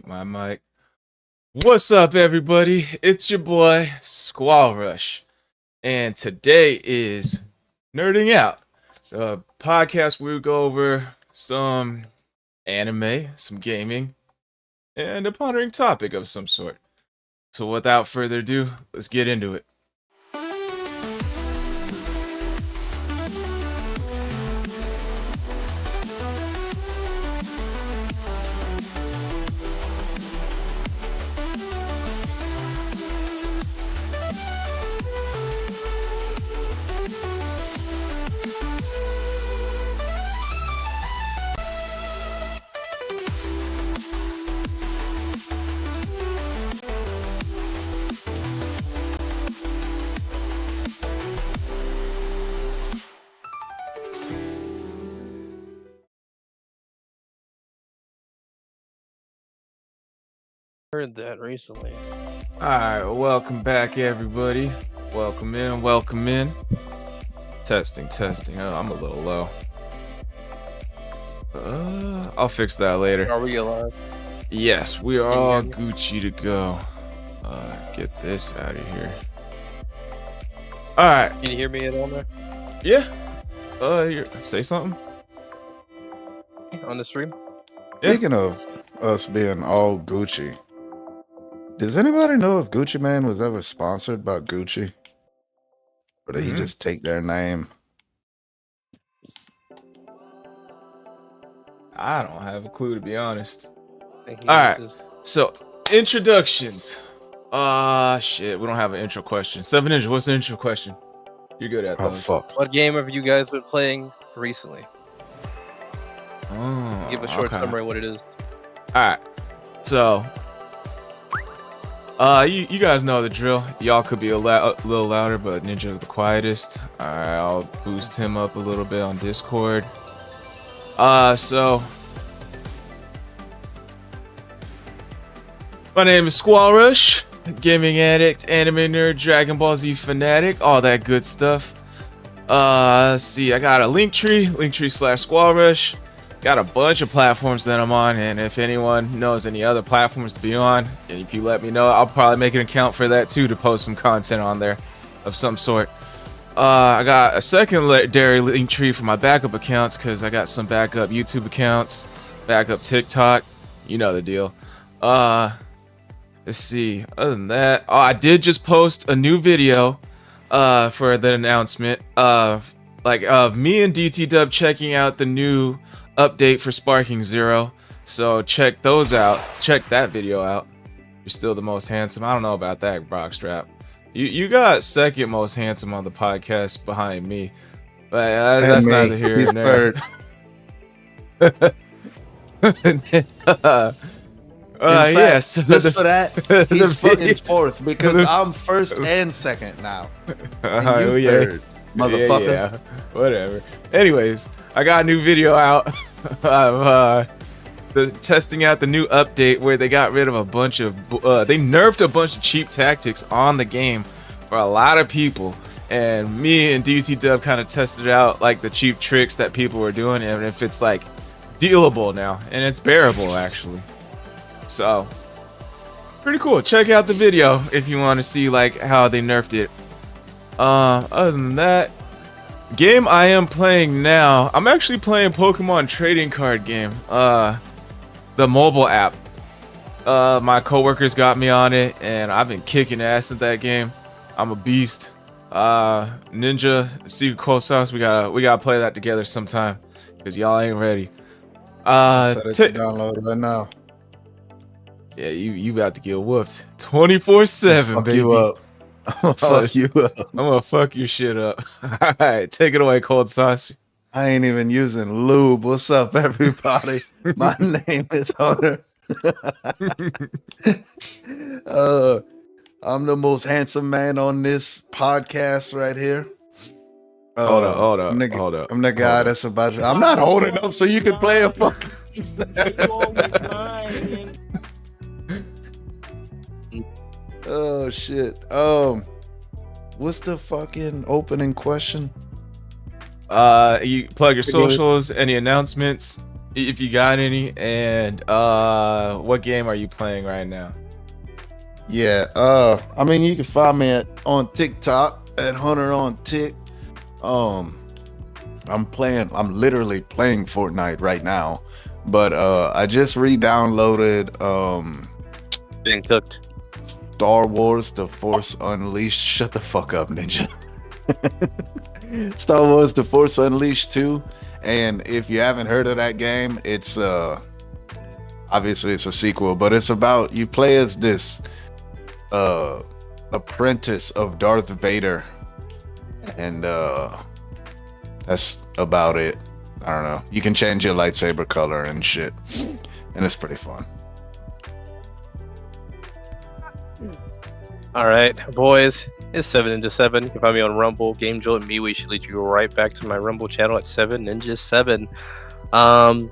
mute my mic. What's up, everybody? It's your boy, SquallRush. And today is Nerding Out, a podcast where we go over some anime, some gaming, and a pondering topic of some sort. So without further ado, let's get into it. Heard that recently. Alright, welcome back, everybody. Welcome in. Testing. Oh, I'm a little low. I'll fix that later. Are we alive? Yes, we are all Gucci to go. Get this out of here. Alright. Can you hear me at all there? Yeah. Say something? On the stream? Yeah. Speaking of us being all Gucci, does anybody know if Gucci Mane was ever sponsored by Gucci? Or did he just take their name? I don't have a clue, to be honest. Alright, so introductions. Shit, we don't have an intro question. 7 Ninja, what's the intro question? You're good at Oh, those. fuck. What game have you guys been playing recently? Oh, Give a short summary of what it is. Alright, so you guys know the drill. Y'all could be a little louder, but Ninja the quietest. Alright, I'll boost him up a little bit on Discord. So my name is SquallRush, gaming addict, anime nerd, Dragon Ball Z fanatic, all that good stuff. Let's see, I got a Linktree /SquallRush. Got a bunch of platforms that I'm on, and if anyone knows any other platforms to be on, and if you let me know, I'll probably make an account for that too to post some content on there of some sort. I got a secondary Linktree for my backup accounts because I got some backup YouTube accounts, backup TikTok, you know the deal. Let's see. Other than that, I did just post a new video for the announcement of me and DT Dub checking out the new update for Sparking Zero. So check those out. Check that video out. You're still the most handsome. I don't know about that, Brockstrap. You got second most handsome on the podcast behind me, but that's neither here He's nor there. Yes. Just for that, he's fucking fourth because I'm first and second now. And you third, motherfucker. Yeah, whatever. Anyways, I got a new video out of testing out the new update where they got rid of a bunch of they nerfed a bunch of cheap tactics on the game for a lot of people, and me and DT Dub kind of tested out like the cheap tricks that people were doing and if it's like dealable now, and it's bearable actually. So pretty cool. Check out the video if you want to see like how they nerfed it. Other than that, game I am playing now, I'm actually playing Pokemon trading card game, the mobile app. My coworkers got me on it and I've been kicking ass at that game. I'm a beast. Ninja, Secret Cold Sauce, we gotta play that together sometime because y'all ain't ready. Set it to download right now. Yeah, you about to get whooped 24/7, baby. You up. I'm gonna fuck you up. I'm gonna fuck your shit up. All right, take it away, Cold Sauce. I ain't even using lube. What's up, everybody? My name is Hunter. I'm the most handsome man on this podcast right here. Hold up. I'm the guy that's about to... I'm not holding up so you can play a fucking... Oh, shit. What's the fucking opening question? You plug your socials, any announcements, if you got any, and what game are you playing right now? Yeah, I mean, you can find me on TikTok at Hunter on Tick. I'm literally playing Fortnite right now, but I just re-downloaded Being cooked. Star Wars: The Force Unleashed. Shut the fuck up, Ninja. Star Wars: The Force Unleashed 2, and if you haven't heard of that game, it's obviously it's a sequel, but it's about you play as this apprentice of Darth Vader, and that's about it. I don't know. You can change your lightsaber color and shit, and it's pretty fun. All right, boys. It's 7Ninja7. You can find me on Rumble, Game Jolt, and MeWe should lead you right back to my Rumble channel at 7Ninja7. I'm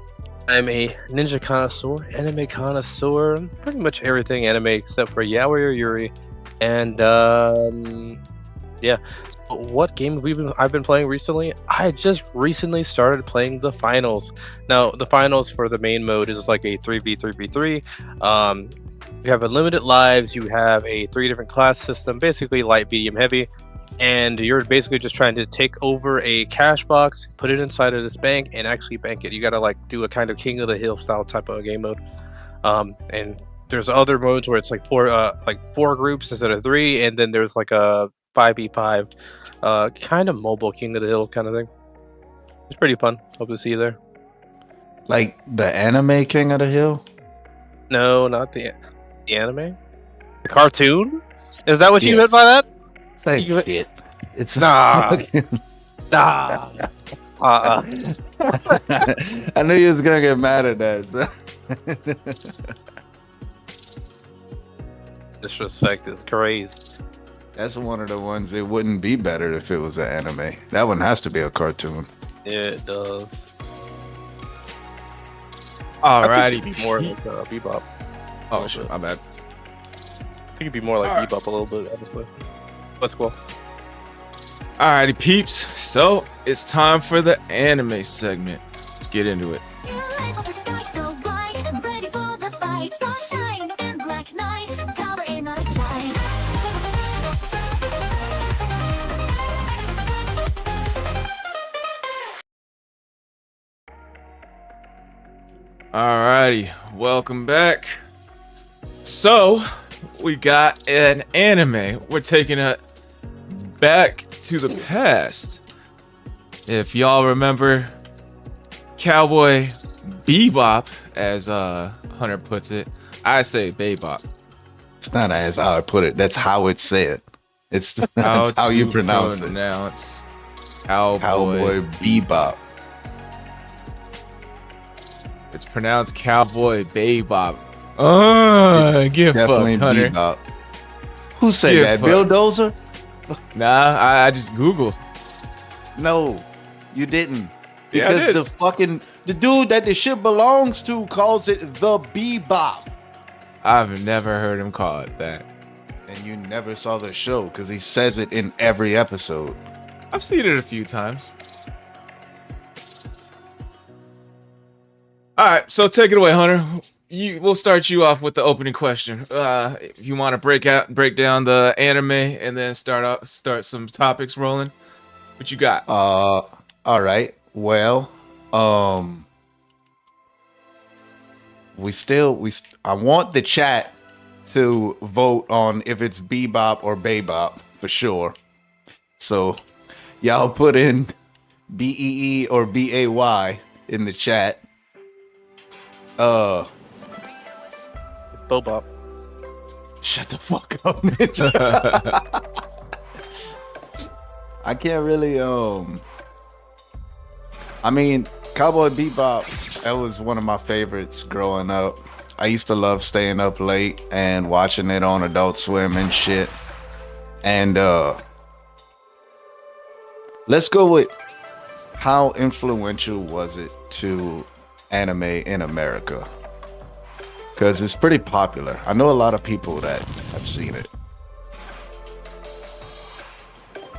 a ninja connoisseur, anime connoisseur, pretty much everything anime except for Yaoi or Yuri. And yeah. So what game I've been playing recently? I just recently started playing the finals. Now the finals for the main mode is like a 3v3v3. You have unlimited lives. You have a 3 different class system, basically light, medium, heavy. And you're basically just trying to take over a cash box, put it inside of this bank, and actually bank it. You gotta like do a kind of King of the Hill style type of game mode. And there's other modes where it's like four groups instead of 3, and then there's like a 5v5, kind of mobile King of the Hill kind of thing. It's pretty fun. Hope to see you there. Like the anime King of the Hill? No, not the anime. The cartoon? Is that what you Yes. meant by that? Same You- shit. It's Nah. fucking- Nah. I knew you was gonna get mad at that. So. Disrespect is crazy. That's one of the ones. It wouldn't be better if it was an anime. That one has to be a cartoon. Yeah, it does. Alrighty. It'd be more like Bebop. Oh shit, my bad. I think it'd be more like Alright. Bebop a little bit, honestly. That's cool. Alrighty, peeps. So it's time for the anime segment. Let's get into it. Alrighty, welcome back. So we got an anime. We're taking it back to the past. If y'all remember Cowboy Bebop, as Hunter puts it, I say Bebop. It's not as how I put it. That's how it's said. It's that's how you to pronounce it. pronounce Cowboy. Cowboy Bebop. It's pronounced Cowboy Bebop. It's Get definitely fucked, Hunter. Bebop. Who said Get that? fucked. Bill Dozer? Nah, I just Googled. No, you didn't. Yeah, I Because did. the dude that the shit belongs to calls it the Bebop. I've never heard him call it that. And you never saw the show because he says it in every episode. I've seen it a few times. All right, so take it away, Hunter. We'll start you off with the opening question. If you want to break down the anime and then start some topics rolling. What you got? All right. Well, I want the chat to vote on if it's Bebop or Bebop for sure. So y'all put in BEE or BAY in the chat. It's Bobop. Shut the fuck up, Ninja. I can't really I mean, Cowboy Bebop, that was one of my favorites growing up. I used to love staying up late and watching it on Adult Swim and shit. And let's go with how influential was it to anime in America? Because it's pretty popular. I know a lot of people that have seen it.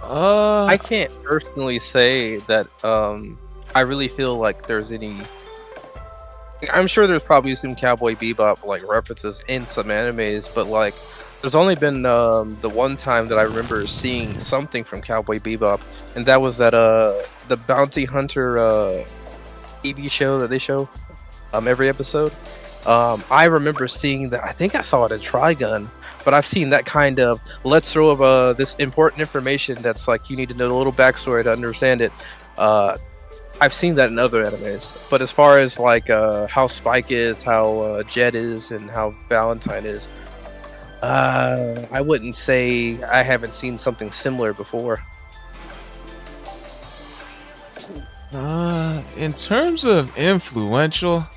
I can't personally say that I really feel like there's any I'm sure there's probably some Cowboy Bebop like references in some animes, but like there's only been the one time that I remember seeing something from Cowboy Bebop, and that was that the bounty hunter TV show that they show every episode. I remember seeing that. I think I saw it in Trigun, but I've seen that kind of let's throw up this important information that's like you need to know a little backstory to understand it. I've seen that in other animes, but as far as like how Spike is, how Jet is, and how Valentine is, I wouldn't say I haven't seen something similar before. In terms of influential,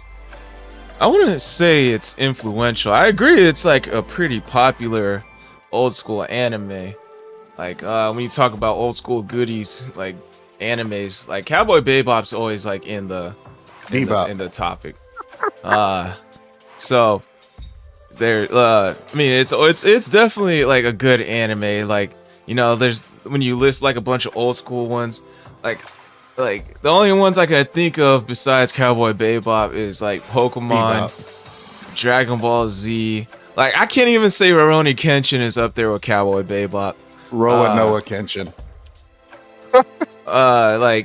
I wouldn't say it's influential. I agree it's like a pretty popular old school anime. Like when you talk about old school goodies, like animes, like Cowboy Bebop's always like in the topic. So there I mean it's definitely like a good anime. Like, you know, there's when you list like a bunch of old school ones, like the only ones I can think of besides Cowboy Bebop is like Pokemon, Dragon Ball Z. Like I can't even say Rurouni Kenshin is up there with Cowboy Bebop. Noah Kenshin. I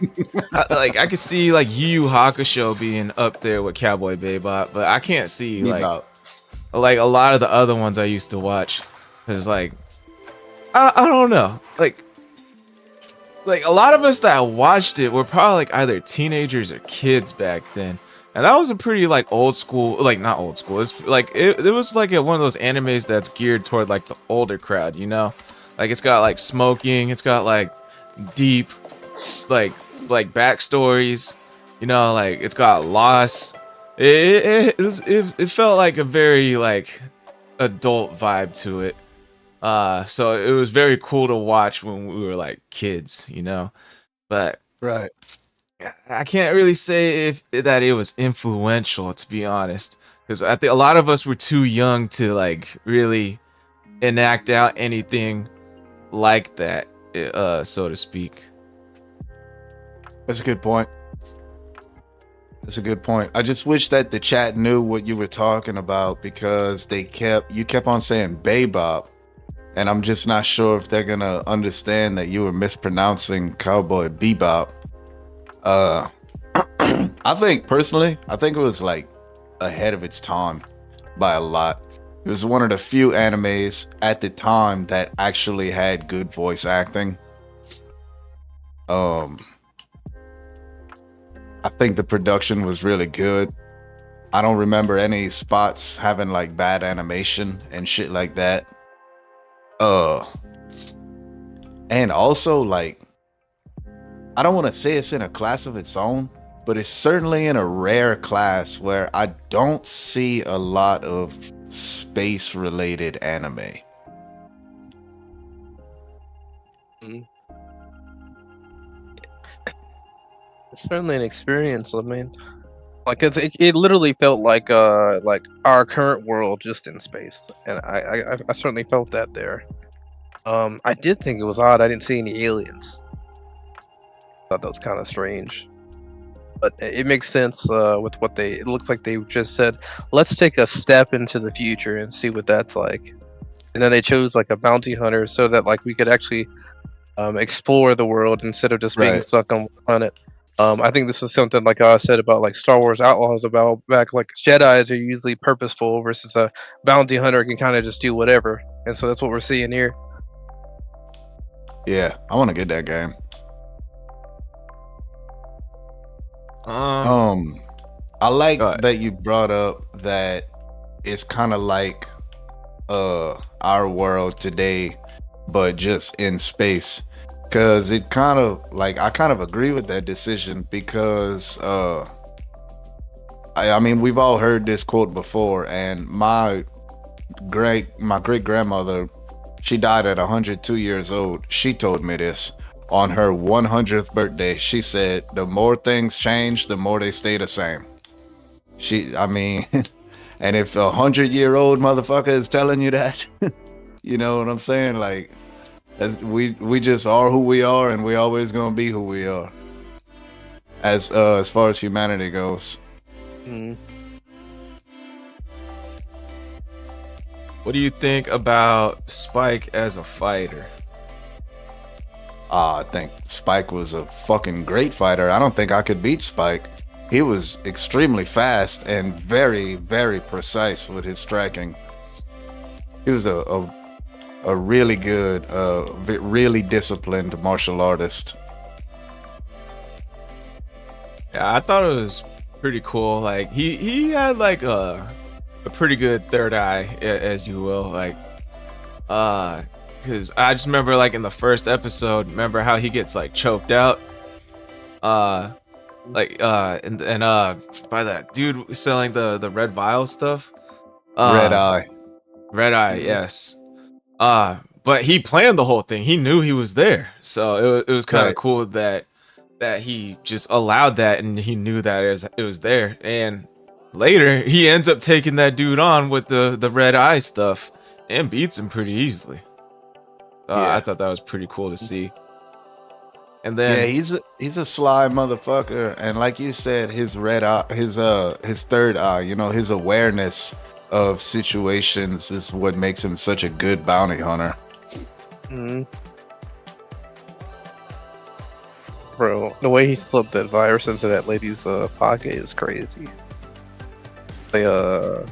could see like Yu Yu Hakusho being up there with Cowboy Bebop, but I can't see like a lot of the other ones I used to watch. Cause like I don't know, like a lot of us that watched it were probably like either teenagers or kids back then, and that was a pretty like old school, like not old school. It's like it was like one of those animes that's geared toward like the older crowd, you know, like it's got like smoking, it's got like deep like backstories, you know, like it's got loss. It felt like a very like adult vibe to it. So it was very cool to watch when we were like kids, you know. But right, I can't really say that it was influential, to be honest, because I think a lot of us were too young to like really enact out anything like that, so to speak. That's a good point. That's a good point. I just wish that the chat knew what you were talking about, because you kept on saying Bebop, and I'm just not sure if they're gonna understand that you were mispronouncing Cowboy Bebop. I think it was like ahead of its time by a lot. It was one of the few animes at the time that actually had good voice acting. I think the production was really good. I don't remember any spots having like bad animation and shit like that. And also, like, I don't want to say it's in a class of its own, but it's certainly in a rare class where I don't see a lot of space related anime. It's certainly an experience. I mean, like it literally felt like our current world just in space, and I certainly felt that there. I did think it was odd I didn't see any aliens. Thought that was kind of strange, but it makes sense with what it looks like they just said, let's take a step into the future and see what that's like. And then they chose like a bounty hunter so that like we could actually explore the world instead of just being stuck on one planet. I think this is something like I said about like Star Wars Outlaws about back, like Jedi's are usually purposeful versus a bounty hunter can kind of just do whatever, and so that's what we're seeing here. Yeah, I want to get that game. I like that you brought up that it's kind of like our world today, but just in space. Because it kind of like, I kind of agree with that decision, because I mean, we've all heard this quote before, and my great grandmother, she died at 102 years old. She told me this on her 100th birthday. She said, the more things change, the more they stay the same. I mean, and if a 100-year-old motherfucker is telling you that, you know what I'm saying? Like, we just are who we are, and we always gonna be who we are, as far as humanity goes. What do you think about Spike as a fighter? I think Spike was a fucking great fighter. I don't think I could beat Spike. He was extremely fast and very, very precise with his striking. He was a really good, really disciplined martial artist. Yeah, I thought it was pretty cool. Like he had like a pretty good third eye, as you will. Like, because I just remember like in the first episode, remember how he gets like choked out, and by that dude selling the red vial stuff. Red eye. Red eye, yes. But he planned the whole thing. He knew he was there, so it was kind of cool that he just allowed that, and he knew that it was there. And later, he ends up taking that dude on with the red eye stuff and beats him pretty easily. I thought that was pretty cool to see. And then he's a sly motherfucker, and like you said, his red eye, his third eye, you know, his awareness of situations is what makes him such a good bounty hunter. Mm-hmm. Bro, the way he slipped that virus into that lady's pocket is crazy. The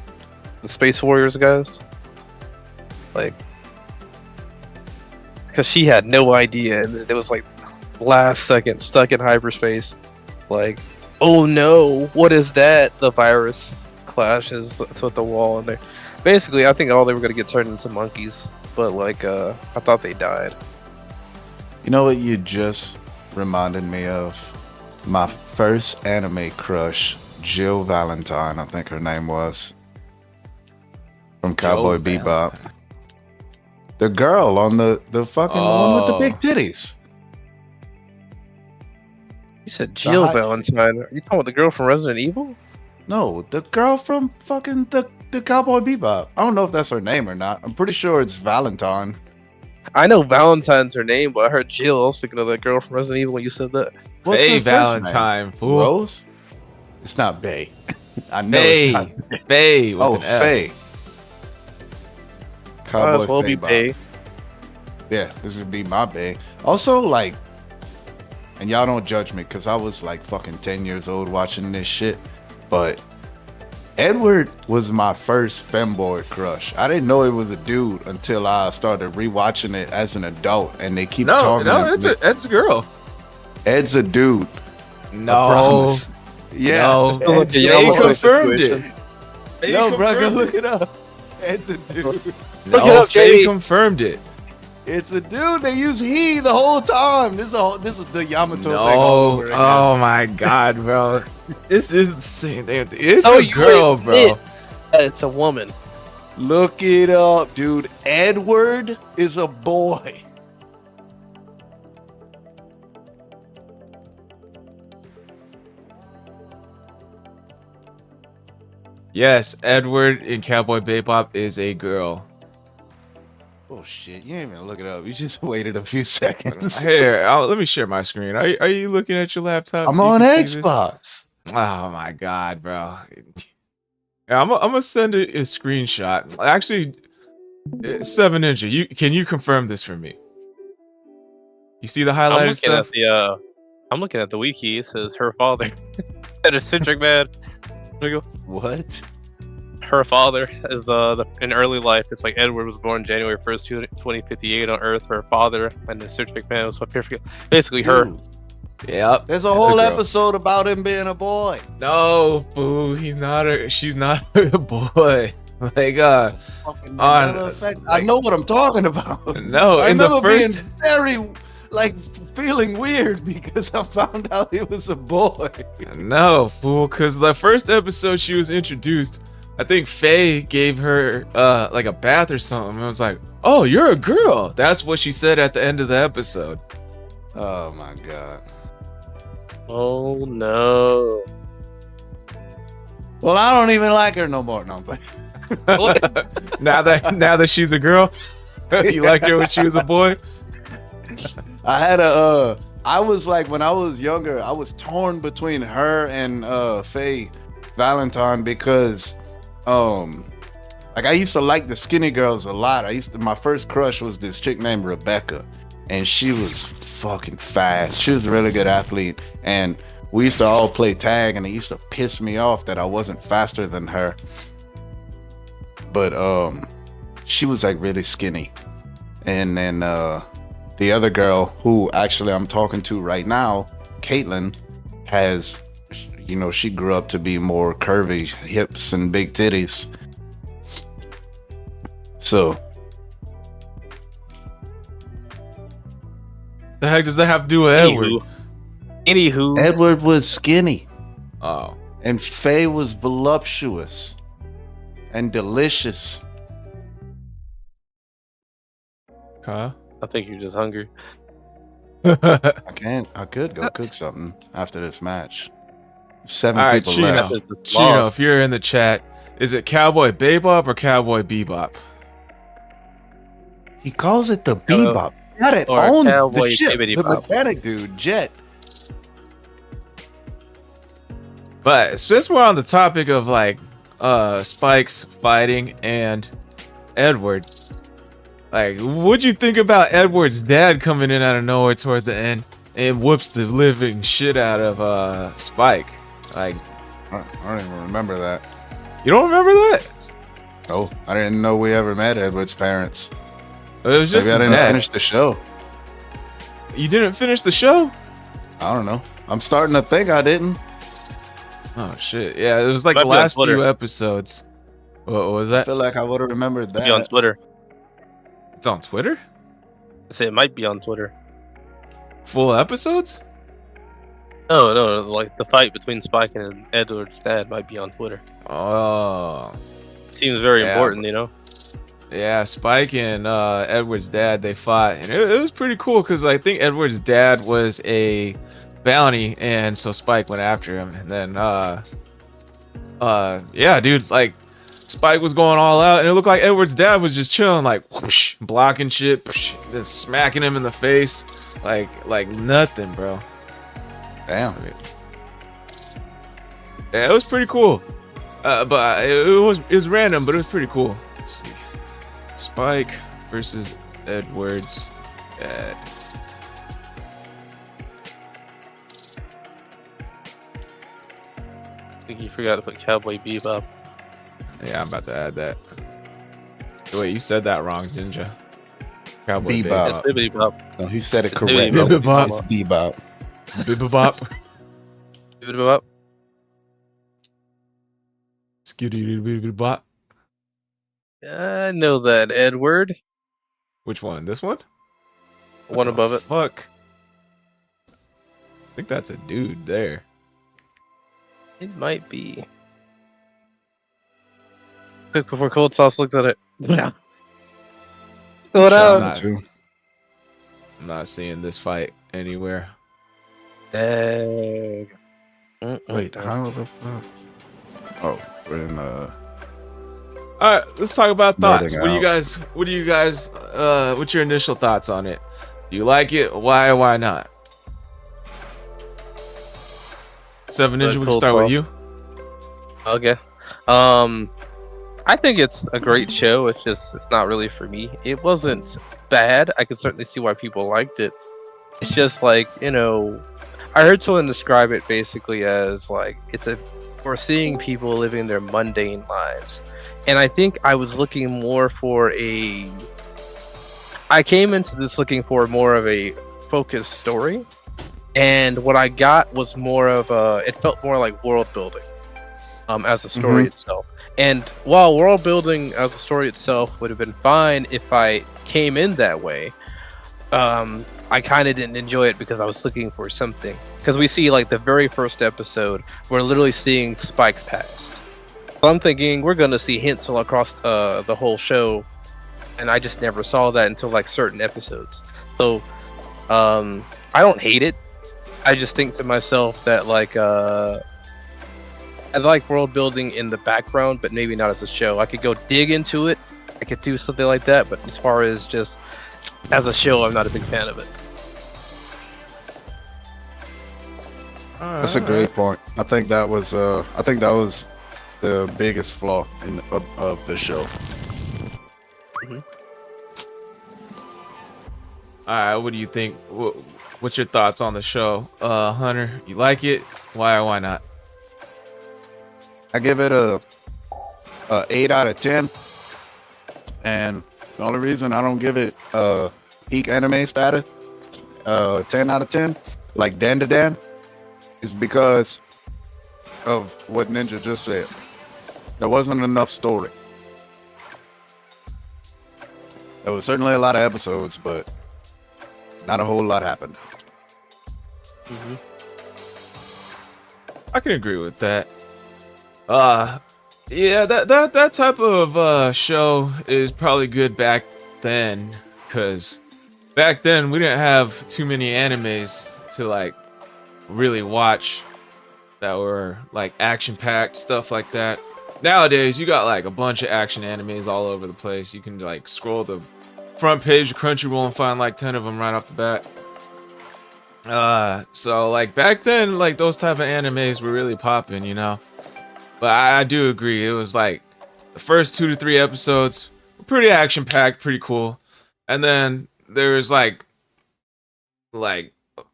Space Warriors guys, like, because she had no idea, and it was like last second stuck in hyperspace. Like, oh no, what is that? The virus clashes with the wall, and they basically, I think all they were gonna get turned into monkeys, but like, I thought they died. You know what you just reminded me of? My first anime crush, Jill Valentine, I think her name was, from Cowboy Bebop. The girl on the fucking one with the big titties. You said Jill Valentine. Are you talking about the girl from Resident Evil? No, the girl from fucking the Cowboy Bebop. I don't know if that's her name or not. I'm pretty sure it's Valentine. I know Valentine's her name, but I heard Jill. I was thinking of that girl from Resident Evil when you said that. What's Bay her first Valentine, name? fool. Rose? It's not Bay. I know Faye. it's not. Faye. with Oh, an F. Faye. Cowboy Well, be Bebop. Bay. Yeah, this would be my Bay. Also, like, and y'all don't judge me because I was like fucking 10 years old watching this shit, but Edward was my first femboy crush. I didn't know it was a dude until I started rewatching it as an adult, and they keep talking. No, it's a girl. Ed's a dude. I No, promise. Yeah, no. Ed's They Yamaha confirmed it. situation. They No, bro, go confirmed look it. it up. Ed's a dude. Look it No, up, Faye JD. confirmed it. It's a dude. They use he the whole time. This is the Yamato thing all No, over again. oh my god, bro. This is the same thing. It's Oh, a you girl, admit bro. that it's a woman. Look it up, dude. Edward is a boy. Yes, Edward in Cowboy Bebop is a girl. Oh shit! You didn't even look it up. You just waited a few seconds. Here, let me share my screen. Are you looking at your laptop? I'm so you on can see this? Xbox. Oh my god, bro. Yeah, I'm gonna send a screenshot. Actually, 7 Ninja, can you confirm this for me? You see the highlighted stuff? I'm looking at the wiki. It says her father. That is Citric Man. There you go. What? Her father is in early life. It's like Edward was born January 1st, 2058 on Earth. Her father and the Citric Man was basically her. Dude, Yep. there's a it's whole girl. episode about him being a boy. No, boo. She's not a boy. Like Fucking on- Mandela effect. I like- know what I'm talking about. no, I in the remember first being very like feeling weird because I found out it was a boy. No, fool, because the first episode she was introduced, I think Faye gave her like a bath or something. And it was like, oh, you're a girl. That's what she said at the end of the episode. Oh my god. Oh no. Well, I don't even like her no more. No, but now that she's a girl, you liked her when she was a boy. I had I was like, when I was younger, I was torn between her and Faye Valentine because Like I used to like the skinny girls a lot. My first crush was this chick named Rebecca, and she was fucking fast. She was a really good athlete, and we used to all play tag, and it used to piss me off that I wasn't faster than her. But she was like really skinny. And then the other girl who actually I'm talking to right now, Caitlin, has, you know, she grew up to be more curvy, hips and big titties. So The heck does that have to do with Edward? Anywho, Edward was skinny, Oh, and Faye was voluptuous and delicious. huh? I think you're just hungry. I could go cook something after this match. 7 All right, people Chino. left. Chino, if you're in the chat, is it Cowboy Bebop or Cowboy Bebop? He calls it the bebop. Got it. Or Owns Cowboy the ship. Bibbidi The Bop. mechanic dude, Jet. But since we're on the topic of like Spikes fighting and Edward, like, what'd you think about Edward's dad coming in out of nowhere toward the end and whoops the living shit out of Spike? Like, I don't even remember that. you don't remember that? No, I didn't know we ever met Edward's parents. It was just Maybe I his didn't dad. finish the show. You didn't finish the show? I don't know. I'm starting to think I didn't. Oh shit! Yeah, it was like Might the be on last Twitter. few episodes. What was I that? feel like I would have remembered Be on that. Twitter. It's on Twitter. I say it might be on Twitter. Full episodes? No, like the fight between Spike and Edward's dad might be on Twitter. Oh, Seems very Yeah, important, you know. yeah. Spike and Edward's dad, they fought, and it was pretty cool because I think Edward's dad was a bounty, and so Spike went after him, and then yeah, dude, like Spike was going all out, and it looked like Edward's dad was just chilling, like whoosh, blocking shit, whoosh, then smacking him in the face, like nothing, bro. Damn. Yeah, it was pretty cool. But it was random, but it was pretty cool. Let's see. Spike versus Edward's dad. I think you forgot to put Cowboy Bebop. Yeah, I'm about to add that. Wait, you said that wrong, didn't you? Cowboy Bebop. It's Bibbidi Bop. No, he said it It's correctly. Bibbidi Bop. Bebop. Bebop. Bibbidi Bop. Skitty bop. I know that, Edward. Which one? This one? What One the above it. Fuck. I think that's a dude there. It might be. Quick before Cold Sauce looks at it. Yeah. Go Trying down. not- Too. I'm not seeing this fight anywhere. Dang. Wait, how the fuck? Oh, we're in All right, let's talk about thoughts. Nerding What do you guys? What's your initial thoughts on it? Do you like it? Why not? Seven Ninja, we can Cold start with Sauce. you. Okay. I think it's a great show. It's not really for me. It wasn't bad. I could certainly see why people liked it. It's just like, you know, I heard someone describe it basically as like we're seeing people living their mundane lives. And I think I was looking more for I came into this looking for more of a focused story. And what I got was more of it felt more like world building as a story itself. And while world building as a story itself would have been fine if I came in that way, I kind of didn't enjoy it because I was looking for something. Because we see like the very first episode, we're literally seeing Spike's past. So I'm thinking we're going to see hints all across the whole show. And I just never saw that until like certain episodes. So I don't hate it. I just think to myself that like I like world building in the background, but maybe not as a show. I could go dig into it. I could do something like that, but as far as just as a show, I'm not a big fan of it. That's a great point. I think that was the biggest flaw of the show. All right, what do you think? What's your thoughts on the show, Hunter? You like it? Why or why not? I give it a 8 out of 10. And the only reason I don't give it peak anime status, 10 out of 10, like Dan to Dan, is because of what Ninja just said. There wasn't enough story. There was certainly a lot of episodes, but not a whole lot happened. Mm-hmm. I can agree with that. Yeah, that type of show is probably good back then, cause back then we didn't have too many animes to like really watch that were like action packed stuff like that. Nowadays you got like a bunch of action animes all over the place. You can like scroll the front page of Crunchyroll and find like 10 of them right off the bat. So like back then, like those type of animes were really popping, you know. But I do agree, it was like the first 2 to 3 episodes were pretty action packed, pretty cool, and then there was like I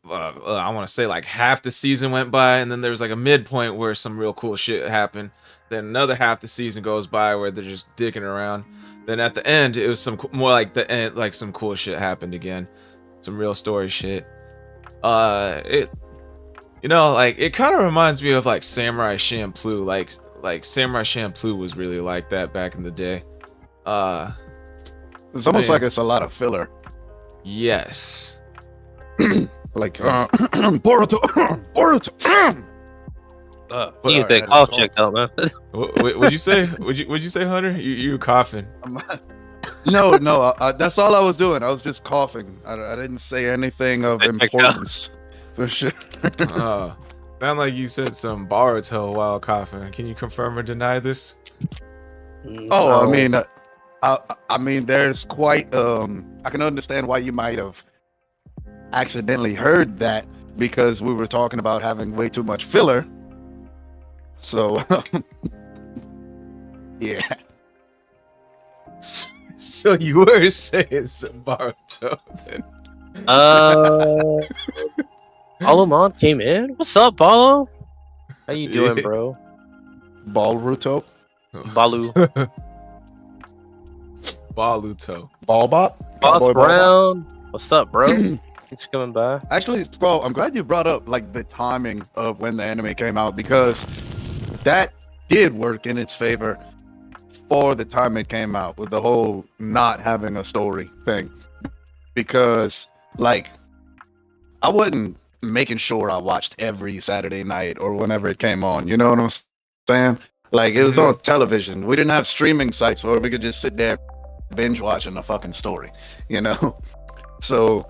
want to say like half the season went by, and then there was like a midpoint where some real cool shit happened. Then another half the season goes by where they're just dicking around. Then at the end, it was some more like the end, like some cool shit happened again, some real story shit. It, you know, like it kind of reminds me of like Samurai Champloo. Like Samurai Champloo was really like that back in the day. It's almost like it's a lot of filler. Yes. Like Boruto. Boruto. You get that cough checked out, man. What'd you say? Would you say, Hunter? You were coughing. No, that's all I was doing. I was just coughing. I didn't say anything of importance. For sure. Oh, sound like you said some Boruto while coughing. Can you confirm or deny this? Oh, no. I mean, there's quite. I can understand why you might have accidentally heard that because we were talking about having way too much filler. So, yeah. So you were saying some Boruto then? Alomon came in. What's up, Balo? How you doing, bro? Balruto. Balu. Baluto. Ballbop. Boss Brown. What's up, bro? Thanks for coming by. Actually, Squall, I'm glad you brought up like the timing of when the anime came out because that did work in its favor for the time it came out with the whole not having a story thing. Because like I wasn't making sure I watched every Saturday night or whenever it came on. You know what I'm saying? Like it was on television. We didn't have streaming sites where we could just sit there binge watching a fucking story, you know? So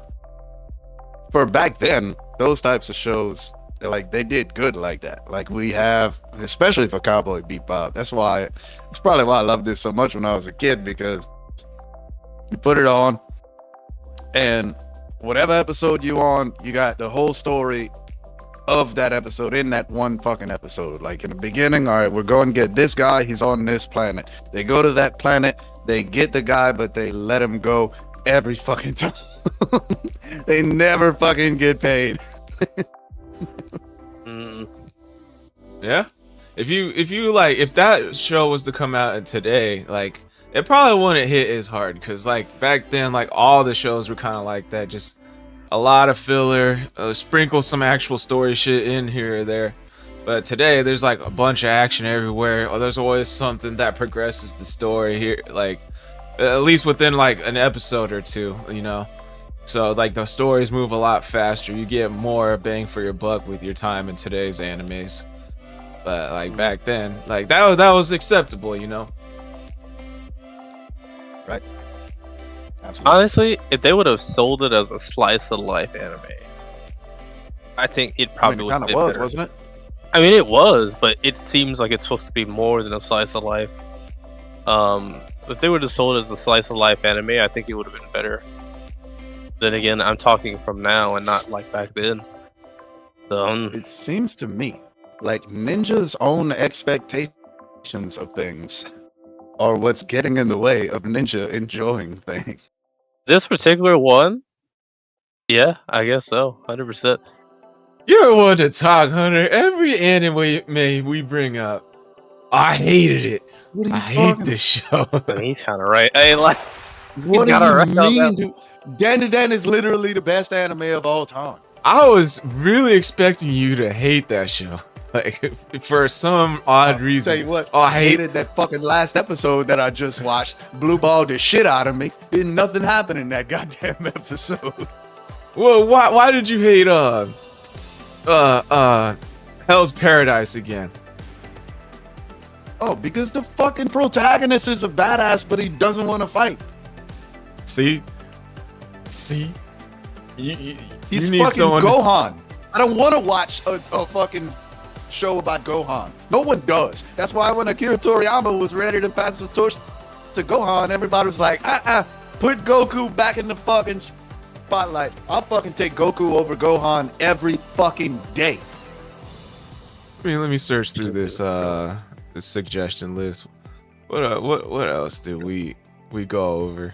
for back then, those types of shows, like they did good like that. Like we have, especially for Cowboy Bebop. It's probably why I loved this so much when I was a kid, because you put it on and whatever episode you on, you got the whole story of that episode in that one fucking episode. Like in the beginning, all right, we're going to get this guy, he's on this planet. They go to that planet, they get the guy, but they let him go every fucking time. They never fucking get paid. Yeah. If that show was to come out today, like it probably wouldn't hit as hard, because like back then, like all the shows were kind of like that, just a lot of filler, sprinkle some actual story shit in here or there. But today there's like a bunch of action everywhere, or there's always something that progresses the story here, like at least within like an episode or two, you know. So like the stories move a lot faster, you get more bang for your buck with your time in today's animes. But like back then, like that was acceptable, you know. Right. Absolutely. Honestly, if they would have sold it as a slice of life anime, I think it probably kind of was, wasn't it? I mean, it was, but it seems like it's supposed to be more than a slice of life. If they would have sold it as a slice of life anime, I think it would have been better. Then again, I'm talking from now and not like back then. So, it seems to me like Ninja's own expectations of things are what's getting in the way of Ninja enjoying things. this particular one, Yeah, I guess so. 100%. You're one to talk, Hunter. Every anime we bring up, I hated it. What are I you hate talking this show. And he's kind of right. Hey, like, What do got you it right on mean, that. dude? Dan to Dan is literally the best anime of all time. I was really expecting you to hate that show, like for some odd reason. Tell you what, Oh, I hated that fucking last episode that I just watched. Blue balled the shit out of me. Didn't nothing happen in that goddamn episode. Well, why did you hate Hell's Paradise again? Oh, because the fucking protagonist is a badass, but he doesn't want to fight. See, He's you need fucking someone. Gohan. I don't want to watch a fucking show about Gohan. No one does. That's why when Akira Toriyama was ready to pass the torch to Gohan, everybody was like, put Goku back in the fucking spotlight. I'll fucking take Goku over Gohan every fucking day. I mean, let me search through this this suggestion list. What else did we go over?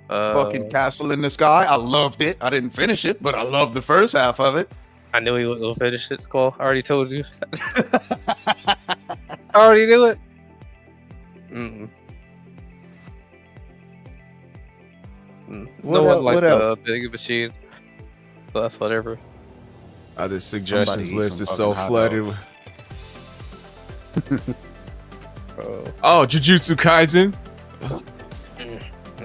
Fucking Castle in the Sky. I loved it. I didn't finish it, but I loved the first half of it. I knew he wasn't gonna finish it, Squall. I already told you. I already knew it. Mm-mm. What No el- one liked what else? the big machine. So that's whatever. This suggestions Somebody eat list some is so fucking hot flooded. dogs. Oh, Jujutsu Kaisen.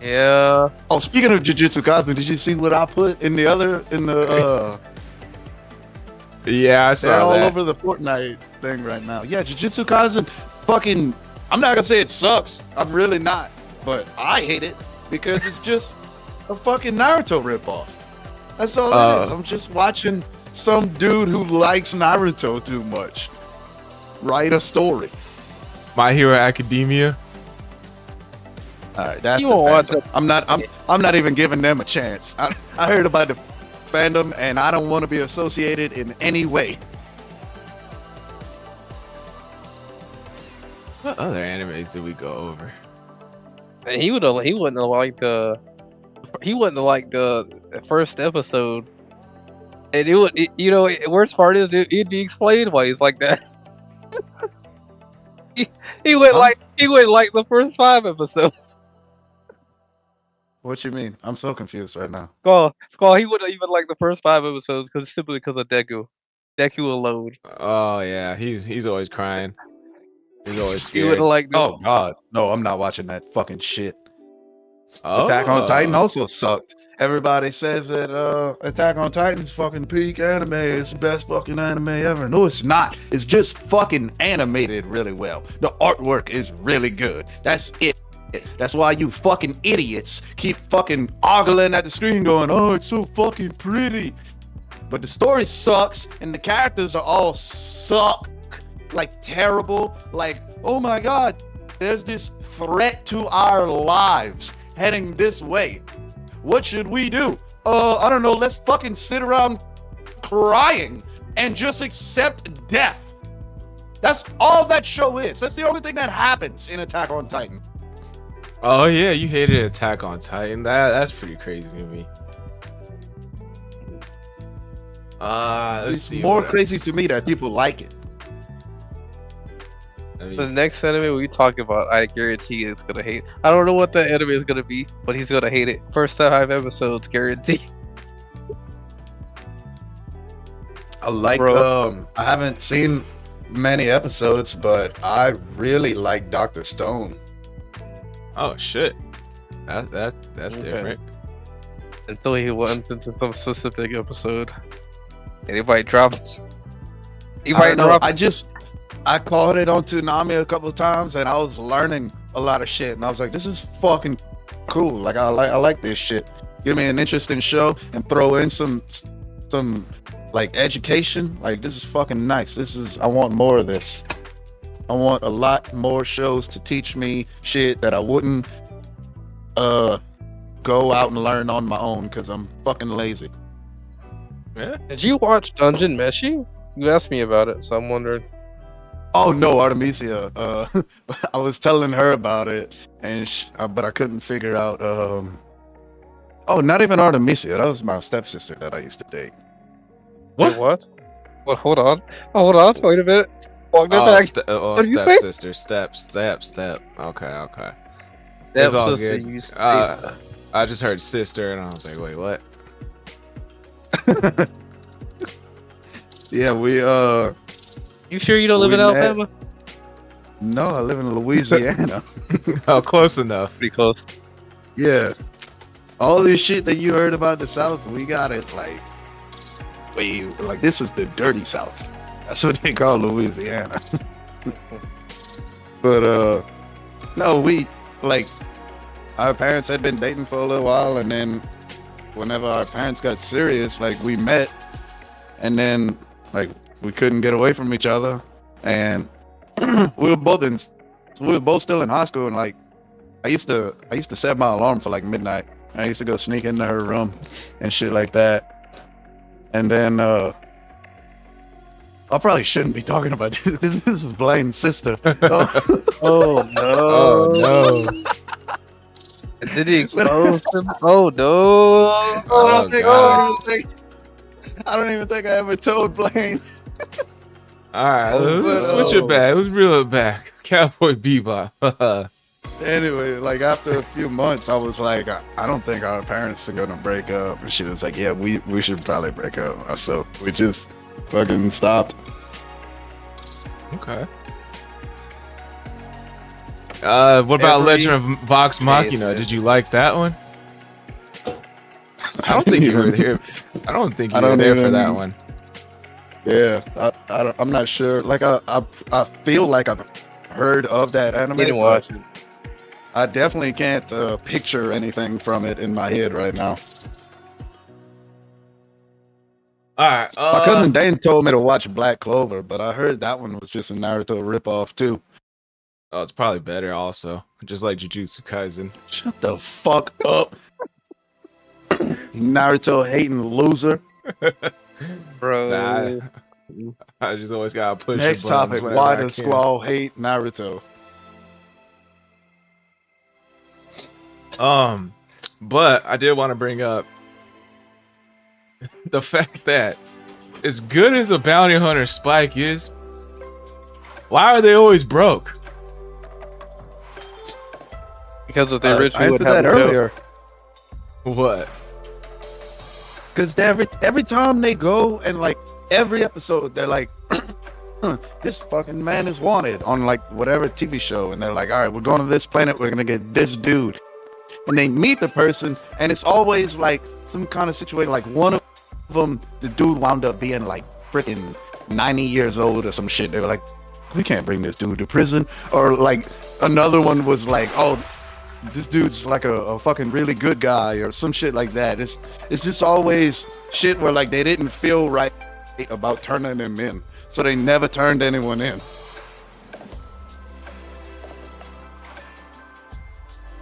Yeah. Oh, speaking of Jujutsu Kaisen, did you see what I put in the Yeah, I they're saw all that. over the Fortnite thing right now. Yeah, Jujutsu Kaisen fucking, I'm not gonna say it sucks. I'm really not. But I hate it because it's just a fucking Naruto ripoff. That's all it is. I'm just watching some dude who likes Naruto too much write a story. My Hero Academia. All right, that's You the won't watch fandom. I'm not even giving them a chance. I heard about the fandom and I don't want to be associated in any way. What other animes did we go over? And he wouldn't have liked the first episode. And worst part is it'd be explained why he's like that. he wouldn't like the first 5 episodes. What you mean? I'm so confused right now. Squall, he wouldn't even like the first 5 episodes simply because of Deku. Deku alone. Oh yeah, he's always crying. He's always He scared. wouldn't like Oh God, no! I'm not watching that fucking shit. Oh. Attack on Titan also sucked. Everybody says that Attack on Titan's fucking peak anime. It's the best fucking anime ever. No, it's not. It's just fucking animated really well. The artwork is really good. That's it. That's why you fucking idiots keep fucking ogling at the screen going, oh, it's so fucking pretty. But the story sucks and the characters are all suck. Like terrible. Like, oh my God, there's this threat to our lives heading this way. What should we do? I don't know. Let's fucking sit around crying and just accept death. That's all that show is. That's the only thing that happens in Attack on Titan. Oh yeah, you hated Attack on Titan. That's pretty crazy to me. Let's It's see. more what crazy else. to me that people like it. I mean, the next anime we talk about, I guarantee it's gonna hate. I don't know what the anime is gonna be, but he's gonna hate it. First 5 episodes, guarantee. I like. Bro. I haven't seen many episodes, but I really like Dr. Stone. oh shit, that's Okay. different. Until he went into some specific episode, and he might drop. He I might don't know. drop. I caught it on Toonami a couple of times, and I was learning a lot of shit, and I was like, "This is fucking cool. Like, I like this shit. Give me an interesting show and throw in some like education. Like, this is fucking nice. I want more of this. I want a lot more shows to teach me shit that I wouldn't go out and learn on my own because I'm fucking lazy." Yeah. Did you watch Dungeon Meshi? You asked me about it, so I'm wondering. Oh no, Artemisia. I was telling her about it, and but I couldn't figure out. Oh, not even Artemisia. That was my stepsister that I used to date. Wait, what? Well, hold on. Hold on. Wait a minute. Walk that back. What do you think? Stepsister. Step. Okay. That's It's all sister good. used to I just heard sister, and I was like, wait, what? Yeah, we You sure you don't live we in met- Alabama? no, I live in Louisiana. Oh, close enough. Pretty close. Yeah. All this shit that you heard about the South, we got it like this is the dirty South. That's what they call Louisiana. But no, we like our parents had been dating for a little while, and then whenever our parents got serious, like we met, and then like we couldn't get away from each other, and we were both still in high school, and like I used to set my alarm for like midnight. I used to go sneak into her room and shit like that. And then I probably shouldn't be talking about this. This is Blaine's sister. Oh no! Oh no! Did he expose him? Oh no! I don't even think I ever told Blaine. All right, let's no. switch it back. Let's reel it back. Cowboy Bebop. Anyway, like after a few months, I was like, I don't think our parents are gonna break up. And she was like, yeah, we should probably break up. So we just fucking stopped. Okay. What about Legend of Vox Machina? Did you like that one? I don't think you were there. I don't think you were there for that one. Yeah, I'm not sure. Like I feel like I've heard of that anime. You didn't watch it. I definitely can't picture anything from it in my head right now. All right. My cousin Dane told me to watch Black Clover, but I heard that one was just a Naruto ripoff too. Oh, it's probably better also. Just like Jujutsu Kaisen. Shut the fuck up. Naruto hating loser. Bro. Nah, I just always gotta push. Next the buttons topic, whenever why I does can. Squall hate Naruto? But I did want to bring up the fact that as good as a bounty hunter Spike is, why are they always broke? Because if they I originally would answered have that earlier. What? Because every time they go and like every episode, they're like, this fucking man is wanted on like whatever TV show. And they're like, all right, we're going to this planet. We're going to get this dude. And they meet the person. And it's always like some kind of situation. Like one of them, the dude wound up being like freaking 90 years old or some shit. They were like, we can't bring this dude to prison. Or like another one was like, oh, this dude's like a fucking really good guy or some shit like that. It's just always shit where like they didn't feel right about turning him in, so they never turned anyone in.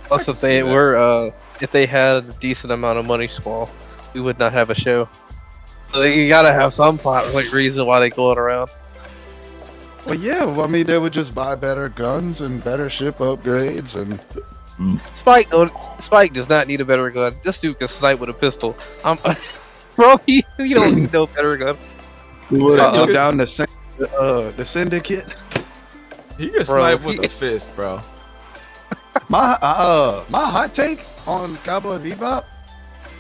Plus, if they were, if they had a decent amount of money, Squall, we would not have a show. So you gotta have some plot like reason why they going around. Well, yeah, well, I mean, they would just buy better guns and better ship upgrades and. Spike does not need a better gun. This dude can snipe with a pistol. Bro, you don't need no better gun. We would have took down the syndicate. He can snipe with a fist, bro. My hot take on Cowboy Bebop.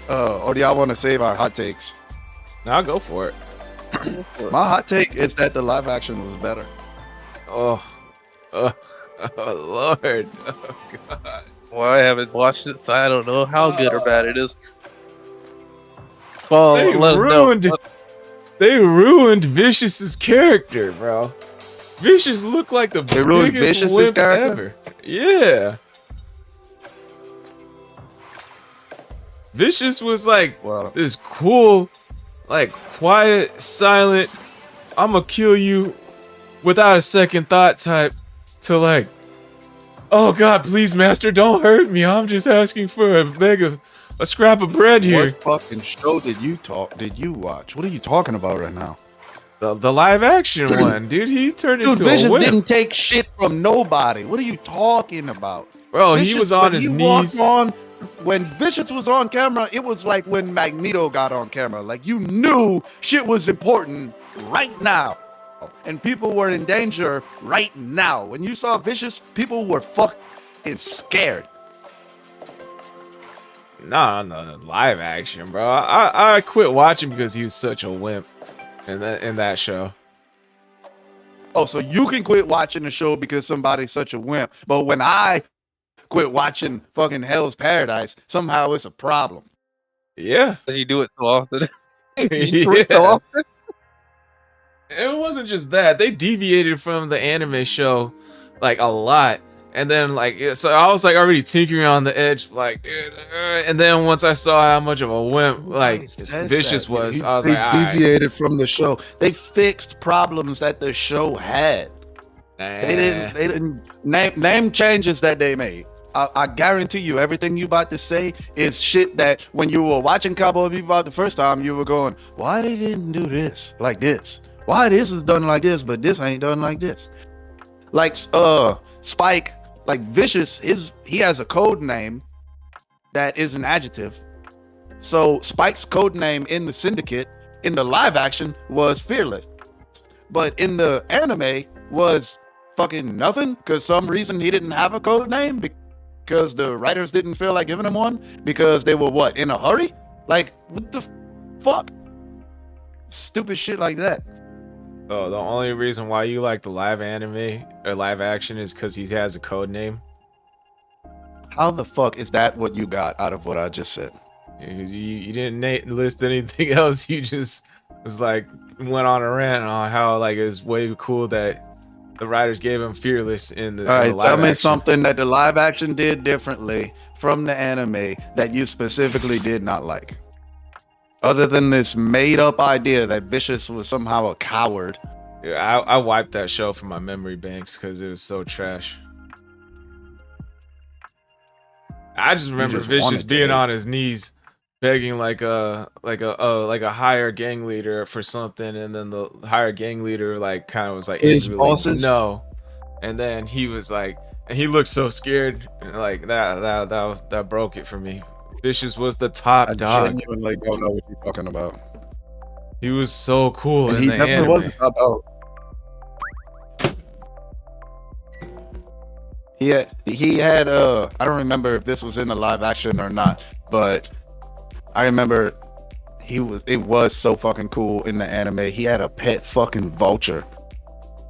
Or do y'all want to save our hot takes? Now go for it. My hot take is that the live action was better. Oh Lord. Oh God. Well, I haven't watched it, so I don't know how good or bad it is. Well, They let us ruined know. it. They ruined Vicious's character, bro. Vicious looked like the ruined biggest Vicious's wimp character? ever. Yeah. Vicious was like Well, this cool, like quiet, silent, I'ma kill you without a second thought type to like, oh God, please, master, don't hurt me. I'm just asking for a scrap of bread here. what fucking show did you watch? What are you talking about right now? The live action one, dude. He turned Dude, into a Vicious wimp. didn't take shit from nobody. What are you talking about? Bro, he Vicious, was on when his he walked knees. on, when Vicious was on camera, it was like when Magneto got on camera. Like you knew shit was important right now. And people were in danger right now. When you saw Vicious, people were fucking scared. Nah, no, live action, bro. I quit watching because he was such a wimp in that show. Oh, so you can quit watching the show because somebody's such a wimp. But when I quit watching fucking Hell's Paradise, somehow it's a problem. Yeah. You do it so often. You do it so Yeah. often. It wasn't just that. They deviated from the anime show like a lot. And then so I was like already tinkering on the edge, like, dude, and then once I saw how much of a wimp Vicious was, I was they like, all right. deviated from the show. They fixed problems that the show had. Nah. They didn't name changes that they made. I guarantee you, everything you about to say is shit that when you were watching Cowboy Bebop the first time, you were going, why they didn't do this like this? Why this is done like this, but this ain't done like this? Like Spike, like Vicious, he has a code name that is an adjective. So Spike's code name in the Syndicate, in the live action, was Fearless. But in the anime was fucking nothing, because some reason he didn't have a code name, because the writers didn't feel like giving him one, because they were what, in a hurry? Like, what the fuck? Stupid shit like that. Oh, the only reason why you like the live anime or live action is because he has a code name. How the fuck is that what you got out of what I just said? Because you didn't list anything else. You just was like went on a rant on how like it's way cool that the writers gave him Fearless in the. All right, in the live tell me action. something that the live action did differently from the anime that you specifically did not like. Other than this made up idea that Vicious was somehow a coward. Yeah, I wiped that show from my memory banks because it was so trash. I just remember just Vicious wanted to being hate. on his knees, begging like a higher gang leader for something, and then the higher gang leader like kind of was like His angrily, bosses? no, and then he was like, and he looked so scared, and like that broke it for me. Vicious was the top I dog. genuinely don't know what you're talking about. He was so cool And in he the definitely anime. was a top dog. He had I don't remember if this was in the live action or not, but I remember it was so fucking cool in the anime. He had a pet fucking vulture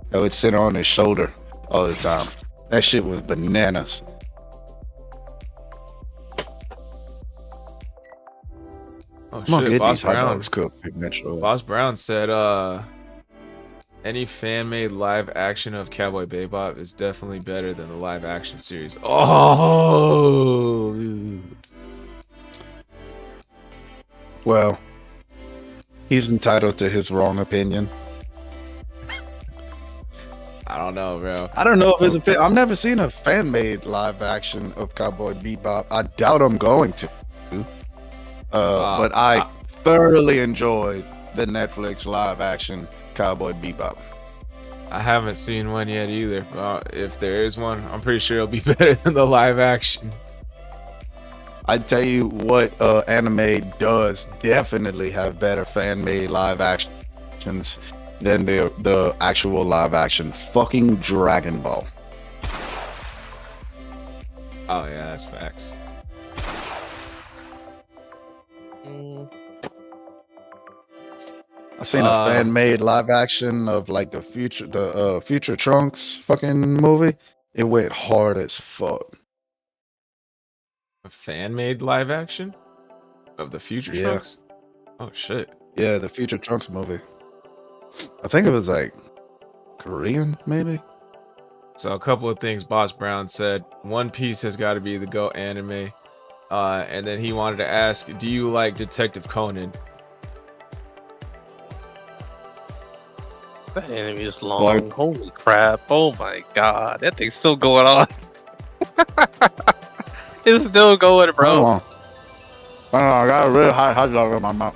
that would sit on his shoulder all the time. That shit was bananas. Oh I'm gonna shit, get Boss these hot Brown. dogs cooked eventually. Boss Brown said, any fan-made live action of Cowboy Bebop is definitely better than the live action series. Oh, Well, he's entitled to his wrong opinion. I don't know, bro. I don't know if it's I've never seen a fan-made live action of Cowboy Bebop. I doubt I'm going to. But I thoroughly enjoyed the Netflix live action Cowboy Bebop. I haven't seen one yet either. If there is one, I'm pretty sure it'll be better than the live action. I tell you what, anime does definitely have better fan-made live actions than the actual live action. Fucking Dragon Ball. Oh yeah, that's facts. I seen a fan-made live action of like the Future Trunks fucking movie. It went hard as fuck. A fan-made live action of the Future Yeah. Trunks. Oh shit. Yeah, the Future Trunks movie. I think it was like Korean, maybe. So a couple of things Boss Brown said. One Piece has got to be the GOAT anime. And then he wanted to ask, do you like Detective Conan? That anime is long. Holy crap. Oh my god. That thing's still going on. It's still going, bro. Hold on. I got a really hot dog in my mouth.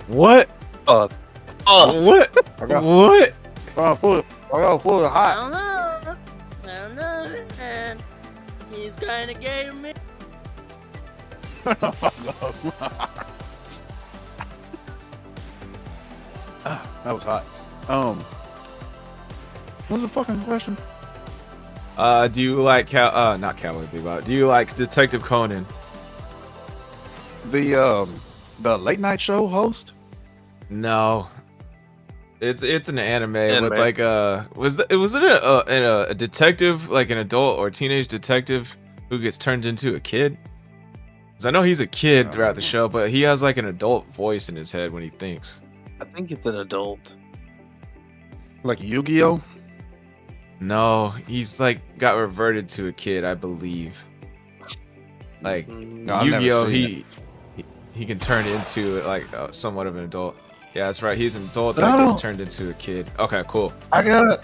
What? Oh. What? I got What? full of hot. man that gave me. That was hot. What's the fucking question? Do you like not Cowboy Bebop? Do you like Detective Conan? The late night show host? No. It's an anime Anime. with like was it a detective, like an adult or teenage detective who gets turned into a kid? 'Cause I know he's a kid throughout the show, but he has like an adult voice in his head when he thinks. I think it's an adult. Like Yu-Gi-Oh? No, he's like got reverted to a kid, I believe. Like No, I've never Yu-Gi-Oh, seen he can turn into like somewhat of an adult. Yeah, that's right. He's an adult But I that gets don't- turned into a kid. Okay, cool. I gotta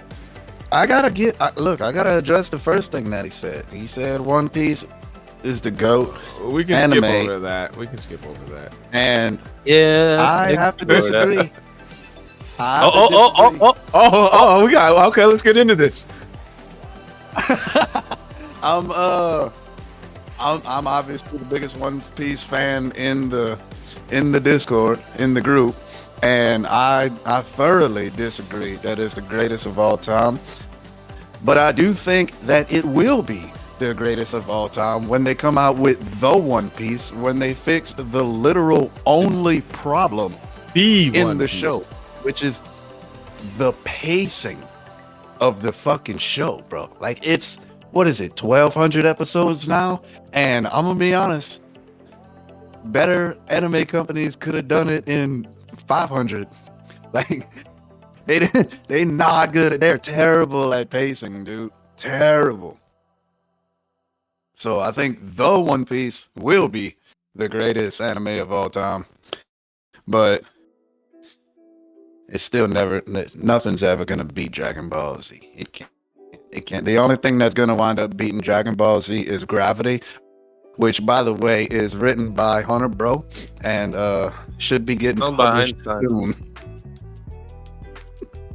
address the first thing that he said. He said One Piece is the GOAT, We can Anime. skip over that. We can skip over that. and Yeah. I have to disagree. Oh. Oh, we got okay. Let's get into this. I'm obviously the biggest One Piece fan in the Discord, in the group, and I thoroughly disagree that it's the greatest of all time. But I do think that it will be the greatest of all time when they come out with the One Piece, when they fix the literal only problem in One the Piece. show, which is the pacing of the fucking show, bro. Like, it's, what is it, 1,200 episodes now? And I'm gonna be honest, better anime companies could have done it in 500. Like, they not good. They're terrible at pacing, dude. Terrible. So I think the One Piece will be the greatest anime of all time. But it's still nothing's ever gonna beat Dragon Ball Z. It can't. The only thing that's gonna wind up beating Dragon Ball Z is Gravity, which, by the way, is written by Hunter Bro and should be getting Owned by published Einstein. soon.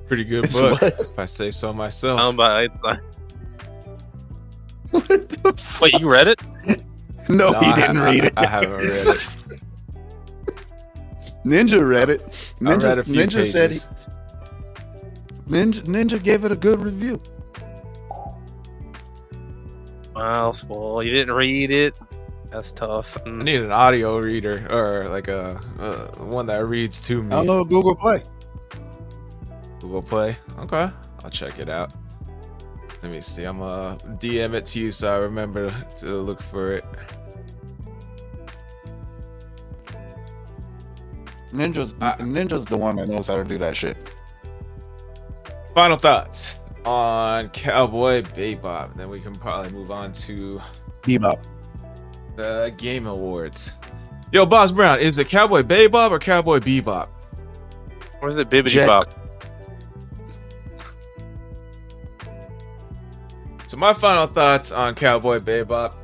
Pretty good It's book, what? if I say so myself. Owned by Einstein. What the fuck? Wait, you read it? No, No, he I didn't read it. I haven't read it. Ninja read it. I read a few Ninja pages. said Ninja gave it a good review. Wow, well, you didn't read it. That's tough. I need an audio reader or like a one that reads to me. I don't know, Google Play. Google Play. Okay, I'll check it out. Let me see. I'm gonna DM it to you so I remember to look for it. Ninja's the one that knows how to do that shit. Final thoughts on Cowboy Bebop. Then we can probably move on to Bebop. the Game Awards. Yo, Boss Brown, is it Cowboy Bebop or Cowboy Bebop? Or is it Bibbidi Jet. Bop? So my final thoughts on Cowboy Bebop.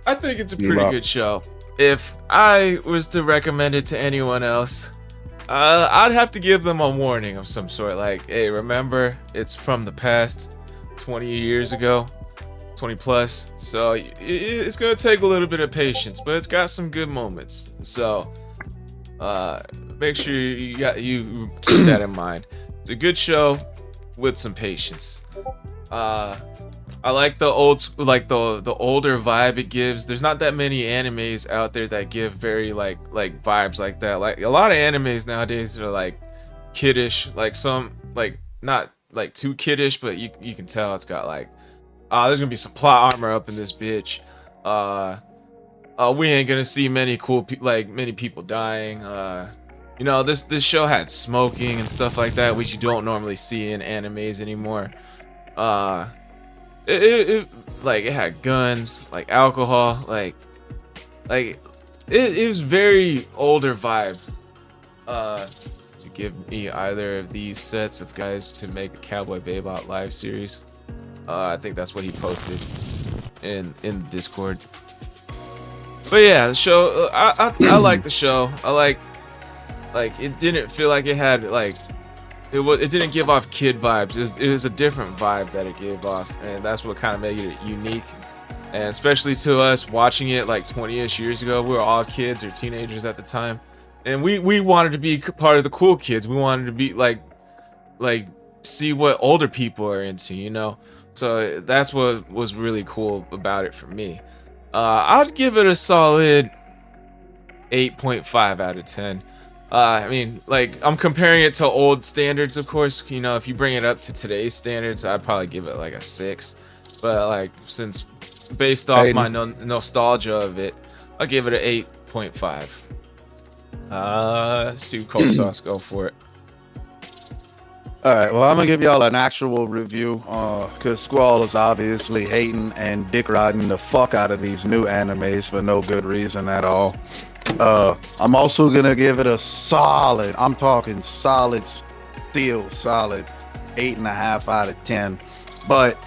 I think it's a pretty Bebop. good show. If I was to recommend it to anyone else, I'd have to give them a warning of some sort. Like, hey, remember, it's from the past, 20 years ago, 20 plus. So it's gonna take a little bit of patience, but it's got some good moments. So make sure you keep that in mind. It's a good show with some patience. I like the the older vibe it gives. There's not that many animes out there that give very like vibes like that. Like a lot of animes nowadays are like kiddish, like some like not like too kiddish, but you can tell it's got like there's gonna be some plot armor up in this bitch. We ain't gonna see many many people dying. You know, this show had smoking and stuff like that, which you don't normally see in animes anymore. It had guns, like alcohol, it was very older vibe. To give me either of these sets of guys to make a Cowboy Bebop live series. I think that's what he posted in Discord. But yeah, the show. I like the show. I like it didn't feel like it had like. It didn't give off kid vibes. It was a different vibe that it gave off, and that's what kind of made it unique. and especially to us watching it like 20ish years ago. We were all kids or teenagers at the time, and we wanted to be part of the cool kids. We wanted to be like see what older people are into, you know. So that's what was really cool about it for me. I'd give it a solid 8.5 out of 10. I mean, like, I'm comparing it to old standards, of course. You know, if you bring it up to today's standards, I'd probably give it like a 6. But like, since based off my nostalgia of it, I'll give it an 8.5. Sue Cold Sauce, go for it. All right, well, I'm gonna give y'all an actual review, because Squall is obviously hating and dick riding the fuck out of these new animes for no good reason at all. I'm also gonna give it a solid, I'm talking solid, steel, solid 8.5 out of 10. But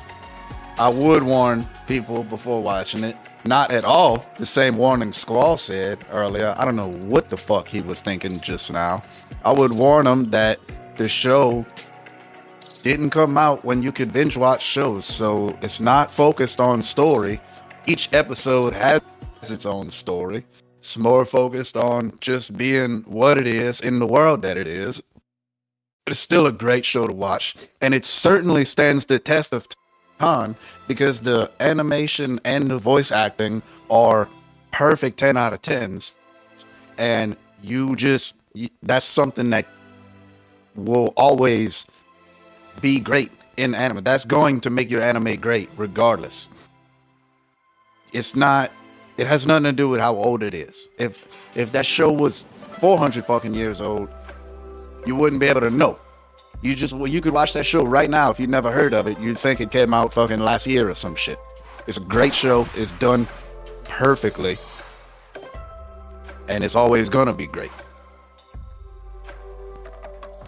I would warn people before watching it, not at all the same warning Squall said earlier. I don't know what the fuck he was thinking just now. I would warn him that the show didn't come out when you could binge watch shows, so it's not focused on story. Each episode has its own story. It's more focused on just being what it is in the world that it is. But it's still a great show to watch, and it certainly stands the test of time because the animation and the voice acting are perfect 10 out of 10s, and that's something that will always be great in anime. That's going to make your anime great regardless. It has nothing to do with how old it is. If that show was 400 fucking years old, you wouldn't be able to know. You could watch that show right now if you never heard of it. You'd think it came out fucking last year or some shit. It's a great show. It's done perfectly. And it's always gonna be great.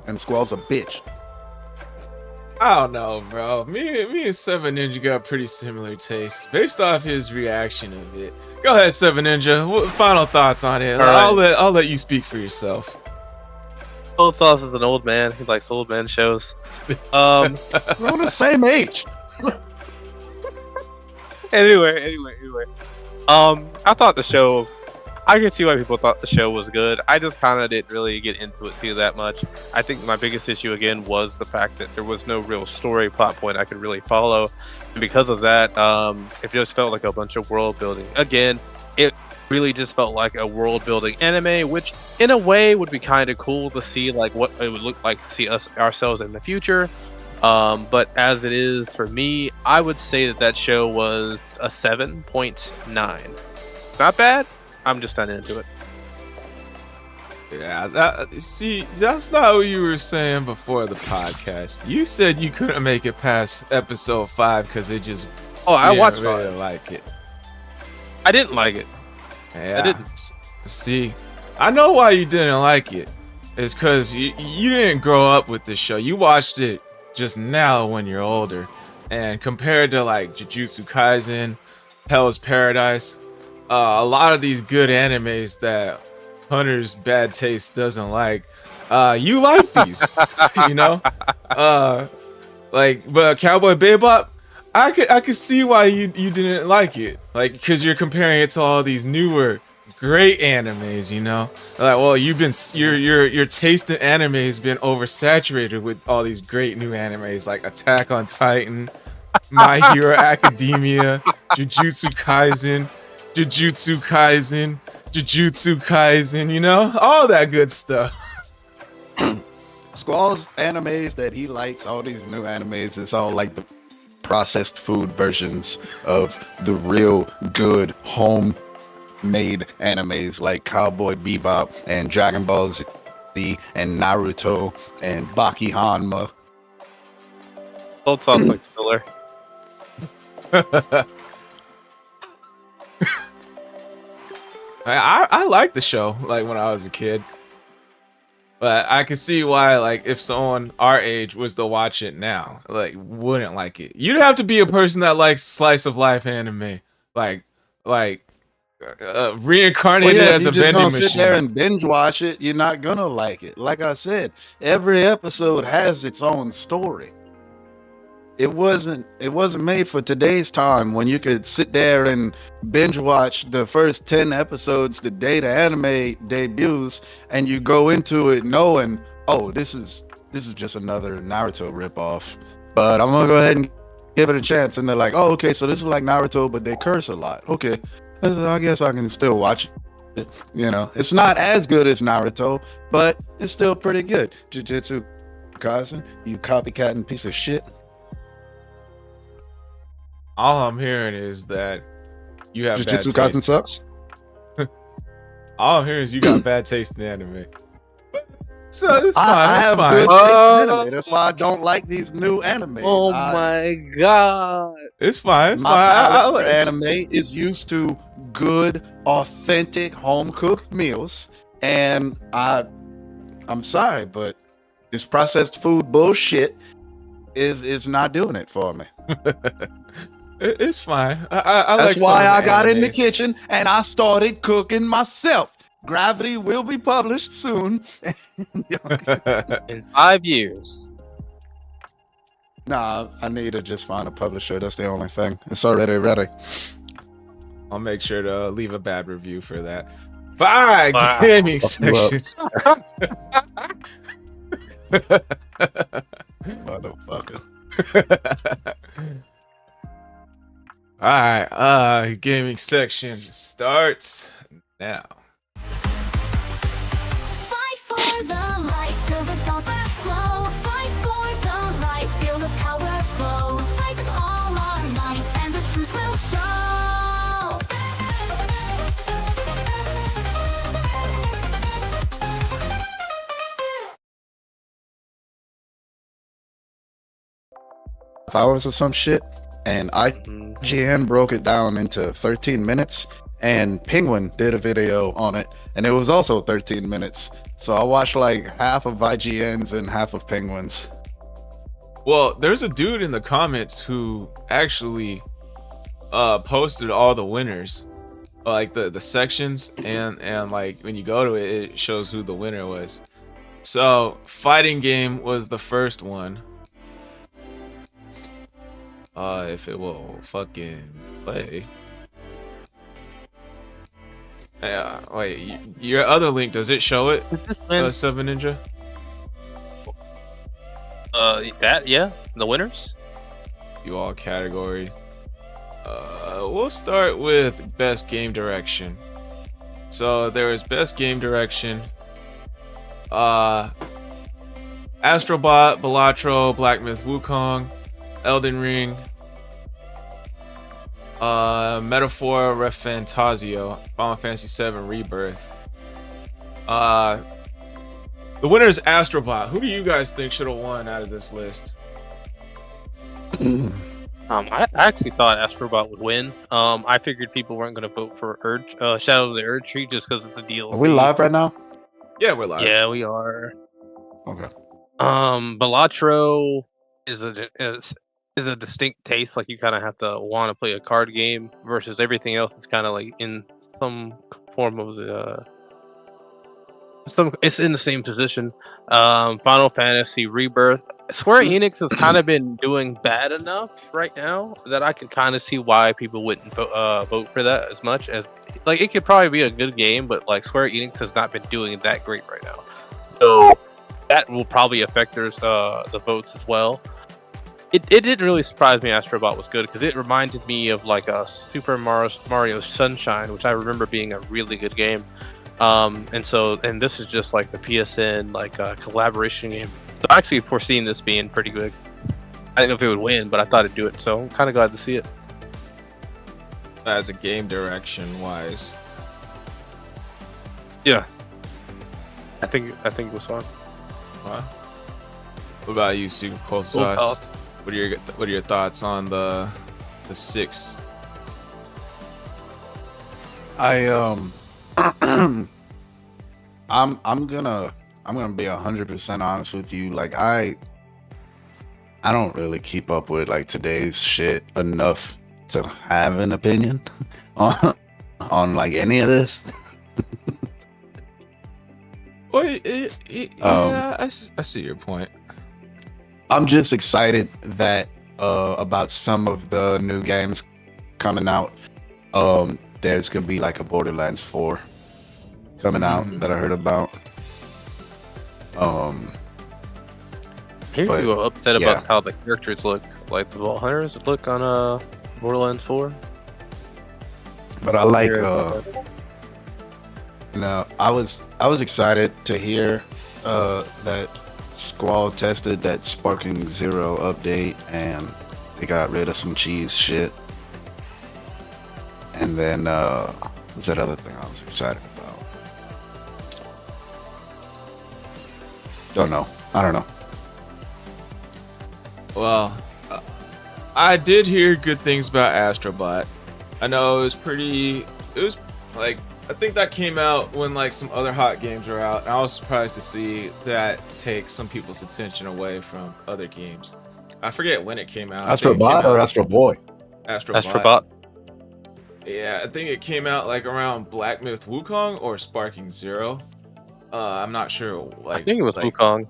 And Squall's a bitch. I don't know, bro. Me and Seven Ninja got pretty similar tastes based off his reaction of it. Go ahead, Seven Ninja. What final thoughts on it? All right. I'll let you speak for yourself. Cold Sauce is an old man. He likes old man shows. We're on the same age. Anyway. I thought the show. I can see why people thought the show was good. I just kind of didn't really get into it too that much. I think my biggest issue again was the fact that there was no real story plot point I could really follow, and because of that, it just felt like a bunch of world building. Again, it really just felt like a world building anime, which in a way would be kind of cool to see, like what it would look like to see ourselves in the future. But as it is for me, I would say that show was a 7.9. Not bad. I'm just not into it. Yeah, that's not what you were saying before the podcast. You said you couldn't make it past episode 5 because it just. Oh, I watched it. Really like it. I didn't like it. Yeah. I didn't. See, I know why you didn't like it. It's because you didn't grow up with this show. You watched it just now when you're older, and compared to like Jujutsu Kaisen, Hell's Paradise. A lot of these good animes that Hunter's bad taste doesn't like, you like these, you know? But Cowboy Bebop, I could see why you didn't like it, like, because you're comparing it to all these newer great animes, you know? Like, well, your taste in anime has been oversaturated with all these great new animes like Attack on Titan, My Hero Academia, Jujutsu Kaisen, you know? All that good stuff. Squall's animes that he likes, all these new animes, it's all like the processed food versions of the real good homemade animes like Cowboy Bebop and Dragon Ball Z and Naruto and Baki Hanma. Cold Sauce likes filler. I liked the show like when I was a kid, but I could see why, like, if someone our age was to watch it now, like, wouldn't like it. You'd have to be a person that likes slice of life anime, like reincarnated as a vending machine. Sit there and binge watch it, you're not gonna like it. Like I said, every episode has its own story. it wasn't made for today's time when you could sit there and binge watch the first 10 episodes the day the anime debuts, and you go into it knowing, oh, this is just another Naruto ripoff, but I'm gonna go ahead and give it a chance. And they're like, oh, okay, so this is like Naruto, but they curse a lot. Okay, I guess I can still watch it. You know, it's not as good as Naruto, but it's still pretty good. Jujutsu Kaisen, you copycatting piece of shit. All I'm hearing is that you have bad Jujutsu Kaisen taste. sucks. All I'm hearing is you got bad taste in anime. So it's fine. I It's have fine. good taste in anime. That's why I don't like these new animes. Oh my god! It's fine. It's My fine. palate for anime is used to good, authentic, home cooked meals, and I'm sorry, but this processed food bullshit is not doing it for me. It's fine. I That's like why some I of the got in the animes. kitchen and I started cooking myself. Gravity will be published soon. In 5 years. Nah, I need to just find a publisher. That's the only thing. It's already ready. I'll make sure to leave a bad review for that. But all right, Wow. gaming Fuck you section. Motherfucker. All right, gaming section starts now. Fight for the light, silver dolphins glow. Fight for the right, feel the power flow. Fight with all our might, and the truth will show. Hours or some shit, and Mhm. IGN broke it down into 13 minutes, and Penguin did a video on it, and it was also 13 minutes. So I watched like half of IGN's and half of Penguin's. Well, there's a dude in the comments who actually posted all the winners, like the sections, and like when you go to it, it shows who the winner was. So fighting game was the first one. If it will fucking play. Yeah, wait, your other link, does it show it? Did this win? Seven Ninja? Yeah, the winners. You all category. We'll start with best game direction. So there is best game direction. Astrobot, Balatro, Black Myth Wukong, Elden Ring, Metaphor, Refantasio, Final Fantasy VII Rebirth. The winner is Astrobot. Who do you guys think should have won out of this list? I actually thought Astrobot would win. I figured people weren't going to vote for Shadow of the Erd Tree just because it's a DLC. Are we live right now? Yeah, we're live. Yeah, we are. Okay. Balatro is a distinct taste. Like you kind of have to want to play a card game versus everything else is kind of like in some form of the. It's in the same position. Final Fantasy Rebirth. Square Enix has kind of been doing bad enough right now that I can kind of see why people wouldn't vote for that as much as like it could probably be a good game, but like Square Enix has not been doing that great right now, so that will probably affect the votes as well. It didn't really surprise me Astrobot was good because it reminded me of like a Super Mario Sunshine, which I remember being a really good game. And this is just like the PSN like collaboration game. So I actually foreseen this being pretty good. I didn't know if it would win, but I thought it'd do it. So I'm kind of glad to see it. As a game direction wise. Yeah, I think it was fun. Huh? What about you, Super Pulse Cool Sauce? thoughts. What are your thoughts on the 6? I'm gonna be 100% honest with you. Like I don't really keep up with like today's shit enough to have an opinion on like any of this. Well, yeah, I see your point. I'm just excited that about some of the new games coming out. There's gonna be like a Borderlands 4 coming out that I heard about. Here But, you were upset yeah. about how the characters look, like the Vault Hunters look on Borderlands 4. But I like Hear about that. I was excited to hear that Squall tested that Sparking Zero update and they got rid of some cheese shit. And then what's that other thing I was excited about? Don't know. I don't know. Well, I did hear good things about Astrobot. I know it was like, I think that came out when like some other hot games were out. And I was surprised to see that take some people's attention away from other games. I forget when it came out. I think it Astrobot came or out- Astro Boy? Astrobot. Yeah, I think it came out like around Black Myth Wukong or Sparking Zero. I'm not sure. Like, I think it was like, Wukong.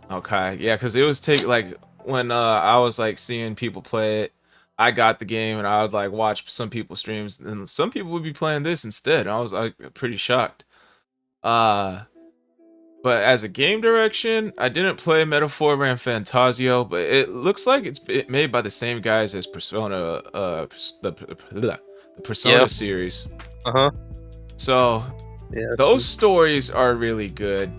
Okay, yeah, because it was like when I was like seeing people play it, I got the game and I would like watch some people's streams, and some people would be playing this instead. I was like pretty shocked. But as a game direction, I didn't play Metaphor Ran Fantasio, but it looks like it's made by the same guys as Persona, the Persona Yep. series. Uh-huh. So Yeah. those stories are really good.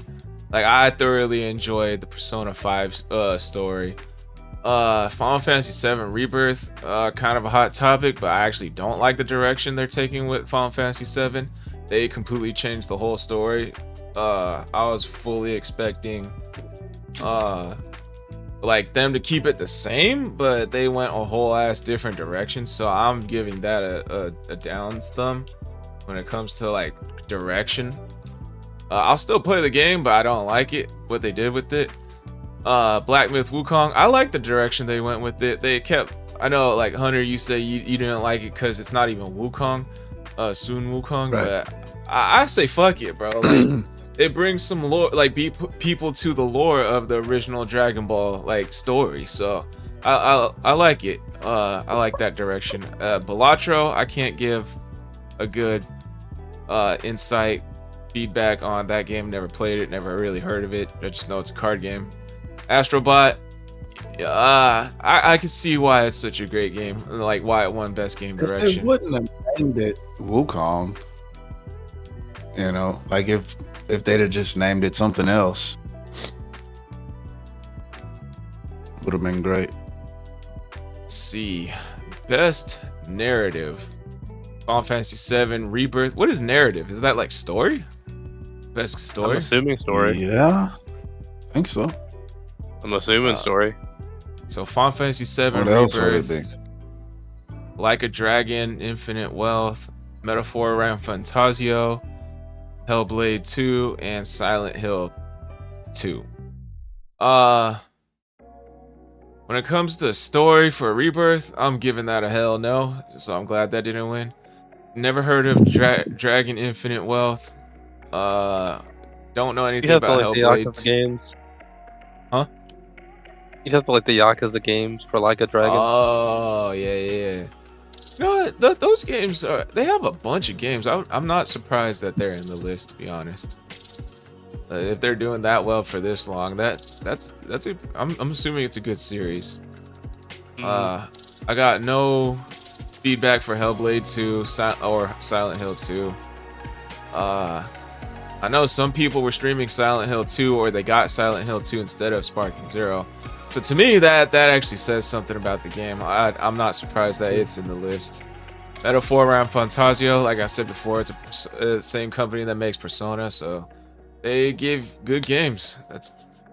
Like, I thoroughly enjoyed the Persona 5 story. Final Fantasy 7 Rebirth, kind of a hot topic, but I actually don't like the direction they're taking with Final Fantasy 7. They completely changed the whole story. I was fully expecting like them to keep it the same, but they went a whole ass different direction. So I'm giving that a down thumb when it comes to like direction. I'll still play the game, but I don't like it, what they did with it. Black Myth Wukong, I like the direction they went with it. They kept, I know, like Hunter, you say you didn't like it because it's not even Wukong, Sun Wukong, Right. but I say fuck it, bro. Like, it brings some lore, like people to the lore of the original Dragon Ball like story. So I like it. I like that direction. Balatro, I can't give a good insight feedback on that game. Never played it, never really heard of it. I just know it's a card game. Astrobot, I can see why it's such a great game, and like why it won best game Because they direction. wouldn't have named it Wukong. You know, like if they'd have just named it something else, would have been great. See, best narrative. Final Fantasy 7 Rebirth. What is narrative? Is that like story? Best I'm story? assuming story. Yeah, I think so. I'm assuming story. So Final Fantasy 7 What else would it Rebirth. be? Like a Dragon, Infinite Wealth, Metaphor Ran Fantasio, Hellblade 2, and Silent Hill 2. When it comes to story for Rebirth, I'm giving that a hell no. So I'm glad that didn't win. Never heard of Dragon Infinite Wealth. Don't know anything You'd have to about like the Hellblade. Yakuza games. Huh? You'd have to like the Yakuza games for like a dragon. Oh, yeah. You know what? Those games they have a bunch of games. I'm not surprised that they're in the list, to be honest. If they're doing that well for this long, I'm assuming it's a good series. I got no feedback for Hellblade 2 or Silent Hill 2. I know some people were streaming Silent Hill 2, or they got Silent Hill 2 instead of Sparking Zero. So to me, that actually says something about the game. I'm not surprised that it's in the list. Metaphor Ran Fantasio, like I said before, it's the same company that makes Persona, so they give good games.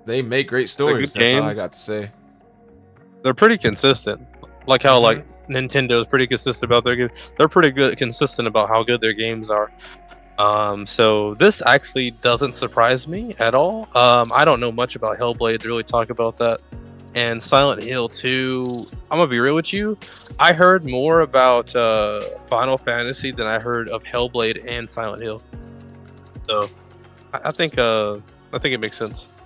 They make great stories. good That's all I games. got to say. They're pretty consistent. Like how Mhm. like Nintendo is pretty consistent about their games. They're pretty good consistent about how good their games are. So this actually doesn't surprise me at all. I don't know much about Hellblade to really talk about that. And Silent Hill 2, I'm gonna be real with you. I heard more about Final Fantasy than I heard of Hellblade and Silent Hill. So I think it makes sense.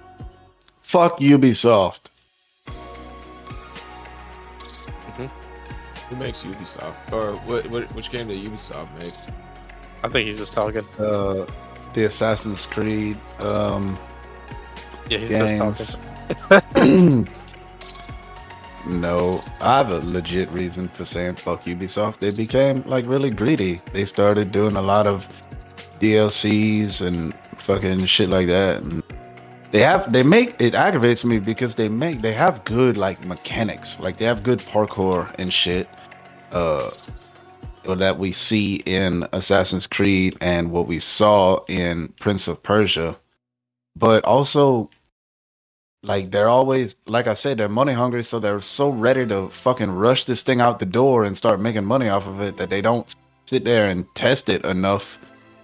Fuck Ubisoft. Who makes Ubisoft? Or which game did Ubisoft make? I think he's just talking. The Assassin's Creed Yeah, he's games. just talking. No, I have a legit reason for saying fuck Ubisoft. They became like really greedy. They started doing a lot of DLCs and fucking shit like that. And it aggravates me because they have good like mechanics. Like they have good parkour and shit. That we see in Assassin's Creed and what we saw in Prince of Persia. But also, like they're always, like I said, they're money hungry, so they're so ready to fucking rush this thing out the door and start making money off of it that they don't sit there and test it enough,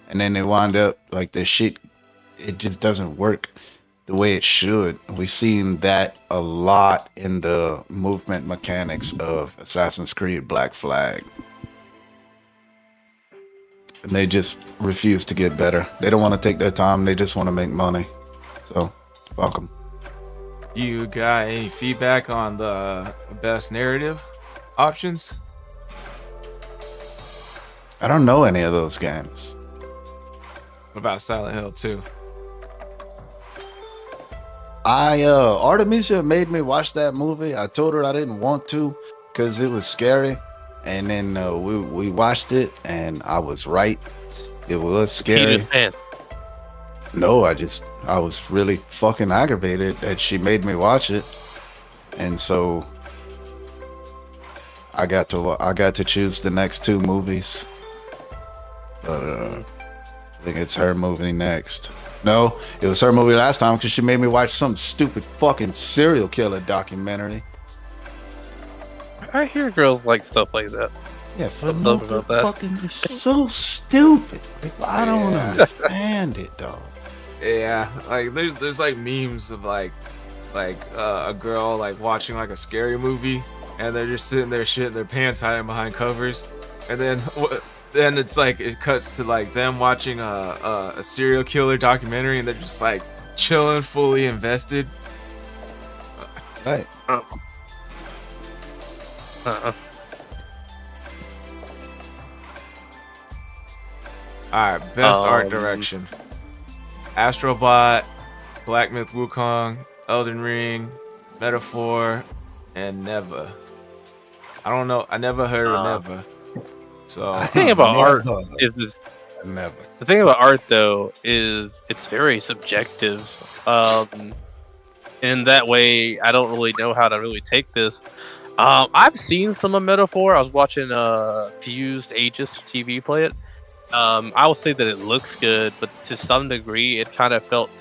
and then they wind up like the shit. It just doesn't work the way it should. We've seen that a lot in the movement mechanics of Assassin's Creed Black Flag. And they just refuse to get better. They don't want to take their time. They just want to make money. So, fuck them. You got any feedback on the best narrative options? I don't know any of those games. What about Silent Hill 2? Artemisia made me watch that movie. I told her I didn't want to because it was scary. And then we watched it, and I was right. It was scary. Fan. No, I was really fucking aggravated that she made me watch it, and so I got to choose the next two movies. But I think it's her movie next. No, it was her movie last time because she made me watch some stupid fucking serial killer documentary. I hear girls like stuff like that. Yeah, for I'd no love about that. fucking, it's so stupid. I don't understand it, though. Yeah, like there's like memes of like a girl like watching like a scary movie, and they're just sitting there shitting their pants hiding behind covers, and then it's like it cuts to like them watching a serial killer documentary, and they're just like chilling, fully invested. Right. Alright, best art direction. Astrobot, Black Myth Wukong, Elden Ring, Metaphor, and Neva. I don't know. I never heard of Neva. So The thing about art is this. Never. The thing about art, though, is it's very subjective. In that way, I don't really know how to really take this. I've seen some of Metaphor. I was watching Fused Aegis TV play it. I will say that it looks good, but to some degree, it kind of felt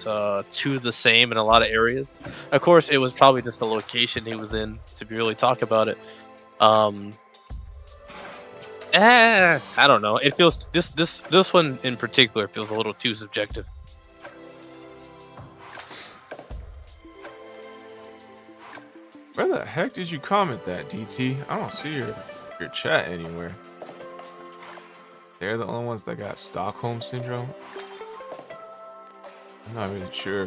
too the same in a lot of areas. Of course, it was probably just the location he was in to really talk about it. I don't know. It feels this one in particular feels a little too subjective. where the heck did you comment that, DT? I don't see your chat anywhere. They're the only ones that got Stockholm syndrome. I'm not really sure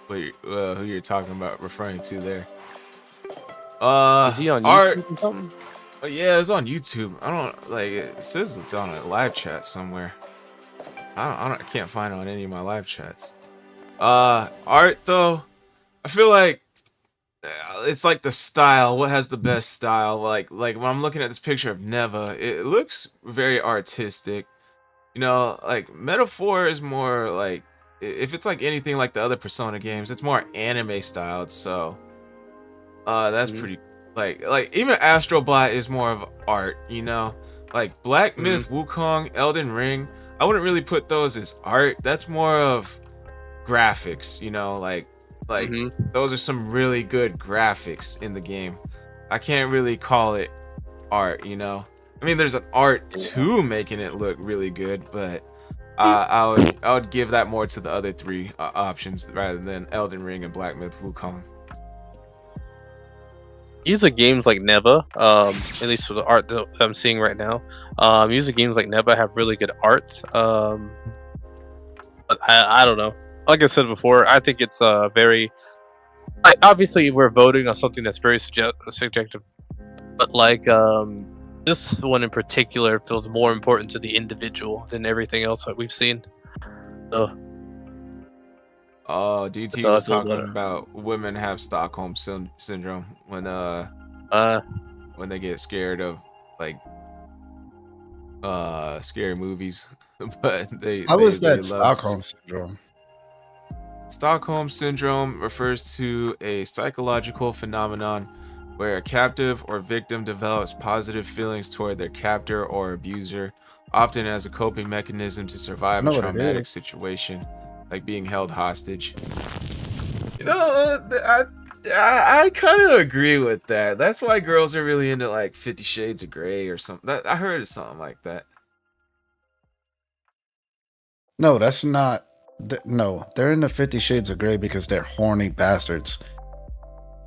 who you're talking about, referring to there. Is he on art. YouTube or something? Yeah, it's on YouTube. I don't like it says it's on a live chat somewhere. I can't find it on any of my live chats. Art though, I feel like it's like the style. What has the best style? Like when I'm looking at this picture of Neva, it looks very artistic. You know, like Metaphor is more like, if it's like anything like the other Persona games, it's more anime styled. So that's pretty like even Astrobot is more of art, you know? Like Black Myth, Wukong, Elden Ring, I wouldn't really put those as art. That's more of graphics, you know, like those are some really good graphics in the game. I can't really call it art, you know? I mean, there's an art to making it look really good, but I would give that more to the other three options rather than Elden Ring and Black Myth Wukong. Usually games like Neva, at least for the art that I'm seeing right now, usually games like Neva have really good art. But I don't know. Like I said before, I think it's very... obviously, we're voting on something that's very subjective. But like, this one in particular feels more important to the individual than everything else that we've seen. So Oh, DT how I was feel talking about it. about women have Stockholm syndrome when they get scared of like scary movies, but How is they that love Stockholm syndrome? Stockholm syndrome refers to a psychological phenomenon where a captive or victim develops positive feelings toward their captor or abuser, often as a coping mechanism to survive I a know what it traumatic is. situation, like being held hostage. You know, I kind of agree with that. That's why girls are really into like 50 Shades of Grey or something. I heard of something like that. No, that's not. No, they're in the 50 Shades of Grey because they're horny bastards.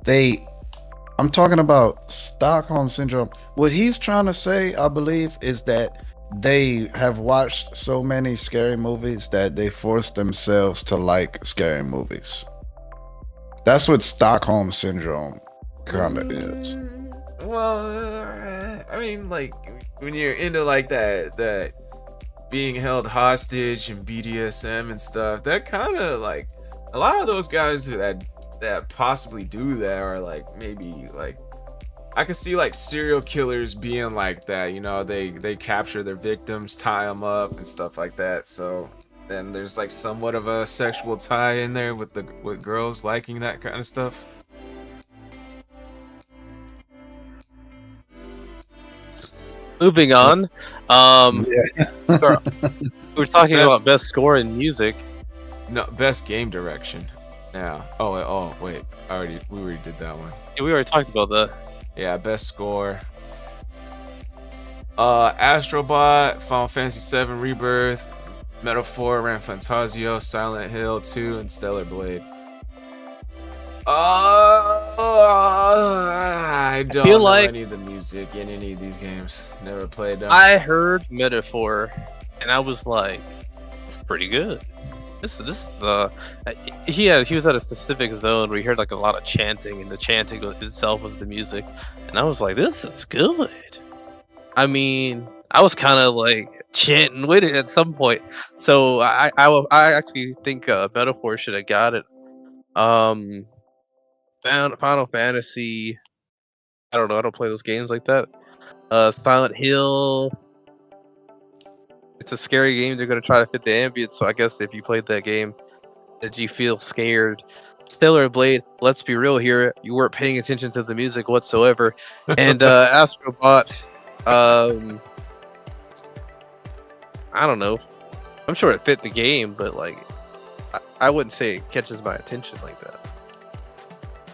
I'm talking about Stockholm syndrome. What he's trying to say, I believe, is that they have watched so many scary movies that they force themselves to like scary movies. That's what Stockholm syndrome kind of is. Well, I mean, like when you're into like that being held hostage and BDSM and stuff, that kind of like a lot of those guys that possibly do that are like maybe like I could see like serial killers being like that. You know, they capture their victims, tie them up, and stuff like that. So then there's like somewhat of a sexual tie in there with girls liking that kind of stuff. Moving on. Yeah. We're talking Best- about best score in music. No, best game direction. Yeah. Oh wait. We already did that one. Yeah, we already talked about that. Yeah, best score. Astrobot, Final Fantasy VII Rebirth, Metal 4, Ran Fantasio, Silent Hill 2, and Stellar Blade. I don't feel know like- any of the music in any of these games. Never played them. I heard Metaphor, and I was like, "It's pretty good." This he was at a specific zone where he heard like a lot of chanting, and the chanting itself was the music, and I was like, "This is good." I mean, I was kind of like chanting with it at some point, so I actually think Metaphor should have got it. Final Fantasy. I don't know. I don't play those games like that. Silent Hill. It's a scary game. They're gonna try to fit the ambience. So I guess if you played that game, did you feel scared? Stellar Blade. Let's be real here. You weren't paying attention to the music whatsoever. And Astrobot. I don't know. I'm sure it fit the game, but like, I wouldn't say it catches my attention like that.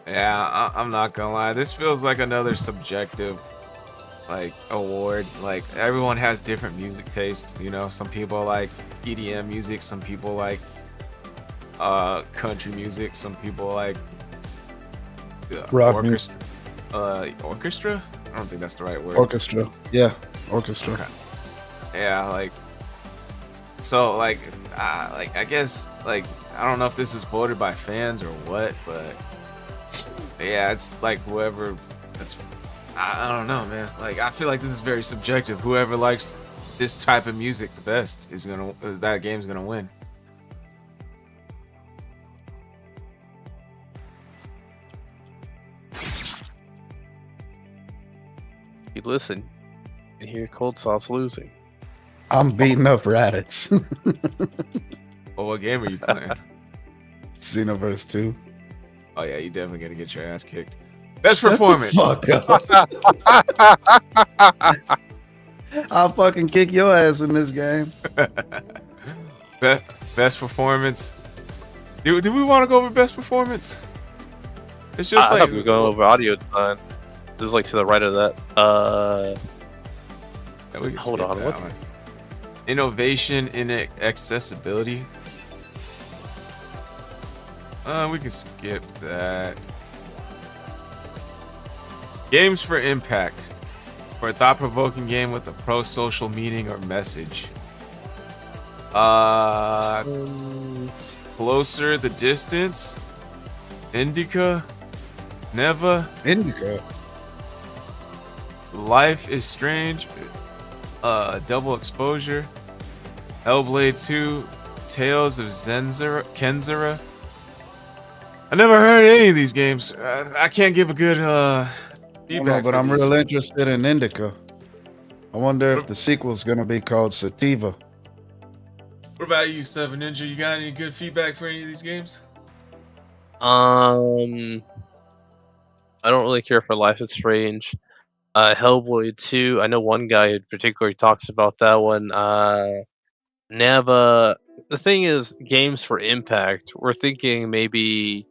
Yeah, I'm not gonna lie. This feels like another subjective like award. Like everyone has different music tastes, you know. Some people like EDM music, some people like country music, some people like Rock orchestra. Orchestra? I don't think that's the right word. Orchestra. Yeah, orchestra. Okay. Yeah, like so I guess like I don't know if this was voted by fans or what, but yeah, it's like whoever that's I don't know, man. Like I feel like this is very subjective. Whoever likes this type of music the best is that game's gonna win. You listen and hear Cold Sauce losing. I'm beating up Raditz. Well, what game are you playing? Xenoverse 2. Oh yeah, you definitely gotta get your ass kicked. Best performance. Fuck up. I'll fucking kick your ass in this game. Best performance. Do we want to go over best performance? It's just I like thought we were going over audio design. It was like to the right of that. yeah, we can Hold skip on, that what? one. Innovation in accessibility. We can skip that. Games for impact. For a thought-provoking game with a pro-social meaning or message. Closer the Distance. Indica. Neva. Indica. Life is Strange, Double Exposure, Hellblade 2, Tales of Kenzera. I never heard of any of these games. I can't give a good feedback. But for I'm these. real interested in Indica. I wonder if the sequel's gonna be called Sativa. What about you, Seven Ninja? You got any good feedback for any of these games? I don't really care for Life is Strange. Hellboy 2, I know one guy in particular talks about that one. Nava, the thing is, games for impact, we're thinking maybe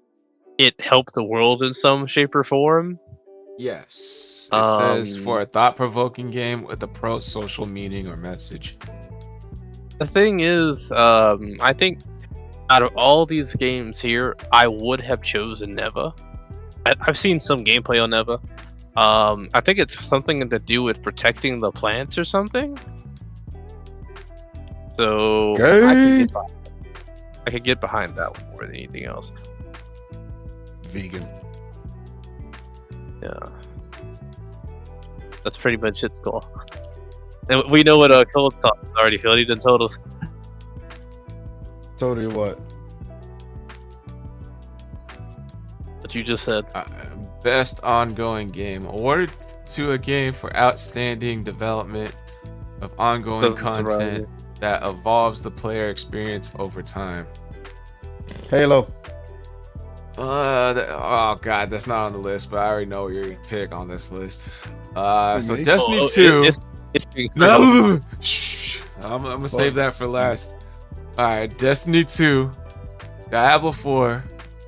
it helped the world in some shape or form. Yes. It says for a thought-provoking game with a pro-social meaning or message. The thing is, I think out of all these games here, I would have chosen Neva. I've seen some gameplay on Neva. I think it's something to do with protecting the plants or something. So I could get behind that one more than anything else. Vegan. Yeah, that's pretty much it, Skull. And we know what Cold Sauce already feel. He done told us. Told you what? What you just said. Best ongoing game awarded to a game for outstanding development of ongoing content that evolves the player experience over time. Halo. Oh god, that's not on the list, but I already know your pick on this list. So Me? Destiny 2. It's No, shh, I'm gonna save that for last. All right, Destiny 2, Diablo 4,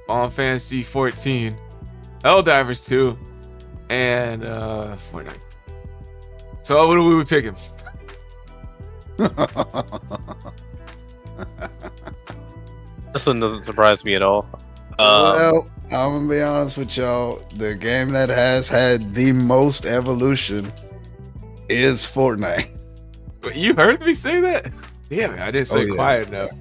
Final Fantasy 14, Helldivers 2, and Fortnite. So what are we picking? This one doesn't surprise me at all. Well, I'm gonna be honest with y'all. The game that has had the most evolution is Fortnite. Wait, you heard me say that? Damn it, I didn't say Oh, yeah. quiet enough.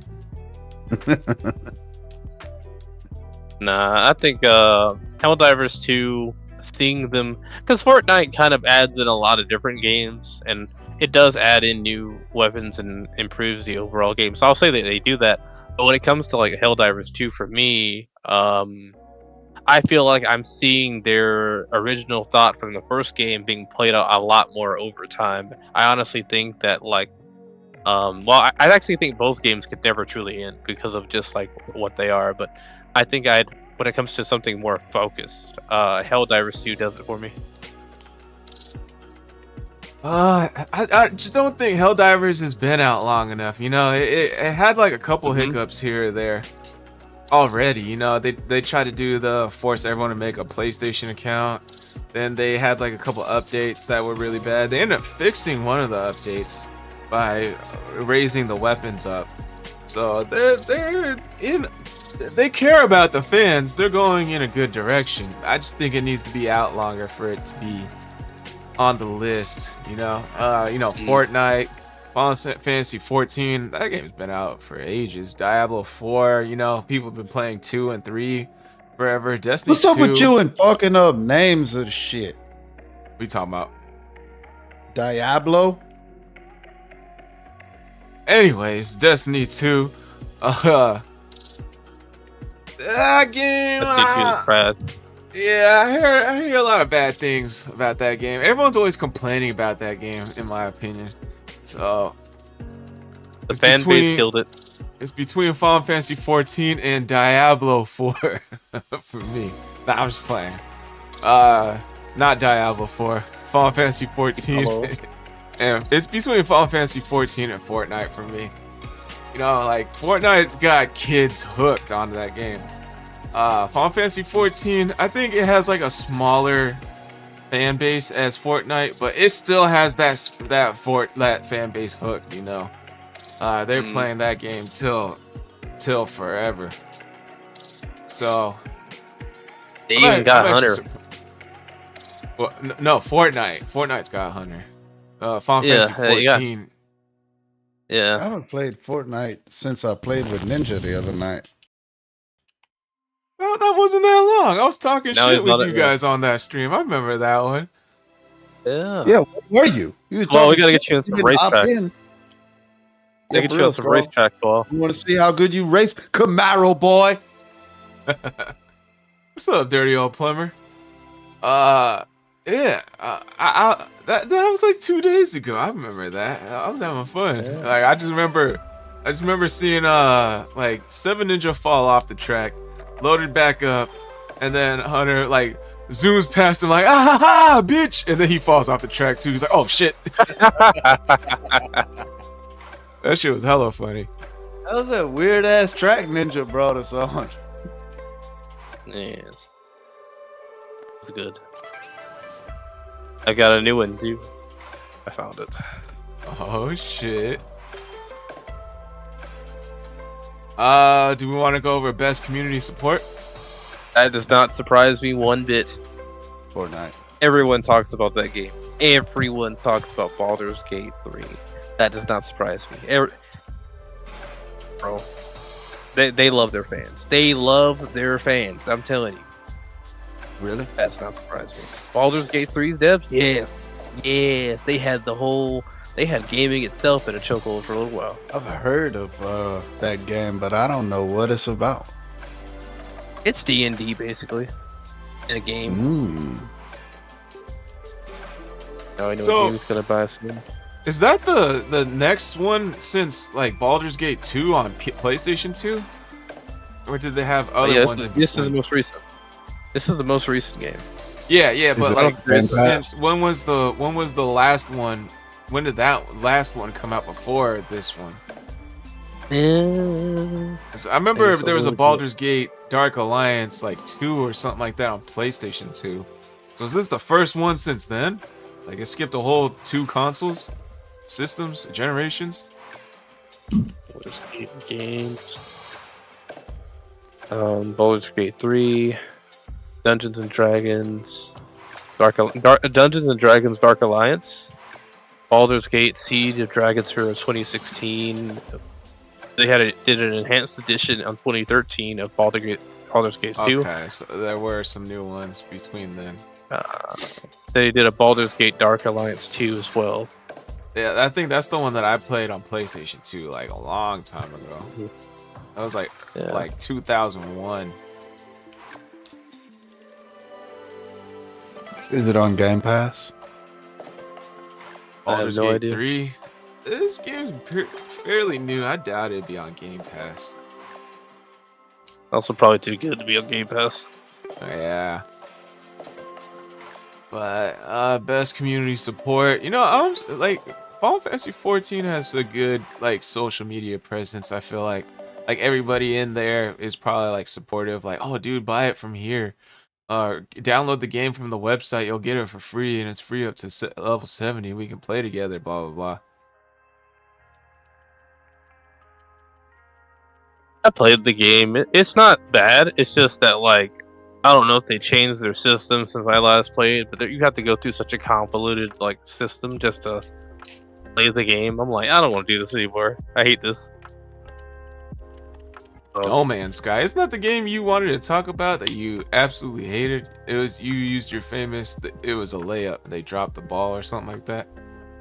Nah, I think Helldivers 2, seeing them, because Fortnite kind of adds in a lot of different games, and it does add in new weapons and improves the overall game. So I'll say that they do that. But when it comes to like Helldivers 2, for me, I feel like I'm seeing their original thought from the first game being played out a lot more over time. I honestly think that I actually think both games could never truly end because of just like what they are. But I think when it comes to something more focused, Helldivers 2 does it for me. I just don't think Helldivers has been out long enough. You know, it had like a couple hiccups here or there already. You know, they tried to do the force everyone to make a PlayStation account. Then they had like a couple updates that were really bad. They ended up fixing one of the updates by raising the weapons up. So they care about the fans. They're going in a good direction. I just think it needs to be out longer for it to be on the list. Fortnite, Final Fantasy 14, that game's been out for ages. Diablo 4, people have been playing 2 and 3 forever. Destiny What's up 2, with you and fucking up names of the shit? we talking about? Diablo? Anyways, Destiny 2, that game, Destiny 2 is trash. yeah, I hear a lot of bad things about that game. Everyone's always complaining about that game, in my opinion. So The fan base killed it. it's between Final Fantasy 14 and Diablo 4 for me. Nah, I'm just playing. Not Diablo 4. Final Fantasy 14. Hello. And it's between Final Fantasy 14 and Fortnite for me. Like Fortnite's got kids hooked onto that game. Final Fantasy 14, I think it has like a smaller fan base as Fortnite, but it still has that fan base hooked. They're playing that game till forever. So They even got I'm Hunter. actually well, no, Fortnite's got Hunter. Final Fantasy you got- 14. I Yeah. haven't played Fortnite since I played with Ninja the other night. Oh, that wasn't that long. I was talking No, shit he's not with you that- yeah. guys on that stream. I remember that one. Yeah. Yeah, where were you? You were Well, we talking gotta shit, get you in some didn't hop racetracks. in. Gotta Yeah, get for you real, on some Skull. racetrack, Paul. You want to see how good you race? Camaro, boy. What's up, dirty old plumber? Yeah, that was like 2 days ago. I remember that. I was having fun. Yeah. Like I just remember seeing like 7 Ninja fall off the track, loaded back up, and then Hunter like zooms past him like ah ha ha bitch, and then he falls off the track too. He's like, oh shit. That shit was hella funny. That was that weird ass track Ninja brought us on. Yes. It's good. I got a new one too. I found it. Oh shit. Do we want to go over best community support? That does not surprise me one bit. Fortnite. Everyone talks about that game. Everyone talks about Baldur's Gate 3. That does not surprise me. Bro, they love their fans. They love their fans. I'm telling you. Really? That's not surprising me. Baldur's Gate 3's devs? Yes. Yes. They had gaming itself in a chokehold for a little while. I've heard of that game, but I don't know what it's about. It's D&D basically. In a game. Now I know So- what game's gonna buy soon. Is that the next one since like Baldur's Gate 2 on PlayStation 2? Or did they have other Yeah, ones? this is the most recent. This is the most recent game. Yeah, but it like on Game Pass? since when was the last one? When did that last one come out before this one? 'Cause I remember It's there was a over. Baldur's Gate Dark Alliance like 2 or something like that on PlayStation 2. So is this the first one since then? Like it skipped a whole 2 consoles, systems, generations? Baldur's Gate games. Baldur's Gate 3, Dungeons and Dragons, Dungeons and Dragons Dark Alliance, Baldur's Gate Siege of Dragons Hero 2016. They did an enhanced edition on 2013 of Baldur's Gate 2. Okay, so there were some new ones between then. They did a Baldur's Gate Dark Alliance 2 as well. Yeah, I think that's the one that I played on PlayStation 2 like a long time ago. Mhm. That was like Yeah. like 2001. Is it on Game Pass? I have Baldur's no Gate idea. 3. This game's fairly new. I doubt it'd be on Game Pass. Also probably too good to be on Game Pass. Yeah. But best community support. You know, like Final Fantasy 14 has a good like social media presence. I feel like everybody in there is probably like supportive. Like, oh, dude, buy it from here. Download the game from the website. You'll get it for free, and it's free up to level 70. We can play together. Blah blah blah. I played the game. It's not bad. It's just that, like, I don't know if they changed their system since I last played, but you have to go through such a convoluted, like, system just to play the game. I'm like, I don't want to do this anymore. I hate this. So, No Man's Sky. Isn't that the game you wanted to talk about that you absolutely hated? It was you used your famous. It was a layup. They dropped the ball or something like that.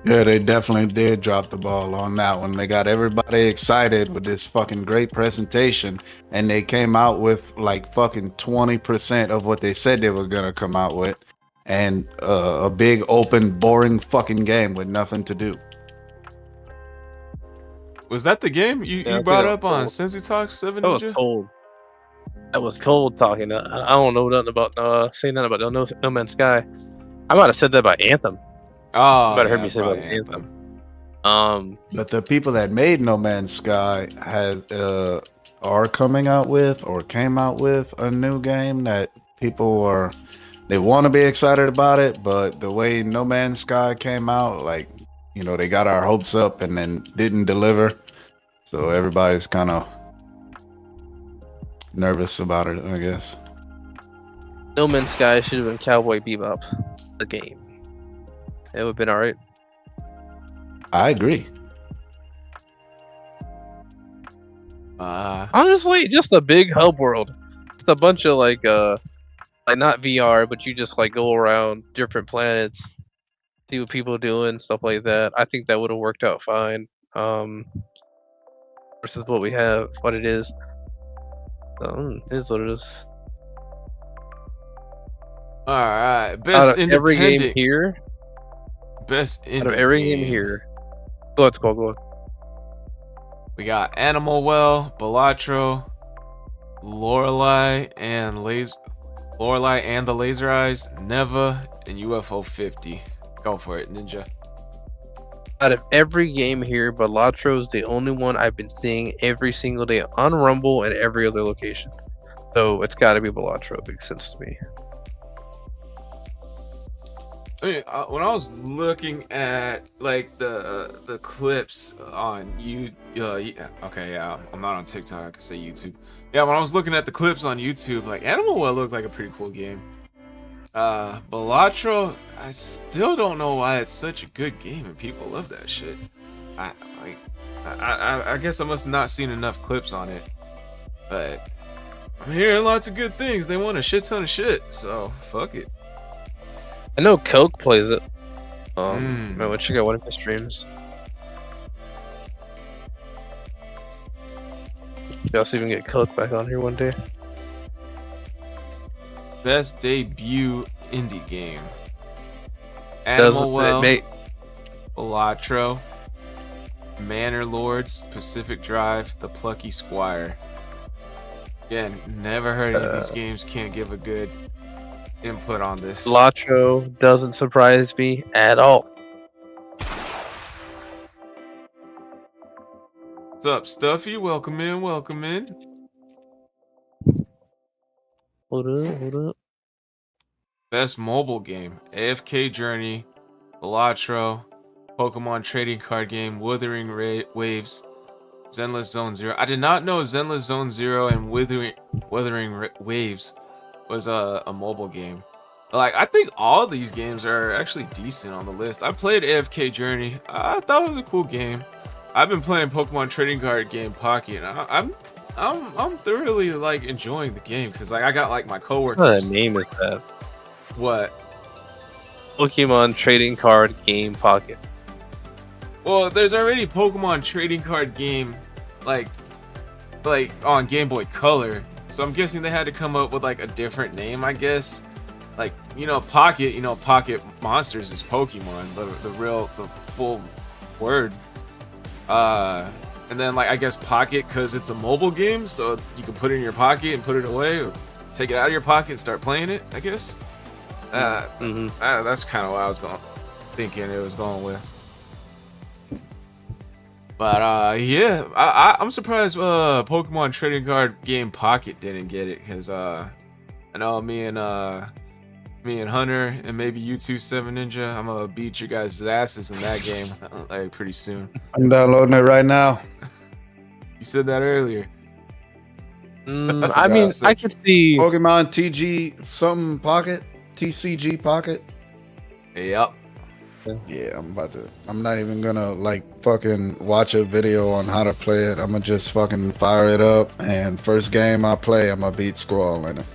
Yeah, they definitely did drop the ball on that one. They got everybody excited with this fucking great presentation, and they came out with like fucking 20% of what they said they were gonna come out with, and a big open boring fucking game with nothing to do. Was that the game you Yeah, I think brought that up was on cold. Sensu Talk 7 that was Ninja? cold. That was cold talking. I don't know nothing about saying nothing about No Man's Sky. I might have said that about Anthem. Oh, You might have heard yeah, me say about probably Anthem. But the people that made No Man's Sky are coming out with or came out with a new game that they want to be excited about it, but the way No Man's Sky came out, like, you know, they got our hopes up and then didn't deliver. So everybody's kind of nervous about it, I guess. No Man's Sky should have been Cowboy Bebop, the game. It would have been alright. I agree. Honestly, just a big hub world. Just a bunch of like not VR, but you just like go around different planets see what people are doing, stuff like that. I think that would have worked out fine. Versus what we have, what it is. It is what it is. All right, Out best of every game independent. here, Best indie out of every game. game here, go ahead, Squall, go ahead. We got Animal Well, Balatro, Lorelei and the Laser Eyes, Neva, and UFO 50. Go for it, Ninja. Out of every game here, Balatro is the only one I've been seeing every single day on Rumble and every other location. So it's got to be Balatro. It makes sense to me. I mean, when I was looking at like the clips on I'm not on TikTok. I can say YouTube. Yeah, when I was looking at the clips on YouTube, like Animal Well looked like a pretty cool game. Balatro, I still don't know why it's such a good game and people love that shit. I guess I must have not seen enough clips on it, but I'm hearing lots of good things. They want a shit ton of shit, so fuck it. I know Coke plays it. Man, what you got? One of his streams. Y'all see if we can get Coke back on here one day. Best debut indie game. Animal Well, Balatro, Manor Lords, Pacific Drive, The Plucky Squire. Again, never heard any of these games. Can't give a good input on this. Balatro doesn't surprise me at all. What's up, Stuffy? Welcome in, welcome in. Hold up. Best mobile game. AFK Journey, Balatro, Pokemon trading card game, Wuthering Waves, Zenless Zone Zero. I did not know Zenless Zone Zero and Wuthering Waves was a mobile game. Like, I think all these games are actually decent on the list. I played AFK Journey. I thought it was a cool game. I've been playing Pokemon trading card game Pocket. And I'm thoroughly like enjoying the game because like I got like my coworkers. What kind of name is that? What? Pokemon trading card game Pocket. Well, there's already Pokemon trading card game like on Game Boy Color. So I'm guessing they had to come up with like a different name, I guess. Like, Pocket Monsters is Pokemon, the full word. And then like I guess Pocket because it's a mobile game, so you can put it in your pocket and put it away, or take it out of your pocket and start playing it, I guess. That's kind of what I was thinking it was going with. But yeah, I'm surprised Pokemon trading card game Pocket didn't get it, because I know me and Hunter and maybe you two, Seven Ninja, I'm gonna beat you guys' asses in that game like pretty soon. I'm downloading it right now. You said that earlier. I mean, I could see Pokemon TG something Pocket, TCG Pocket. Yep. Yeah, I'm not even gonna like fucking watch a video on how to play it. I'm gonna just fucking fire it up, and first game I play, I'm gonna beat Squall in it.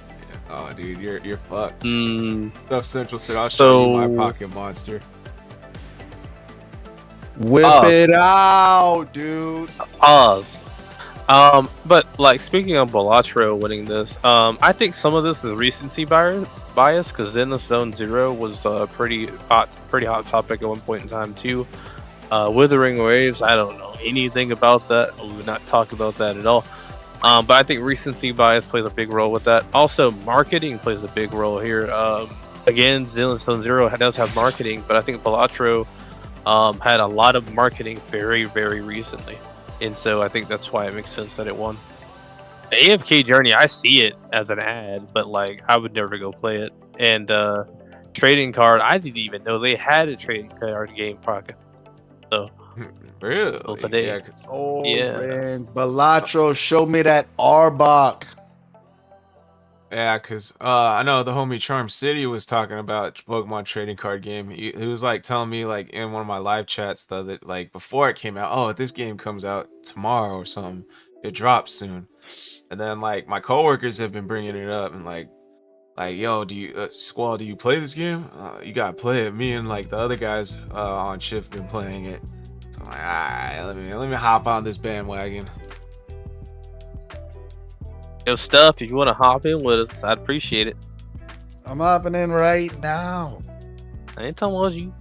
Oh, dude, you're fucked. Mm, Stuff Central said I'll show you my So- Pocket Monster. Whip it out, dude. pause. But like speaking of Balatro winning this, I think some of this is recency bias because Zenless Zone Zero was a pretty hot topic at one point in time too. Withering Waves, I don't know anything about that. We would not talk about that at all. But I think recency bias plays a big role with that. Also, marketing plays a big role here. Again, Zenless Zone Zero does have marketing, but I think Balatro had a lot of marketing very, very recently. And so I think that's why it makes sense that it won. The AFK Journey, I see it as an ad, but like I would never go play it. And trading card, I didn't even know they had a trading card game Pocket. So Really? Well, today- Yeah, 'cause- Oh Yeah. man, Balatro, show me that Arbok. yeah, because I know the homie Charm City was talking about Pokemon trading card game. He was like telling me like in one of my live chats though that like before it came out, oh, this game comes out tomorrow or something. It drops soon. And then like my coworkers have been bringing it up and like like, yo, do you Squall? Do you play this game? You gotta play it. Me and like the other guys on shift been playing it. So I'm like, all right, let me hop on this bandwagon. Yo, stuff. If you want to hop in with us, I'd appreciate it. I'm hopping in right now. I ain't talking about you.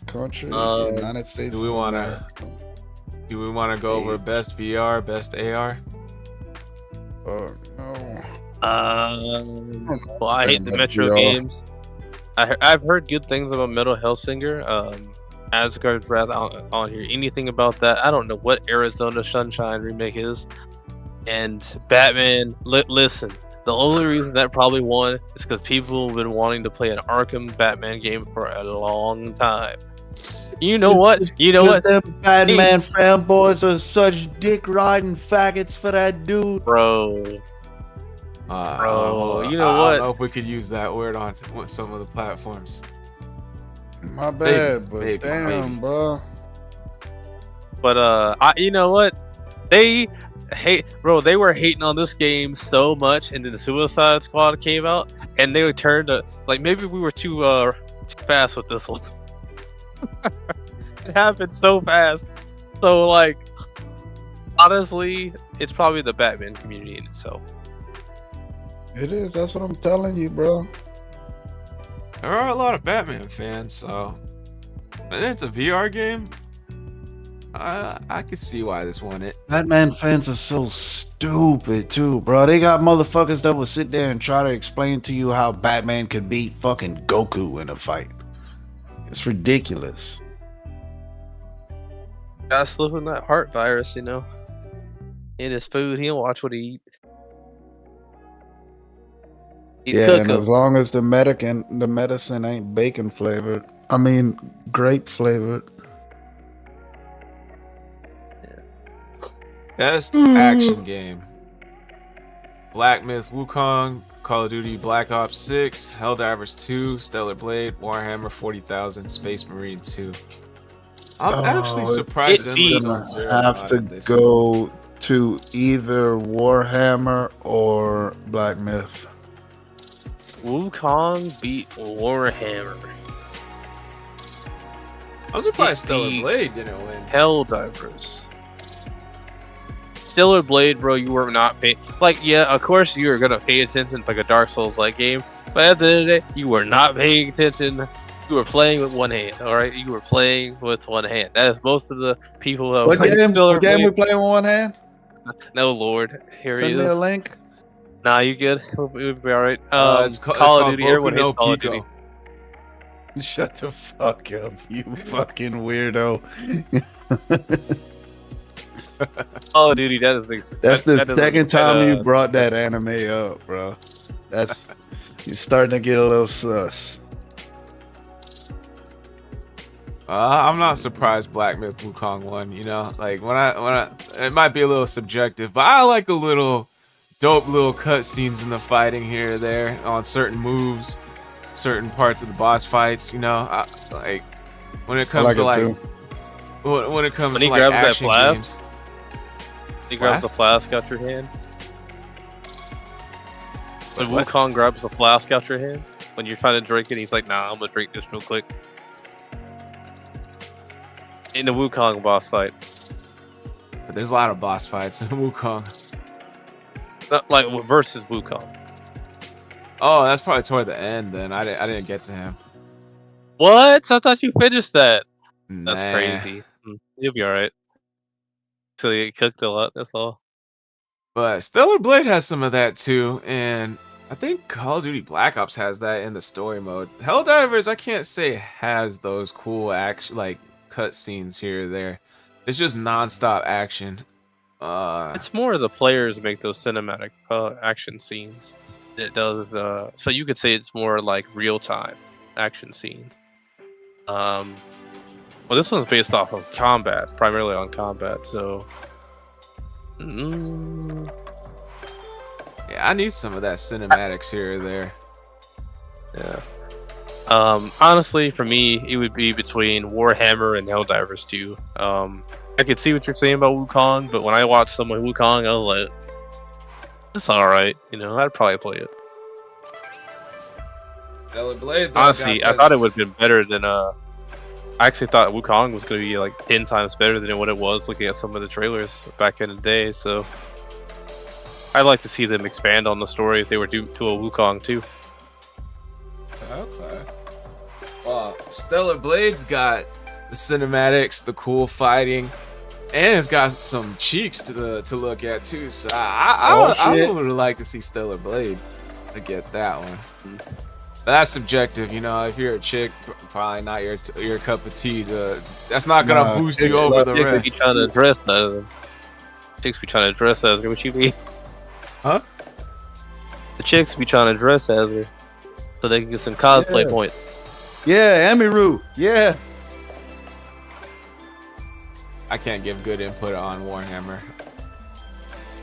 Country, United States. Do we want to go over best VR, best AR? No. Well, I hate the Metro VR. games. I've heard good things about Metal Hellsinger. Asgard's Wrath. I don't hear anything about that. I don't know what Arizona Sunshine remake is. And Batman. Listen, the only reason that probably won is because people have been wanting to play an Arkham Batman game for a long time. You know what? You know what? Them Batman fanboys are such dick riding faggots for that dude. Bro. Bro, you know I what? don't know if we could use that word on some of the platforms. My bad, but maybe, damn, maybe. bro. But you know what? They were hating on this game so much, and then the Suicide Squad came out, and they turned to like maybe we were too fast with this one. It happened so fast. So like, honestly, it's probably the Batman community in itself. It is. That's what I'm telling you, bro. There are a lot of Batman fans, so and it's a VR game. I can see why this won it. Batman fans are so stupid too, bro. They got motherfuckers that will sit there and try to explain to you how Batman could beat fucking Goku in a fight. It's ridiculous. Gotta slip in that heart virus, you know. In his food, he don't watch what he eat. He's Yeah, and cooking. as long as the medicine ain't bacon flavored, I mean grape flavored. Best action game: Black Myth Wukong, Call of Duty Black Ops 6, Helldivers 2, Stellar Blade, Warhammer 40,000, Space Marine 2. I'm actually surprised it's Endless gonna Sub-Zero is Have not to in this. go to either Warhammer or Black Myth. Wukong beat Warhammer. I'm surprised It Stellar beat Blade didn't win. Helldivers. Stellar Blade, bro, you were not paying. Like, yeah, of course you were gonna pay attention to like a Dark Souls like game, but at the end of the day, you were not paying attention. You were playing with one hand, all right? You were playing with one hand. That is most of the people that What play game? Stellar What game we Blade. playing with one hand? No, Lord, here he Send me a is. link. Nah, you good? We'll be all right. It's Call of called Duty. Boku Everyone no hates Call of Pico. Duty. Shut the fuck up, you fucking weirdo. Call of Duty. That is big. That's the that doesn't- second time that, you brought that anime up, bro. That's you're starting to get a little sus. I'm not surprised Black Myth Wukong won. You know, like when I, it might be a little subjective, but I like the little dope little cutscenes in the fighting here or there on certain moves, certain parts of the boss fights. You know, like when it comes like to it like too. when it comes When to he like grabs that action blast? games. He grabs the Blast? flask out your hand. When What? Wukong grabs the flask out your hand, when you're trying to drink it, he's like, "Nah, I'm gonna drink this real quick." In the Wukong boss fight, But there's a lot of boss fights in Wukong. not like versus Wukong. Oh, that's probably toward the end. Then I didn't get to him. What? I thought you finished that. That's Nah. crazy. You'll be all right. So you get cooked a lot. That's all. But Stellar Blade has some of that too, and I think Call of Duty Black Ops has that in the story mode. Helldivers, I can't say has those cool action like cutscenes here or there. It's just nonstop action. It's more the players make those cinematic action scenes. It does. So you could say it's more like real time action scenes. Well, this one's based off of combat, primarily on combat. So, yeah, I need some of that cinematics here or there. yeah. Honestly, for me, it would be between Warhammer and Helldivers 2. I could see what you're saying about Wukong, but when I watched some of Wukong, I was like, it's alright. You know, I'd probably play it. Stellar Blade. Though, Honestly, got I thought it this- would have been better than I actually thought Wukong was going to be like 10 times better than what it was looking at some of the trailers back in the day. So I'd like to see them expand on the story if they were to a Wukong too. Okay. Well, Stellar Blade's got the cinematics, the cool fighting, and it's got some cheeks to look at too. So I would like to see Stellar Blade to get that one. But that's subjective, you know. If you're a chick, probably not your cup of tea. That's not gonna Nah, boost you it's over not- the Chicks be rest. trying to dress as chicks be trying to dress as her. What you mean? Huh? The chicks be trying to dress as her so they can get some cosplay Yeah. points. Yeah, Amiru. Yeah. I can't give good input on Warhammer.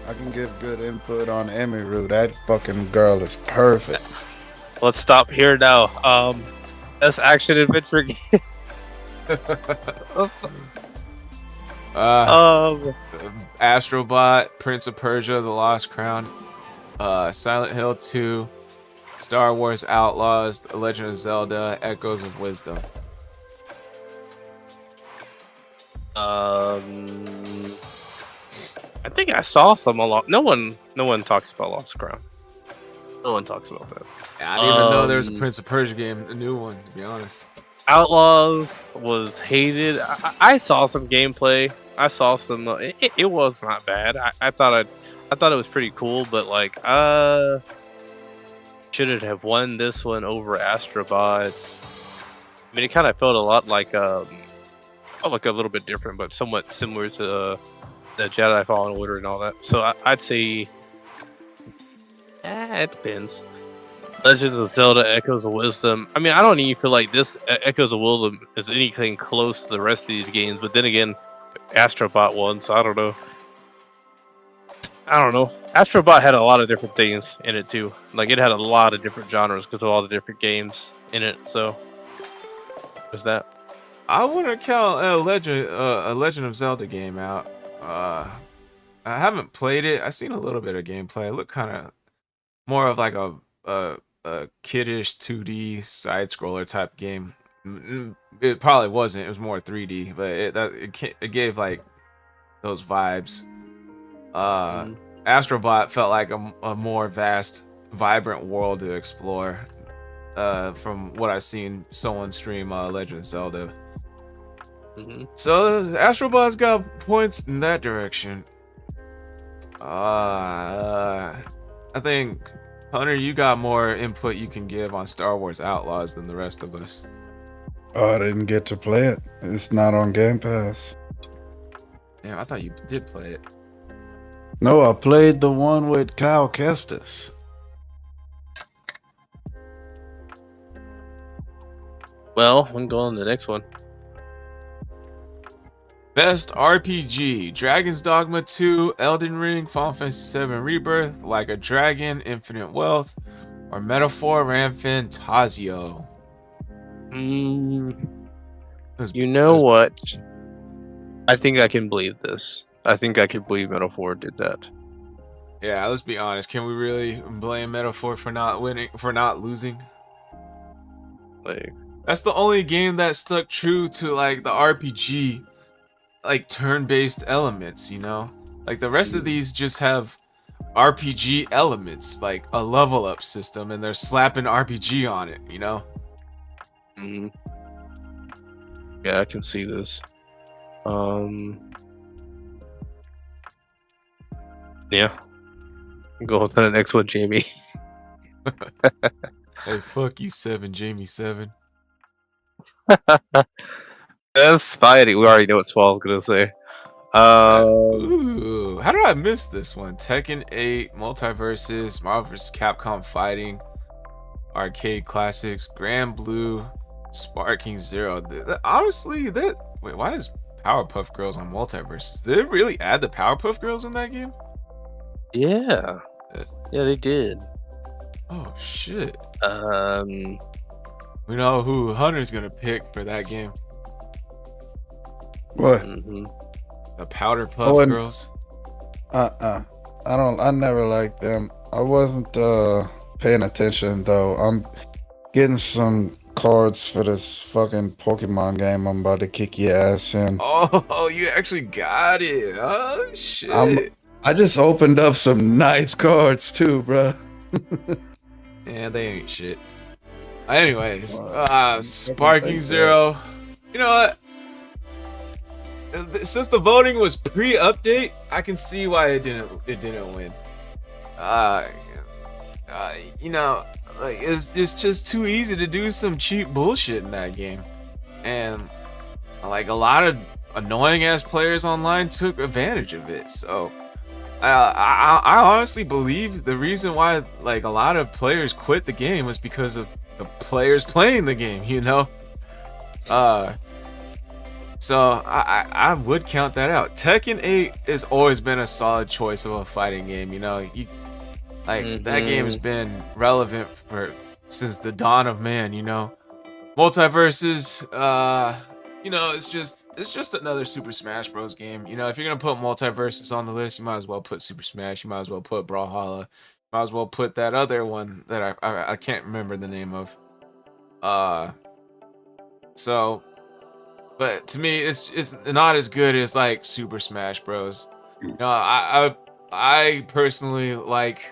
I can give good input on Amiru. That fucking girl is perfect. Let's stop here now. Best action adventure game. Astrobot, Prince of Persia, The Lost Crown, Silent Hill 2, Star Wars Outlaws, The Legend of Zelda, Echoes of Wisdom. I think I saw some along. No one talks about Lost Crown. No one talks about that. I didn't even know there was a Um, Prince of Persia game, a new one, to be honest. Outlaws was hated. I saw some gameplay. I saw some. It was not bad. I thought it was pretty cool, but like should it have won this one over Astrobot? I mean, it kind of felt a lot like a little bit different, but somewhat similar to the Jedi Fallen Order and all that. So I'd say, it depends. Legend of Zelda: Echoes of Wisdom. I mean, I don't even feel like this Echoes of Wisdom is anything close to the rest of these games. But then again, Astrobot won, so I don't know. Astrobot had a lot of different things in it too. Like it had a lot of different genres because of all the different games in it. So there's that. I wouldn't count a Legend of Zelda game out. I haven't played it. I've seen a little bit of gameplay. It looked kind of more of like a kiddish 2D side scroller type game. It probably wasn't. It was more 3D, but it gave like those vibes. Astrobot felt like a more vast, vibrant world to explore. From what I've seen someone stream Legend of Zelda. Mm-hmm. So Astrobot's got points in that direction. I think Hunter, you got more input you can give on Star Wars Outlaws than the rest of us. Oh, I didn't get to play it. It's not on Game Pass. Damn, I thought you did play it. No, I played the one with Kyle Kestis. Well, we can go on to the next one. Best RPG: Dragon's Dogma 2, Elden Ring, Final Fantasy VII Rebirth, Like a Dragon, Infinite Wealth, or Metaphor Ramfin Tazio. You know what? I think I can believe this. I think I can believe Metaphor did that. Yeah, let's be honest. Can we really blame Metaphor for not winning, for not losing? Like, That's the only game that stuck true to like the RPG, like turn-based elements, you know? Like the rest of these just have RPG elements, like a level up system, and they're slapping RPG on it, you know? yeah, I can see this. Yeah. Go on to the next one, Jamie. Hey, fuck you, Jamie 7. That's fighting. We already know what Swall's gonna say. Ooh, how did I miss this one? Tekken 8, Multiverses, Marvel vs. Capcom Fighting, Arcade Classics, Grand Blue, Sparking Zero. Honestly, wait, why is Powerpuff Girls on Multiverses? Did they really add the Powerpuff Girls in that game? Yeah. Yeah, they did. Oh shit. Um, We know who Hunter's gonna pick for that game. What? The Powderpuff Oh, and- Girls. I never liked them. I wasn't paying attention though. Getting some cards for this fucking Pokemon game I'm about to kick your ass in. Oh, you actually got it. Oh I'm shit. I just opened up some nice cards too, bruh. Yeah, they ain't shit. Anyways, Fucking Sparking like Zero. You know what? Since the voting was pre-update, I can see why it didn't win. Uh, you know, like it's just too easy to do some cheap bullshit in that game, and like a lot of annoying ass players online took advantage of it. So I honestly believe the reason why like a lot of players quit the game was because of the players playing the game. You know, so I would count that out. Tekken 8 has always been a solid choice of a fighting game. You know, that game has been relevant since the dawn of man. You know, multiverses. You know, it's just another Super Smash Bros. Game. You know, if you're gonna put multiverses on the list, you might as well put Super Smash. You might as well put Brawlhalla. You might as well put that other one that I can't remember the name of. So. But to me, it's not as good as like Super Smash Bros. You know, I personally like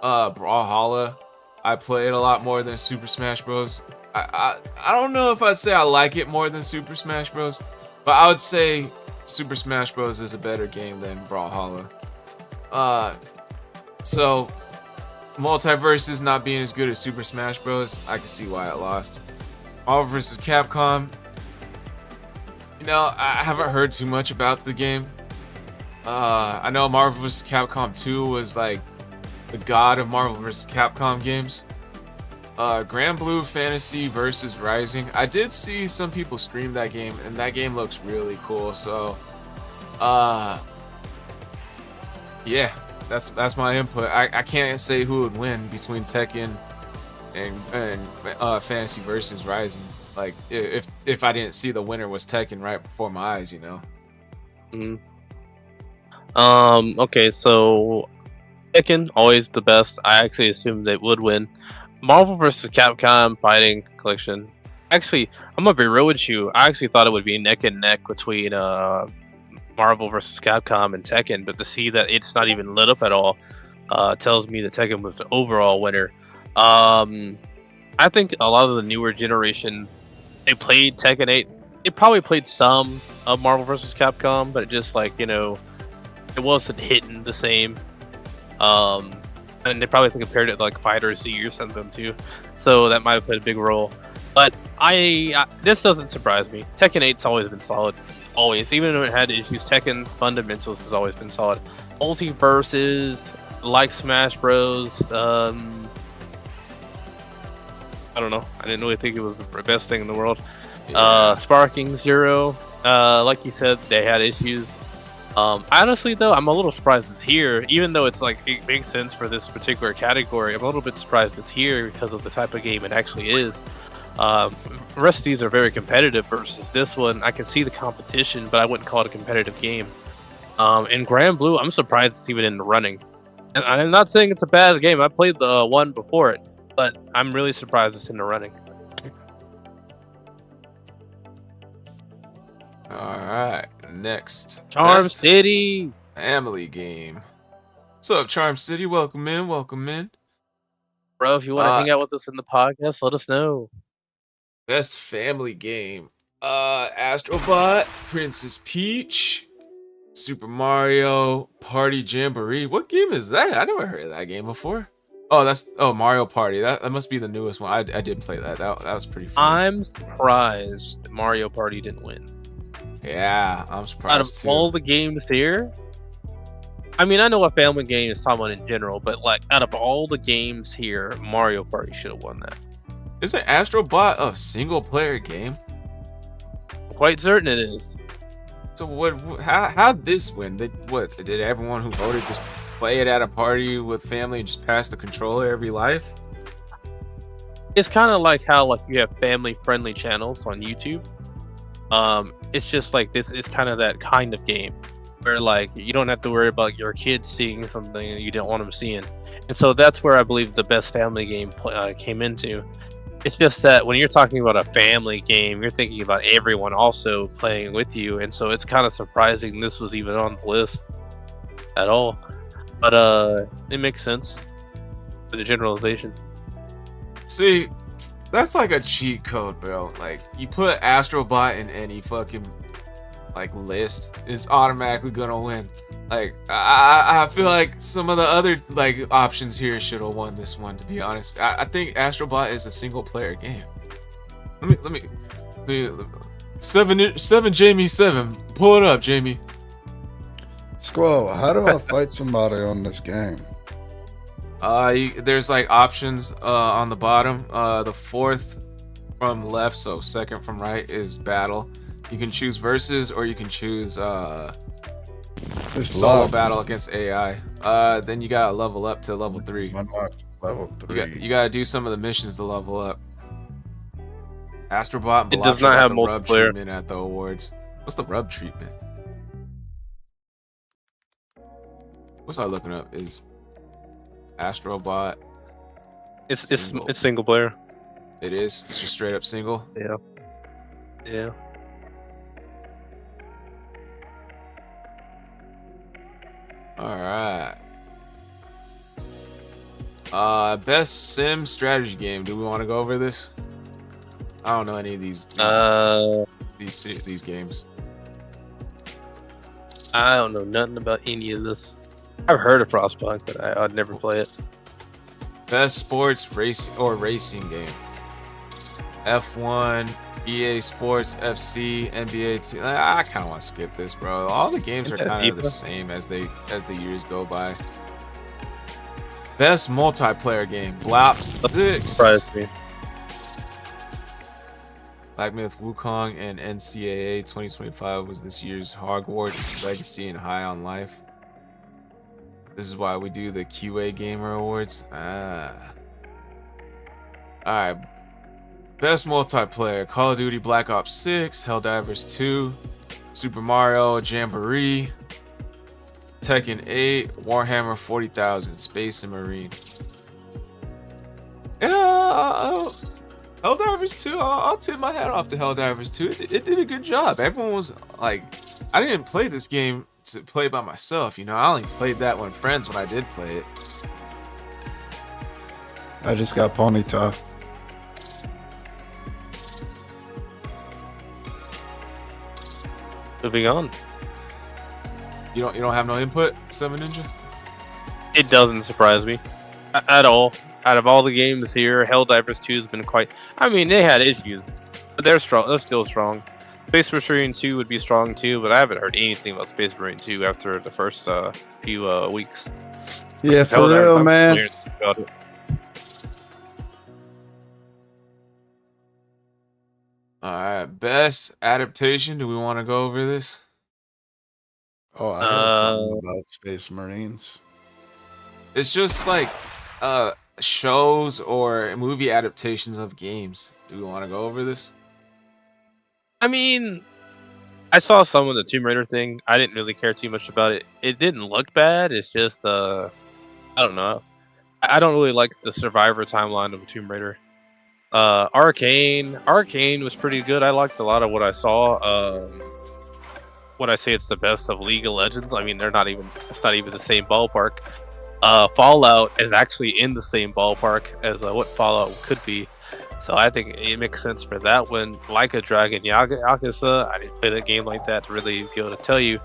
Brawlhalla. I play it a lot more than Super Smash Bros. I don't know if I'd say I like it more than Super Smash Bros. But I would say Super Smash Bros. Is a better game than Brawlhalla. So Multiverses not being as good as Super Smash Bros. I can see why it lost. Marvel vs. Capcom. You know, I haven't heard too much about the game. I know Marvel vs. Capcom 2 was like the god of Marvel vs. Capcom games. Grand Blue Fantasy versus Rising. I did see some people stream that game, and that game looks really cool. So, yeah, that's my input. I can't say who would win between Tekken and Fantasy versus Rising. Like if I didn't see the winner was Tekken right before my eyes, you know. Okay, so Tekken always the best. I actually assumed they would win. Marvel vs. Capcom Fighting Collection. Actually, I'm gonna be real with you. I actually thought it would be neck and neck between Marvel vs. Capcom and Tekken, but to see that it's not even lit up at all tells me that Tekken was the overall winner. I think a lot of the newer generation, they played Tekken 8. They probably played some of Marvel vs. Capcom, but it just like, you know, it wasn't hitting the same. And they probably compared it to like Fighter Z or something too. So that might have played a big role. But this doesn't surprise me. Tekken 8's always been solid. Always. Even when it had issues, Tekken's fundamentals has always been solid. Multiverses, like Smash Bros. I don't know. I didn't really think it was the best thing in the world. Yeah. Sparking Zero, like you said, they had issues. Honestly, though, I'm a little surprised it's here. Even though it's like it makes sense for this particular category, I'm a little bit surprised it's here because of the type of game it actually is. The rest of these are very competitive versus this one. I can see the competition, but I wouldn't call it a competitive game. In Grand Blue, I'm surprised it's even in the running. And I'm not saying it's a bad game. I played the one before it, but I'm really surprised it's in the running. All right, next. Charm Best City. family game. What's up, Charm City? Welcome in. Welcome in. Bro, if you want to hang out with us in the podcast, let us know. Best family game. Astrobot, Princess Peach, Super Mario Party Jamboree. What game is that? I never heard of that game before. Oh, Mario Party. That must be the newest one. I did play that. That was pretty fun. I'm surprised Mario Party didn't win. Yeah, I'm Out of surprised too. all the games here, I mean, I know a family game is talking about in general, but like out of all the games here, Mario Party should have won that. Isn't Astrobot a single player game? Quite certain it is. So what? How'd this win? Did everyone who voted just play it at a party with family and just pass the controller every life? It's kind of like how like you have family-friendly channels on YouTube. It's just like this. It's kind of that kind of game where like you don't have to worry about your kids seeing something that you don't want them seeing, and so that's where I believe the best family game came into. It's just that when you're talking about a family game, you're thinking about everyone also playing with you, and so it's kind of surprising this was even on the list at all. But it makes sense for the generalization. See, that's like a cheat code, bro. Like, you put Astrobot in any fucking like list, it's automatically gonna win. Like, I feel like some of the other like options here should have won this one. To be honest, I think Astrobot is a single player game. Let me seven Jamie 7. Pull it up, Jamie. Squall, how do I fight somebody on this game? There's like options on the bottom. The fourth from left, so second from right, is battle. You can choose versus, or you can choose It's solo locked. battle against AI. Then you gotta level up to level 3. Unlocked level 3. You gotta do some of the missions to level up. Astrobot and It does Balacha not got have the rub multiplayer. treatment at the awards. What's the rub treatment? What's I looking up is Astrobot. It's Single. it's single player. It is. It's just straight up single. Yeah. All right. Best sim strategy game. Do we want to go over this? I don't know any of these games. I don't know nothing about any of this. I've heard of Frostpunk, but I'd never play it. Best sports racing game. F1, EA Sports, FC, NBA 2. I kind of want to skip this, bro. All the games are Isn't that kind of the FIFA? same as the years go by. Best multiplayer game. Blaps 6. Surprised me. Black Myth Wukong and NCAA 2025 was this year's Hogwarts Legacy and High on Life. This is why we do the QA Gamer Awards. Alright. Best multiplayer. Call of Duty Black Ops 6, Helldivers 2, Super Mario Jamboree, Tekken 8, Warhammer 40,000, Space and Marine. Yeah, Helldivers 2, I'll tip my hat off to Helldivers 2. It did a good job. Everyone was like, I didn't play this game to play by myself, you know. I only played that with friends when I did play it. I just got ponytail. Moving on. You don't have no input, Seven Ninja? It doesn't surprise me at all. Out of all the games here, Helldivers 2 has been quite. I mean, they had issues, but they're strong. They're still strong. Space Marine 2 would be strong too, but I haven't heard anything about Space Marine 2 after the first few weeks. Yeah, for Helldivers, real, I'm man. clear about it. Alright, best adaptation. Do we want to go over this? Oh, I got something about Space Marines. It's just like shows or movie adaptations of games. Do we want to go over this? I mean, I saw some of the Tomb Raider thing. I didn't really care too much about it. It didn't look bad. It's just, I don't know. I don't really like the Survivor timeline of Tomb Raider. Arcane was pretty good. I liked a lot of what I saw. When I say it's the best of League of Legends, I mean it's not even the same ballpark. Fallout is actually in the same ballpark as what Fallout could be. So I think it makes sense for that one. Like a Dragon Yakuza, I didn't play that game like that to really be able to tell you.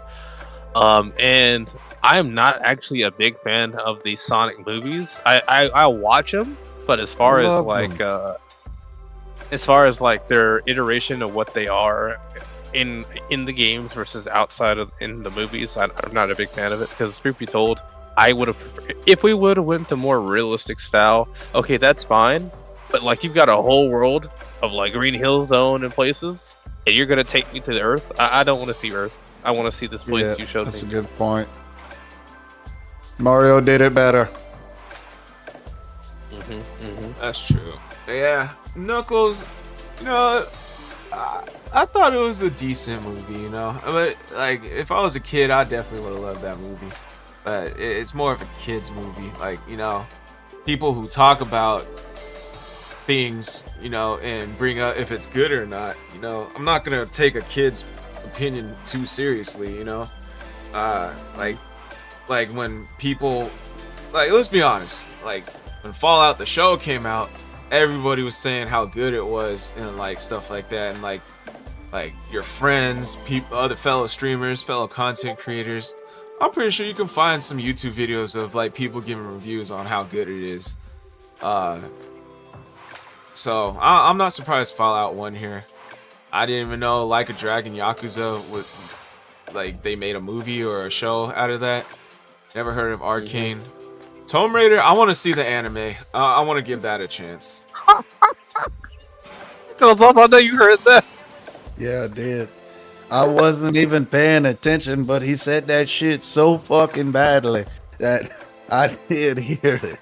And I'm not actually a big fan of the Sonic movies. I watch them, but as far as like their iteration of what they are in the games versus outside of in the movies, I'm not a big fan of it, because truth be told, I would have, if we would have went to more realistic style, okay, that's fine. But like, you've got a whole world of like Green Hill Zone and places, and you're gonna take me to the Earth. I don't want to see Earth. I want to see this place you showed that's me. a good point. Mario did it better. That's true. Yeah, Knuckles. You know, I thought it was a decent movie. You know, but like, if I was a kid, I definitely would have loved that movie. But it's more of a kids movie. Like, you know, people who talk about things, you know, and bring up if it's good or not. You know, I'm not gonna take a kid's opinion too seriously. You know, like when people, like, let's be honest, like when Fallout the show came out, everybody was saying how good it was and like stuff like that, and like your friends, people, other fellow streamers, fellow content creators. I'm pretty sure you can find some YouTube videos of like people giving reviews on how good it is. So I'm not surprised Fallout won here. I didn't even know Like a Dragon Yakuza was like they made a movie or a show out of that. Never heard of Arcane. Tomb Raider, I want to see the anime. I want to give that a chance. I know you heard that. Yeah, I did. I wasn't even paying attention, but he said that shit so fucking badly that I did hear it.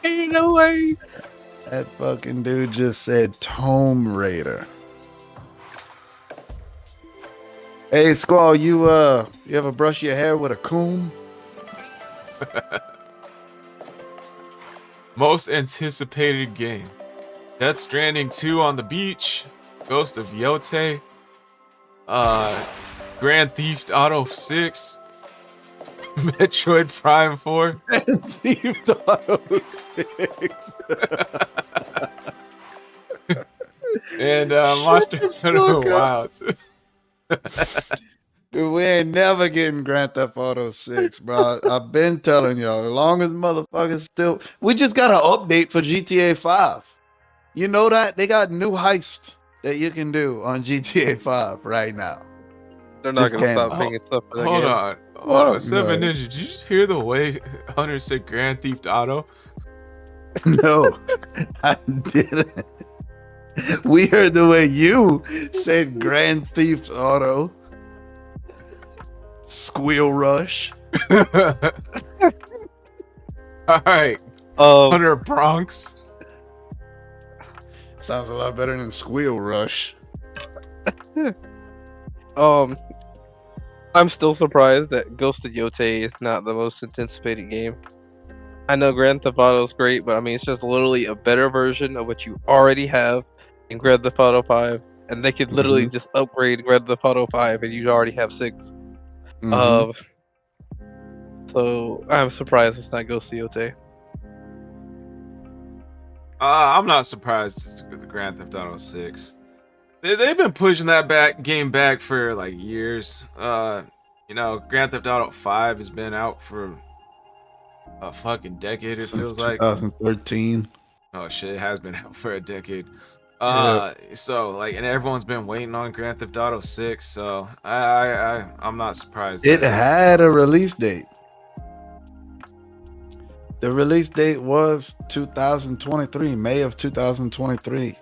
Ain't no way. That fucking dude just said Tomb Raider. Hey, Squall, you ever brush your hair with a comb? Most anticipated game: Death Stranding 2 on the beach, Ghost of Yote, Grand Theft Auto 6, Metroid Prime 4, Theft Auto 6. and Monster Hunter fuck up. Wilds. Dude, we ain't never getting Grand Theft Auto 6, bro. I've been telling y'all, as long as motherfuckers still... We just got an update for GTA 5. You know that? They got new heists that you can do on GTA 5 right now. They're not Just gonna came stop out. making stuff for that Hold game. on. Fuck Seven no. Ninja, did you just hear the way Hunter said Grand Theft Auto? No, I didn't. We heard the way you said Grand Theft Auto. SquallRush. Alright, Um, Hunter Bronx. Sounds a lot better than SquallRush. I'm still surprised that Ghost of Yote is not the most anticipated game. I know Grand Theft Auto is great, but I mean it's just literally a better version of what you already have in Grand Theft Auto 5, and they could literally just upgrade Grand Theft Auto 5, and you already have 6. So I'm surprised it's not Ghost of Yote. I'm not surprised it's with the Grand Theft Auto 6. They've been pushing that game back for like years. You know, Grand Theft Auto 5 has been out for a fucking decade, it Since feels like. 2013. Oh shit, it has been out for a decade. Yeah. So like, and everyone's been waiting on Grand Theft Auto 6, so I'm not surprised. It that it's had a announced. release date. The release date was 2023, May of 2023.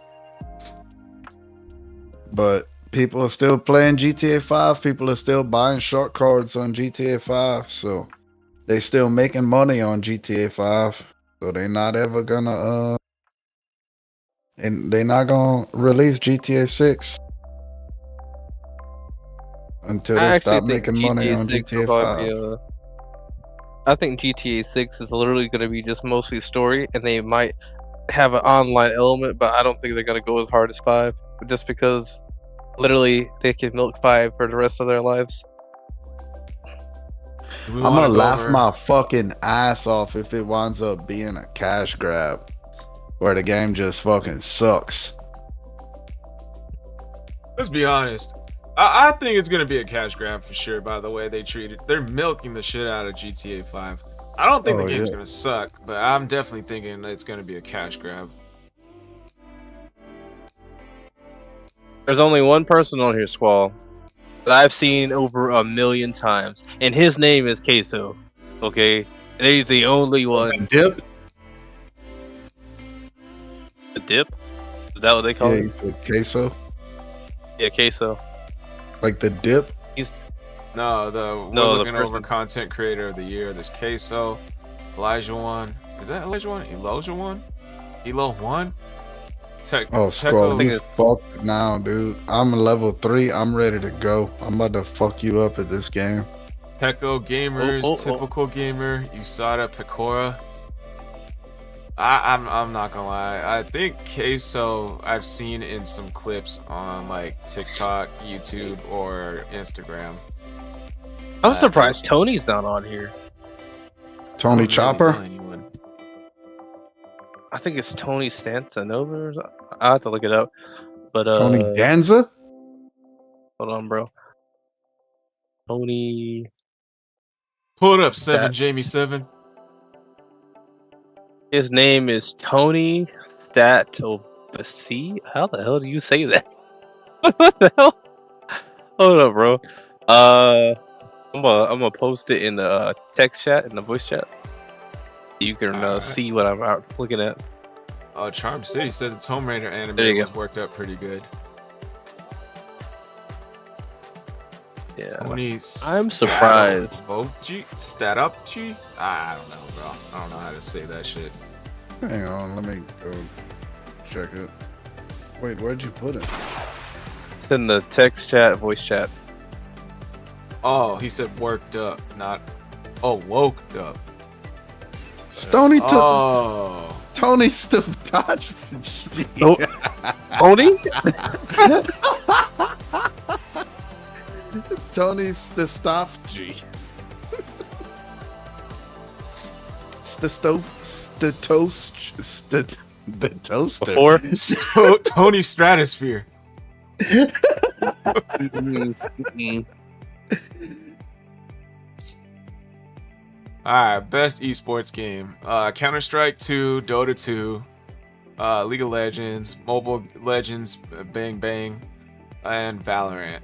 But people are still playing GTA 5. People are still buying short cards on GTA 5. So they still making money on GTA 5. So they're not ever gonna and they're not gonna release GTA 6 until I they actually stop think making money on 6 GTA will probably 5. be, I think GTA 6 is literally going to be just mostly story, and they might have an online element, but I don't think they're going to go as hard as 5, just because literally they can milk 5 for the rest of their lives. Do we I'm wanna gonna go laugh over- my fucking ass off if it winds up being a cash grab where the game just fucking sucks. Let's be honest. I think it's gonna be a cash grab for sure. By the way they treat it, they're milking the shit out of GTA 5. I don't think Oh, the game's yeah. gonna suck, but I'm definitely thinking it's gonna be a cash grab. There's only one person on here, Squall, that I've seen over 1,000,000 times, and his name is Queso. Okay, and he's the only one. Dip? The dip? Is that what they call Yeah, it? you said queso? Yeah, Queso. Like the dip? No, we're No, the looking over person. content creator of the year. There's Queso, Elijah one. Is that Elijah one? Elijah one? Elo one? Oh, Squall, think you it's- fucked now, dude. I'm level 3. I'm ready to go. I'm about to fuck you up at this game. Techo Gamers, Oh. Typical Gamer, Usada Pecora, I'm not gonna lie. I think Queso I've seen in some clips on like TikTok, YouTube, or Instagram. I'm surprised Tony's not on here. Tony I don't really Chopper. know anyone. I think it's Tony Stansanova. Or something. I have to look it up. But Tony Danza. hold on, bro. Tony. Pull it up, Seven That- Jamie 7. His name is Tony Statobasi. How the hell do you say that? What the hell? Hold up, bro. I'm gonna post it in the text chat, in the voice chat. You can Alright. see what I'm looking at. Charm City said the Tomb Raider There anime you was go. worked out pretty good. Yeah. Tony I'm surprised. Stat up G? I don't know, bro. I don't know how to say that shit. Hang on, let me go check it. Wait, where'd you put it? It's in the text chat, voice chat. Oh, he said worked up, not woked up. Stony took Oh. Tony still dodged. Oh, Tony? Tony's the stuff G. It's the stove, the toast, the toaster. Before? Tony Stratosphere. Alright, best esports game. Counter-Strike 2, Dota 2, League of Legends, Mobile Legends, Bang Bang, and Valorant.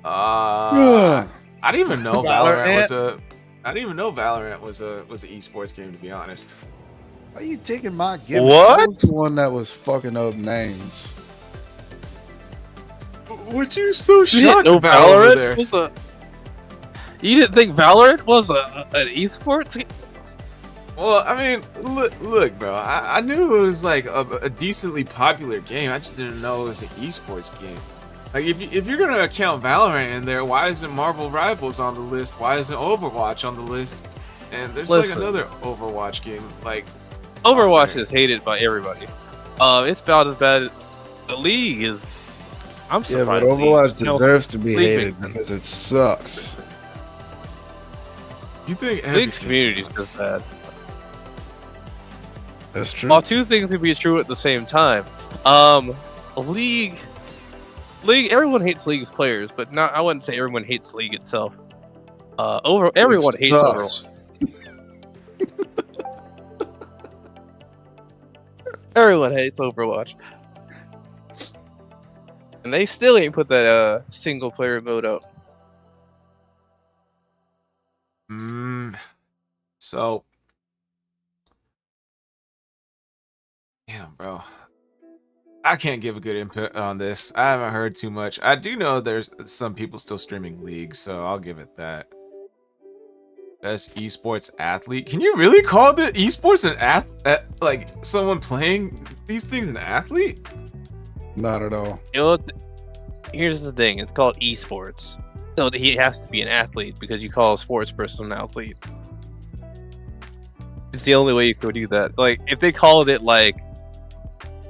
I didn't even know Valorant was an esports game, to be honest. Why are you taking my gift? What? I was the one that was fucking up names. What you so You didn't shocked know about over Valorant there? was a... You didn't think Valorant was an esports game? Well, I mean, look, bro. I knew it was like a decently popular game. I just didn't know it was an esports game. Like, if you're gonna account Valorant in there, why isn't Marvel Rivals on the list? Why isn't Overwatch on the list? And there's like Listen. another Overwatch game. Like, Overwatch is hated by everybody. It's about as bad. The League is. I'm Yeah, but surprised. Overwatch League- no, deserves to be sleeping. hated because it sucks. you think League's everything community is sucks. just bad. That's true. Well, two things can be true at the same time. League, everyone hates League's players, but not. I wouldn't say everyone hates League itself. Everyone hates sucks. Overwatch. Everyone hates Overwatch, and they still ain't put that single player mode out. So, damn, bro. I can't give a good input on this. I haven't heard too much. I do know there's some people still streaming League, so I'll give it that. Best esports athlete. Can you really call the esports an like someone playing these things an athlete? Not at all. You know, here's the thing: it's called esports, so he has to be an athlete because you call a sports person an athlete. It's the only way you could do that. Like, if they called it like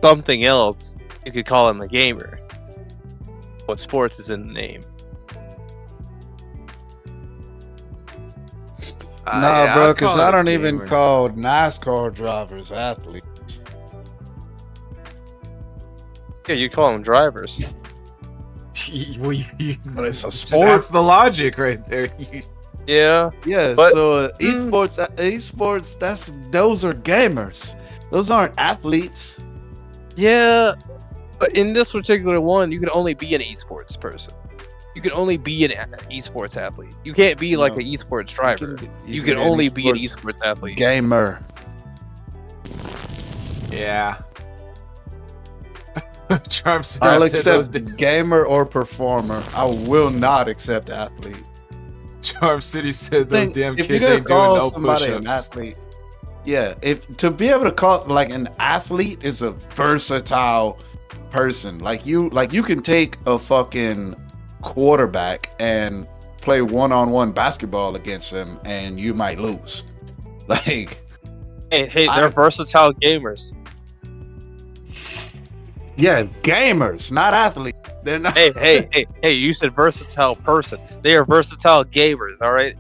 something else, you could call him a gamer. But sports is in the name. Nah, Yeah, bro, I'd because call I it a don't even gamer. call NASCAR drivers athletes. Yeah, you call them drivers. Well, But it's a That's sport. the logic right there. Yeah, Yeah, But- so esports, those are gamers. Those aren't athletes. yeah. But in this particular one, you can only be an esports person. You can only be an esports athlete. You can't be like No. an esports driver. You can can only be an esports esports athlete. gamer. Yeah. Charm said I'll those accept gamer or performer. I will not accept athlete. Charm City said those Think, damn if you're kids gonna ain't doing call no somebody an push-ups. athlete, yeah, if to be able to call like an athlete is a versatile person. Like you can take a fucking quarterback and play one-on-one basketball against him, and you might lose. Like Hey, they're versatile gamers. Yeah, gamers, not athletes. They're not. Hey! You said versatile person. They are versatile gamers. All right.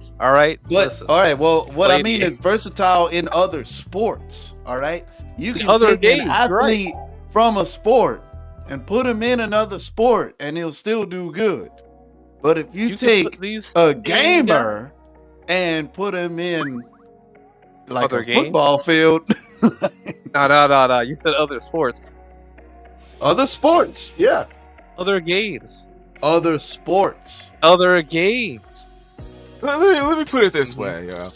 But Listen. all right, well, what I Lady. mean is versatile in other sports. All right, you can Other take games, an athlete from a sport and put him in another sport, and he'll still do good. But if you can take put these a games gamer and put him in like Other a games? football field, No. You said other sports. other sports, yeah, Other games. other sports. Other games. Let me put it this way, yo.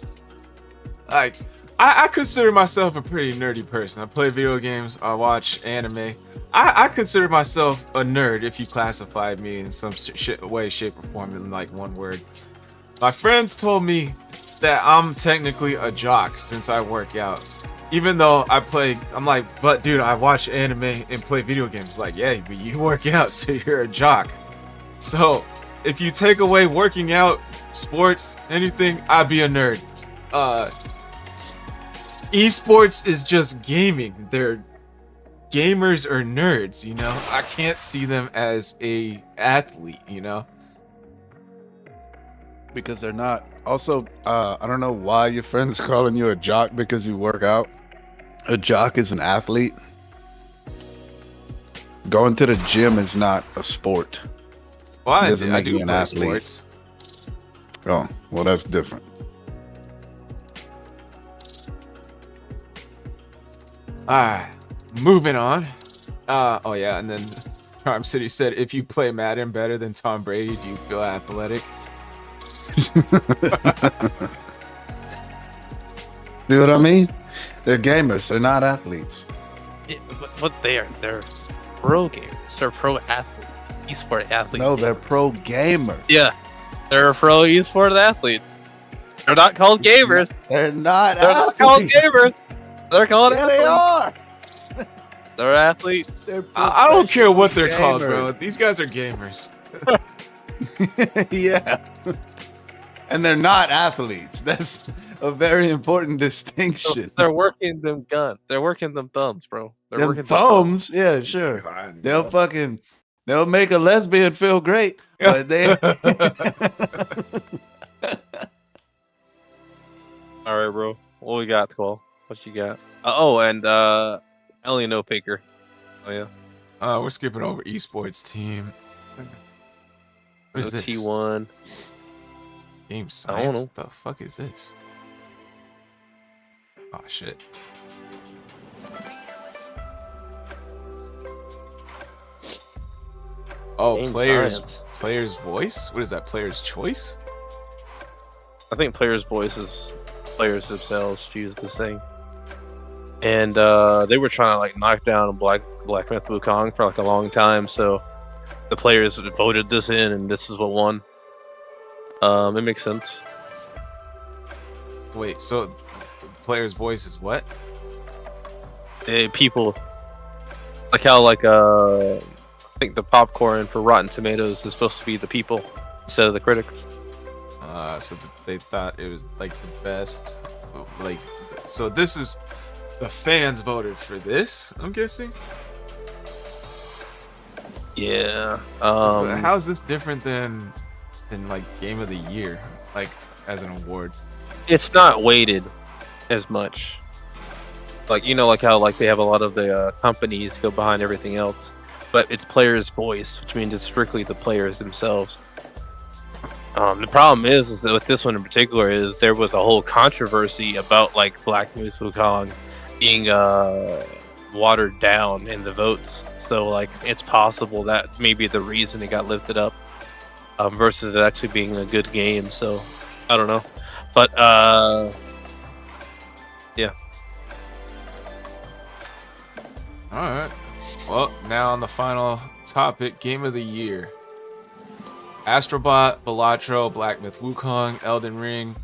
Like, I consider myself a pretty nerdy person. I play video games. I watch anime. I consider myself a nerd if you classified me in some way, shape, or form in like one word. My friends told me that I'm technically a jock since I work out. Even though I'm like, but dude, I watch anime and play video games. Like, yeah, but you work out, so you're a jock. So, if you take away working out, sports, anything, I'd be a nerd. Esports is just gaming. They're gamers or nerds, you know? I can't see them as a athlete, you know? Because they're not. Also, I don't know why your friend's calling you a jock because you work out. A jock is an athlete. Going to the gym is not a sport. Well, I Doesn't make do you an play athlete. sports. Oh, well, that's different. Alright, moving on. Oh yeah, and then Charm City said, if you play Madden better than Tom Brady, do you feel athletic? You know what I mean? They're gamers. They're not athletes. Yeah, but they're pro gamers. They're pro athletes. Esport athletes. No, they're pro gamers. Yeah. They're pro esport athletes. They're not called gamers. They're not They're not called gamers. They're called Yeah, they athletes. are. They're athletes. They're I don't care what they're called, gamers. bro. These guys are gamers. Yeah. And they're not athletes. That's a very important distinction. They're working them guns. They're working them thumbs, bro. They're Them working thumbs, yeah, sure. They'll make a lesbian feel great, but they All right, bro. What we got, Squall? What you got? And Elio Picker. Oh yeah. We're skipping over esports team. What is this? T1. Game I don't science? know. What the fuck is this? Oh shit. Oh, Game players science. player's voice? What is that? Player's choice? I think players' voices, players themselves choose this thing. And they were trying to like knock down Black Myth Wukong for like a long time, so the players voted this in, and this is what won. It makes sense. Wait, so player's voice is what? People like how I think the popcorn for Rotten Tomatoes is supposed to be the people instead of the critics. So they thought it was like the best. Like, so this is the fans voted for this. I'm guessing. Yeah. How is this different than like game of the year, like as an award? It's not weighted as much. Like like how like they have a lot of the companies go behind everything else, but it's players' voice, which means it's strictly the players themselves. The problem is that with this one in particular is there was a whole controversy about like Black Myth Wukong being watered down in the votes. So like it's possible that maybe the reason it got lifted up versus it actually being a good game. So I don't know, but yeah. All right. Well, now on the final topic, game of the year. Astrobot, Balatro, Black Myth Wukong, Elden Ring,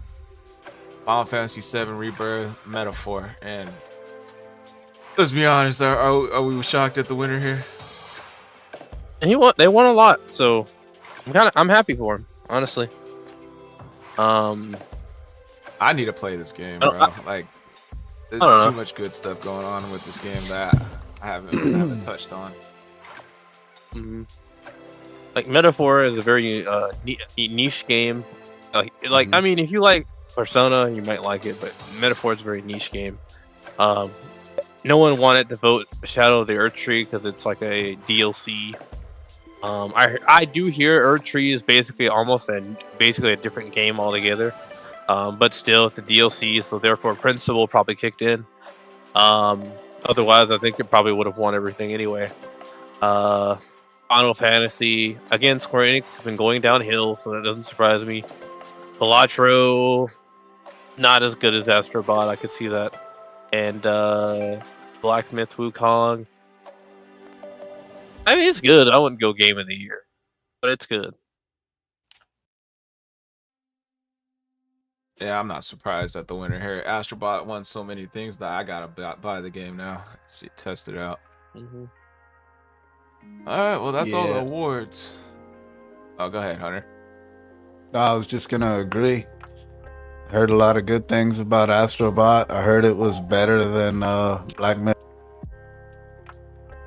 Final Fantasy VII Rebirth, Metaphor, and let's be honest, are we shocked at the winner here? And they won a lot, so I'm happy for him, honestly. I need to play this game, Oh, bro. Like, There's don't too know. much good stuff going on with this game that I haven't touched on. Mhm. Like Metaphor is a very niche game. I mean, if you like Persona, you might like it, but Metaphor is a very niche game. Um, no one wanted to vote Shadow of the Earth Tree because it's like a DLC. I do hear Earth Tree is basically basically a different game altogether. But still, it's a DLC, so therefore principle probably kicked in. Otherwise, I think it probably would have won everything anyway. Final Fantasy, again, Square Enix has been going downhill, so that doesn't surprise me. Balatro, not as good as Astrobot, I could see that. And Black Myth Wukong, I mean, it's good. I wouldn't go Game of the Year, but it's good. Yeah, I'm not surprised at the winner here. Astrobot won so many things that I gotta buy the game now. See, test it out. Mm-hmm. All right, well that's all the Yeah. awards. Oh, go ahead, Hunter. No, I was just gonna agree. Heard a lot of good things about Astrobot. I heard it was better than Black Myth.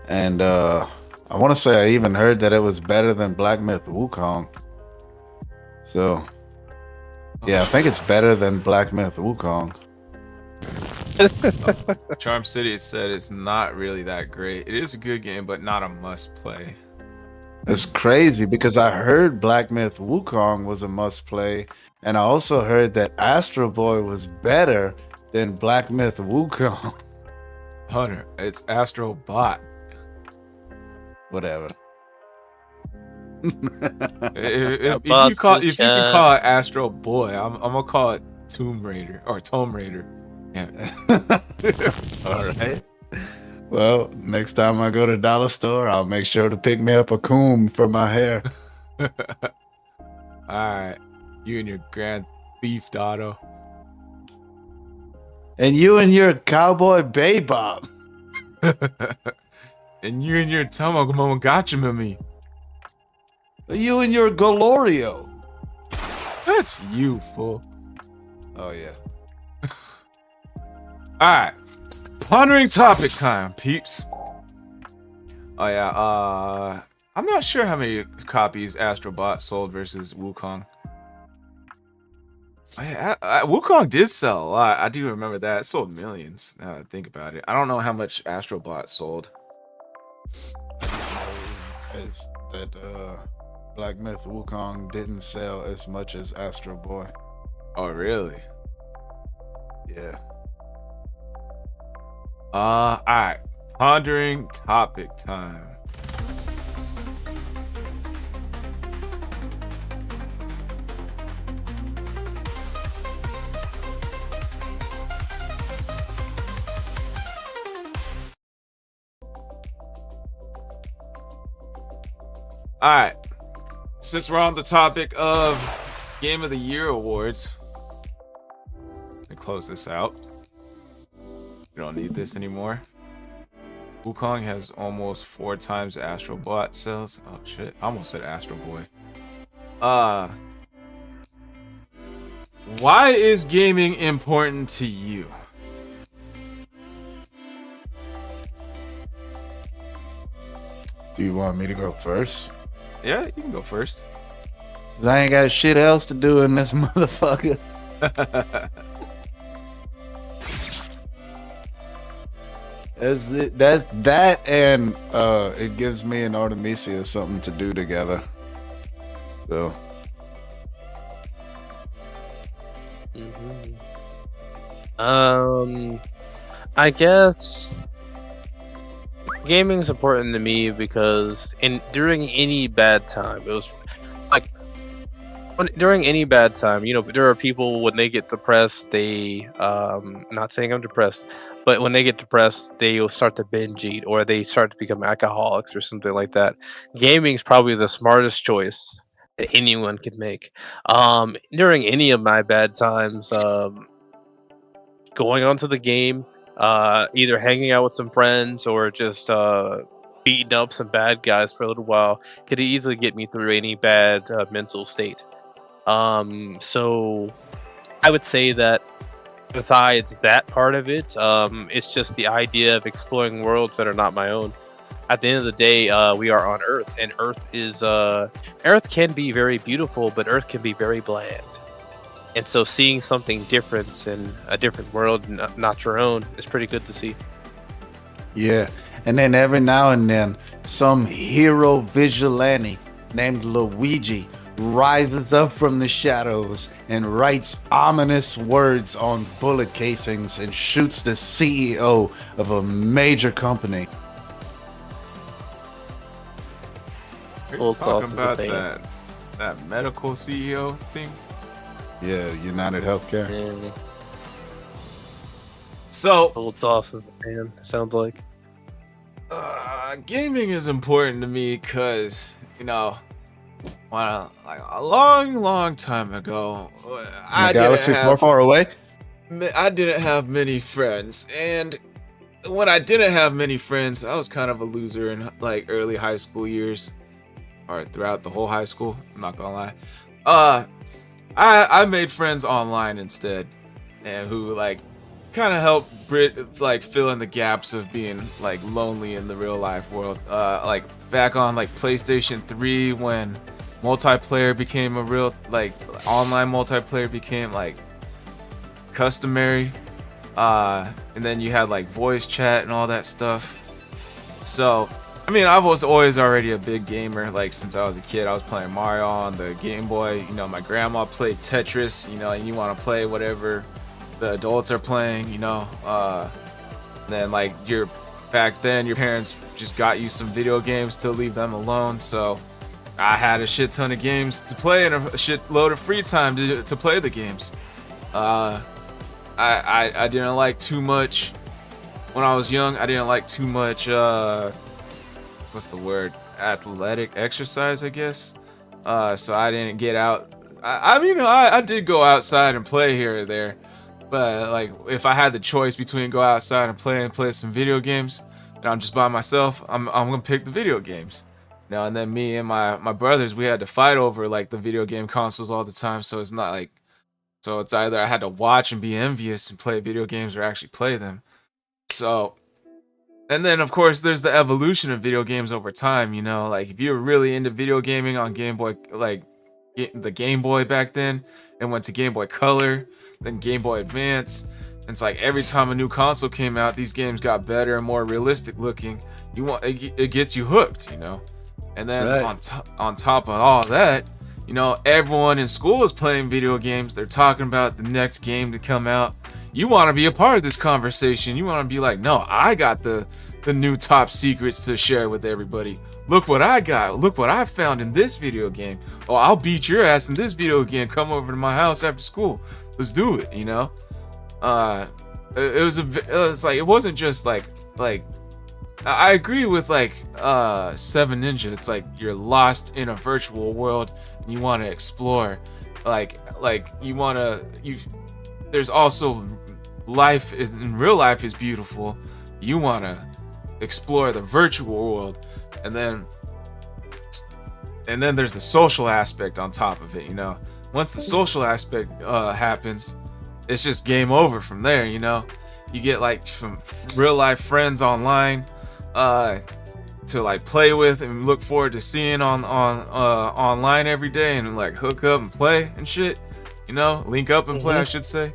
And I want to say I even heard that it was better than Black Myth Wukong. So, yeah, I think it's better than Black Myth Wukong. Charm City said it's not really that great. It is a good game, but not a must play. It's crazy because I heard Black Myth Wukong was a must play, and I also heard that Astro Boy was better than Black Myth Wukong. Hunter, it's Astrobot. Whatever. If you can call it Astro Boy, I'm gonna call it Tomb Raider or Tomb Raider. Yeah. All right. Well, next time I go to Dollar Store, I'll make sure to pick me up a comb for my hair. All right, you and your Grand Theft Auto. And you and your Cowboy Bebop. And you and your Tamagotchi. You and your Galorio. That's you, fool. Oh, yeah. Alright. Pondering topic time, peeps. Oh yeah, I'm not sure how many copies Astrobot sold versus Wukong. Wukong did sell a lot. I do remember that. It sold millions, now that I think about it. I don't know how much Astrobot sold. It's that Black Myth Wukong didn't sell as much as Astro Boy. Oh, really? Yeah. Alright. Pondering topic time. Alright. Since we're on the topic of Game of the Year awards, let me close this out. We don't need this anymore. Wukong has almost 4 times Astrobot sales. Oh shit, I almost said Astro Boy. Why is gaming important to you? Do you want me to go first? Yeah, you can go first. 'Cause I ain't got shit else to do in this motherfucker. That's that, and it gives me and Artemisia something to do together. So I guess gaming's important to me because during any bad time, it was like during any bad time, there are people when they get depressed, they not saying I'm depressed, but when they get depressed, they'll start to binge eat or they start to become alcoholics or something like that. Gaming's probably the smartest choice that anyone could make. During any of my bad times, going onto the game, either hanging out with some friends or just beating up some bad guys for a little while could easily get me through any bad mental state. So I would say that besides that part of it, it's just the idea of exploring worlds that are not my own. At the end of the day, we are on Earth, and Earth can be very beautiful, but Earth can be very bland. And so, seeing something different in a different world, not your own, is pretty good to see. Yeah, and then every now and then, some hero vigilante named Luigi rises up from the shadows and writes ominous words on bullet casings and shoots the CEO of a major company. Are Well, you it's talking also about the thing. that medical CEO thing? Yeah, United Healthcare. Yeah. So, Old sauce in the pan, sounds like. gaming is important to me because, you know, like a long time ago, The galaxy far, far away. I didn't have many friends, and when I didn't have many friends, I was kind of a loser in like early high school years, or throughout the whole high school. I'm not gonna lie. I made friends online instead, and who like kind of helped like fill in the gaps of being like lonely in the real life world. Like back on like PlayStation 3 when multiplayer became a real like online multiplayer became like customary. And then you had like voice chat and all that stuff. So I mean, I was always already a big gamer. Like since I was a kid, I was playing Mario on the Game Boy. You know, my grandma played Tetris. You know, and you want to play whatever the adults are playing. You know, then like back then, your parents just got you some video games to leave them alone. So I had a shit ton of games to play and a shit load of free time to play the games. I didn't like too much when I was young. I didn't like too much. What's the word? Athletic exercise, I guess. So I didn't get out. I mean, I did go outside and play here or there, but like if I had the choice between go outside and play some video games, and I'm just by myself, I'm gonna pick the video games. You know, and then me and my brothers, we had to fight over like the video game consoles all the time. So it's not like, so it's either I had to watch and be envious and play video games or actually play them. So. And then, of course, there's the evolution of video games over time, you know? Like, if you were really into video gaming on Game Boy, like, the Game Boy back then, and went to Game Boy Color, then Game Boy Advance, and it's like every time a new console came out, these games got better and more realistic looking. It gets you hooked, you know? And then Right. on top of all that, you know, everyone in school is playing video games. They're talking about the next game to come out. You want to be a part of this conversation. You want to be like, no, I got the new top secrets to share with everybody. Look what I got. Look what I found in this video game. Oh, I'll beat your ass in this video game. Come over to my house after school. Let's do it, you know? It was like, it wasn't just like I agree with like Seven Ninja. It's like you're lost in a virtual world and you want to explore. Like there's also life in real life is beautiful. You want to explore the virtual world, and then there's the social aspect on top of it, you know. Once the social aspect happens, it's just game over from there, you know. You get like from real life friends online to like play with and look forward to seeing on online every day, and like hook up and play and shit, you know, link up and play, I should say.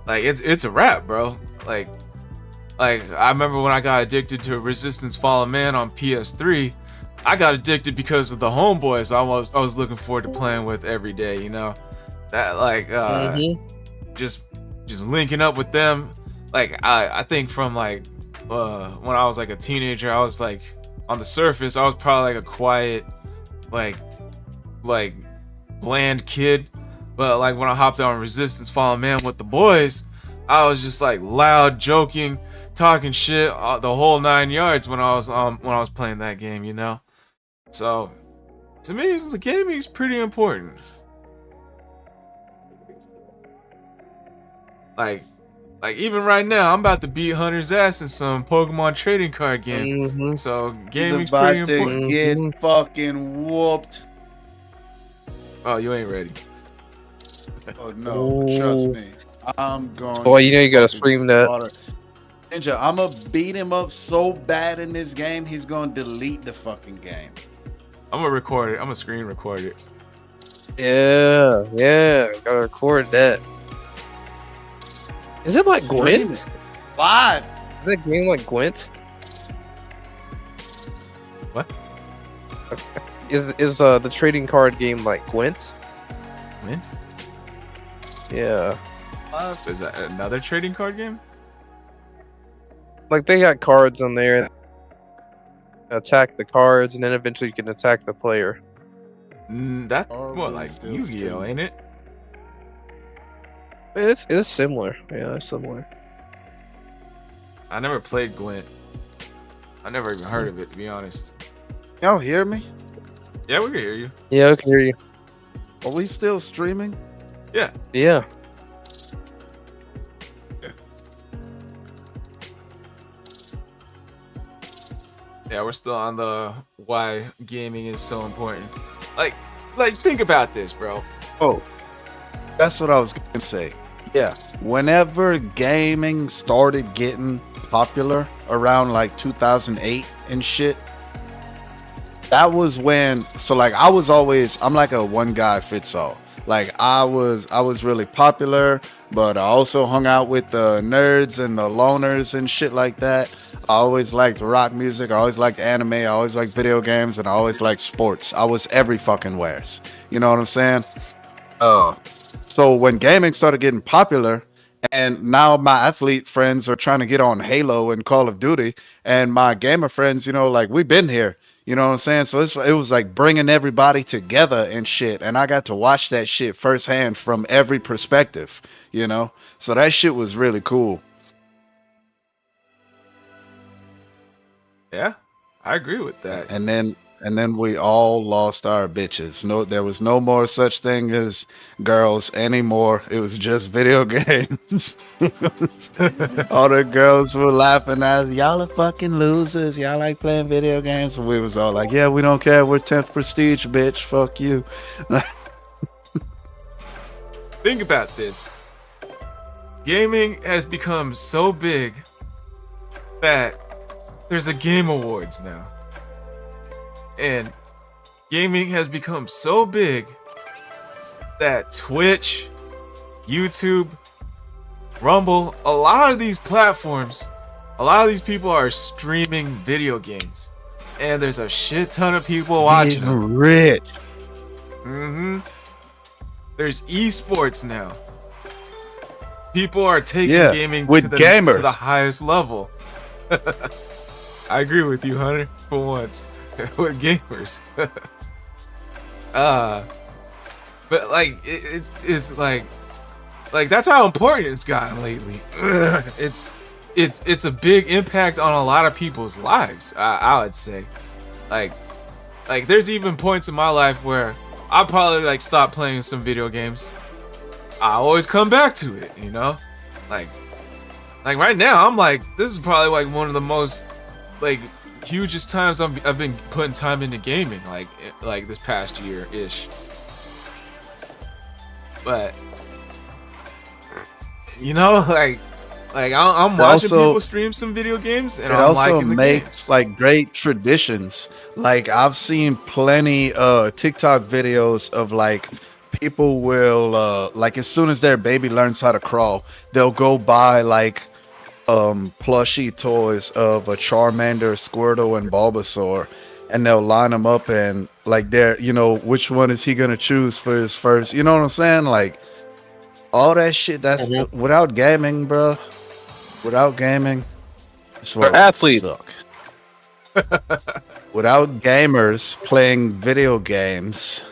Like it's a wrap, bro. Like I remember when I got addicted to Resistance Fallen Man on PS3, I got addicted because of the homeboys I was looking forward to playing with every day, you know. That like just linking up with them. Like I think from like when I was like a teenager, I was like on the surface, I was probably like a quiet, like bland kid. But like when I hopped on Resistance Fallen Man with the boys, I was just like loud, joking, talking shit, the whole 9 yards when I was playing that game, you know. So to me, the gaming is pretty important. Like even right now, I'm about to beat Hunter's ass in some Pokemon trading card game. So gaming's pretty important. To get fucking whooped. Oh, you ain't ready. Oh no, trust me. I'm going. Boy, you know you gotta fucking stream that. slaughter. Ninja, I'm gonna beat him up so bad in this game, he's gonna delete the fucking game. I'm gonna record it. I'm gonna screen record it. Yeah, gotta record that. Is it like Stream Gwent? it. Live. Is that game like Gwent? What? Is the trading card game like Gwent? Mint? Yeah. Live. Is that another trading card game? Like they got cards on there. Attack the cards, and then eventually you can attack the player. That's Are more we like still Yu-Gi-Oh, streaming? ain't it? It's similar. Yeah, it's similar. I never played Gwent. I never even heard of it, to be honest. Y'all hear me? Yeah, we can hear you. Yeah, I can hear you. Are we still streaming? Yeah. Yeah, we're still on the why gaming is so important. Like think about this, bro. Oh, that's what I was gonna say. Yeah, whenever gaming started getting popular around like 2008 and shit, that was when. So like, I'm like a one guy fits all. Like I was really popular, but I also hung out with the nerds and the loners and shit like that. I always liked rock music. I always liked anime. I always liked video games, and I always liked sports. I was every fucking wares. You know what I'm saying? So when gaming started getting popular, and now my athlete friends are trying to get on Halo and Call of Duty, and my gamer friends, you know, like we've been here. You know what I'm saying? So it was like bringing everybody together and shit, and I got to watch that shit firsthand from every perspective. You know, so that shit was really cool. Yeah, I agree with that. And then we all lost our bitches. No, there was no more such thing as girls anymore. It was just video games. All the girls were laughing at us. Y'all are fucking losers. Y'all like playing video games. And we was all like, yeah, we don't care. We're 10th prestige, bitch. Fuck you. Think about this. Gaming has become so big that there's a Game Awards now. And gaming has become so big that Twitch, YouTube, Rumble, a lot of these platforms, a lot of these people are streaming video games. And there's a shit ton of people watching them. Rich. There's esports now. People are taking Yeah, gaming with to the gamers. highest level. I agree with you, Hunter, for once. With gamers. But like it's like that's how important it's gotten lately. It's a big impact on a lot of people's lives. I would say, like there's even points in my life where I'll probably like stop playing some video games. I always come back to it, you know, like right now I'm like, this is probably like one of the most like hugest times I've been putting time into gaming, like this past year ish. But you know, like I'm watching people stream some video games, and it I'm also liking the makes games. like great traditions. Like I've seen plenty TikTok videos of like people will like as soon as their baby learns how to crawl, they'll go buy like plushie toys of a Charmander, Squirtle, and Bulbasaur, and they'll line them up and like they're, you know, which one is he gonna choose for his first, you know what I'm saying? Like all that shit. That's without gaming, bro. Without gaming, this world would athletes. suck. Without gamers playing video games.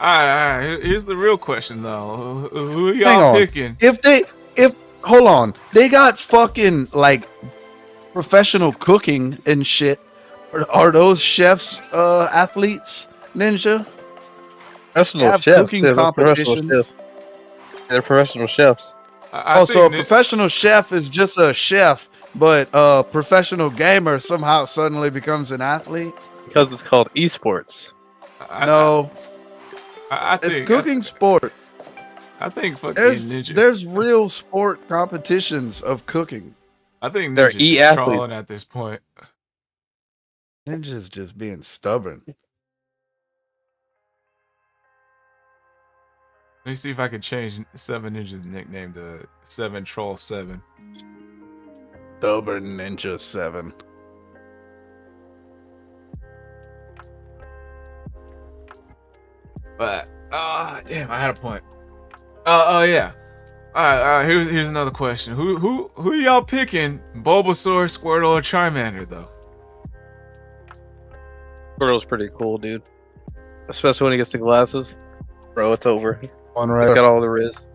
All right. Here's the real question, though. Who Hang y'all on. picking? If hold on, they got fucking like professional cooking and shit. Are those chefs athletes, Ninja? Professional Have chefs. cooking They're professional competitions. chefs. They're professional chefs. I Also, a think professional chef is just a chef, but a professional gamer somehow suddenly becomes an athlete. Because it's called esports. I- No, I It's think cooking sports. I think fucking There's Ninja. there's real sport competitions of cooking. I think They're Ninja's just e-athletes. trolling at this point. Ninja's just being stubborn. Let me see if I can change Seven Ninja's nickname to Seven Troll 7. Stubborn Ninja 7. But damn, I had a point. Oh yeah. All right. Here's another question. Who y'all picking? Bulbasaur, Squirtle, or Charmander though? Squirtle's pretty cool, dude. Especially when he gets the glasses. Bro, it's over. One He's right. got all there is.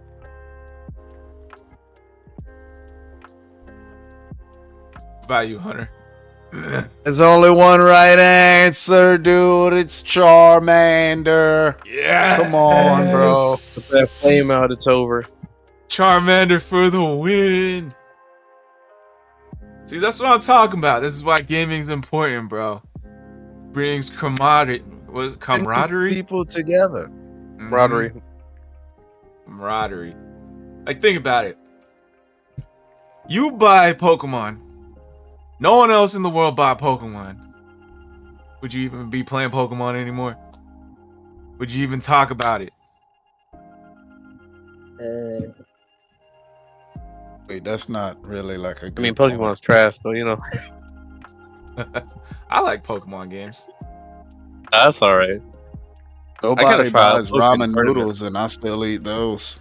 What about you, Hunter? There's only one right answer, dude. It's Charmander. Yeah. Come on, bro. Put that flame out, it's over. Charmander for the win. See, that's what I'm talking about. This is why gaming's important, bro. Brings camaraderie. Was it camaraderie? People together. Mhm. Camaraderie. Camaraderie. Like, think about it. You buy Pokemon. No one else in the world buy Pokemon. Would you even be playing Pokemon anymore? Would you even talk about it? Wait, that's not really like a I good mean, point. Pokemon's trash, but you know. I like Pokemon games. That's alright. Nobody try buys Pokemon ramen tournament. noodles, and I still eat those.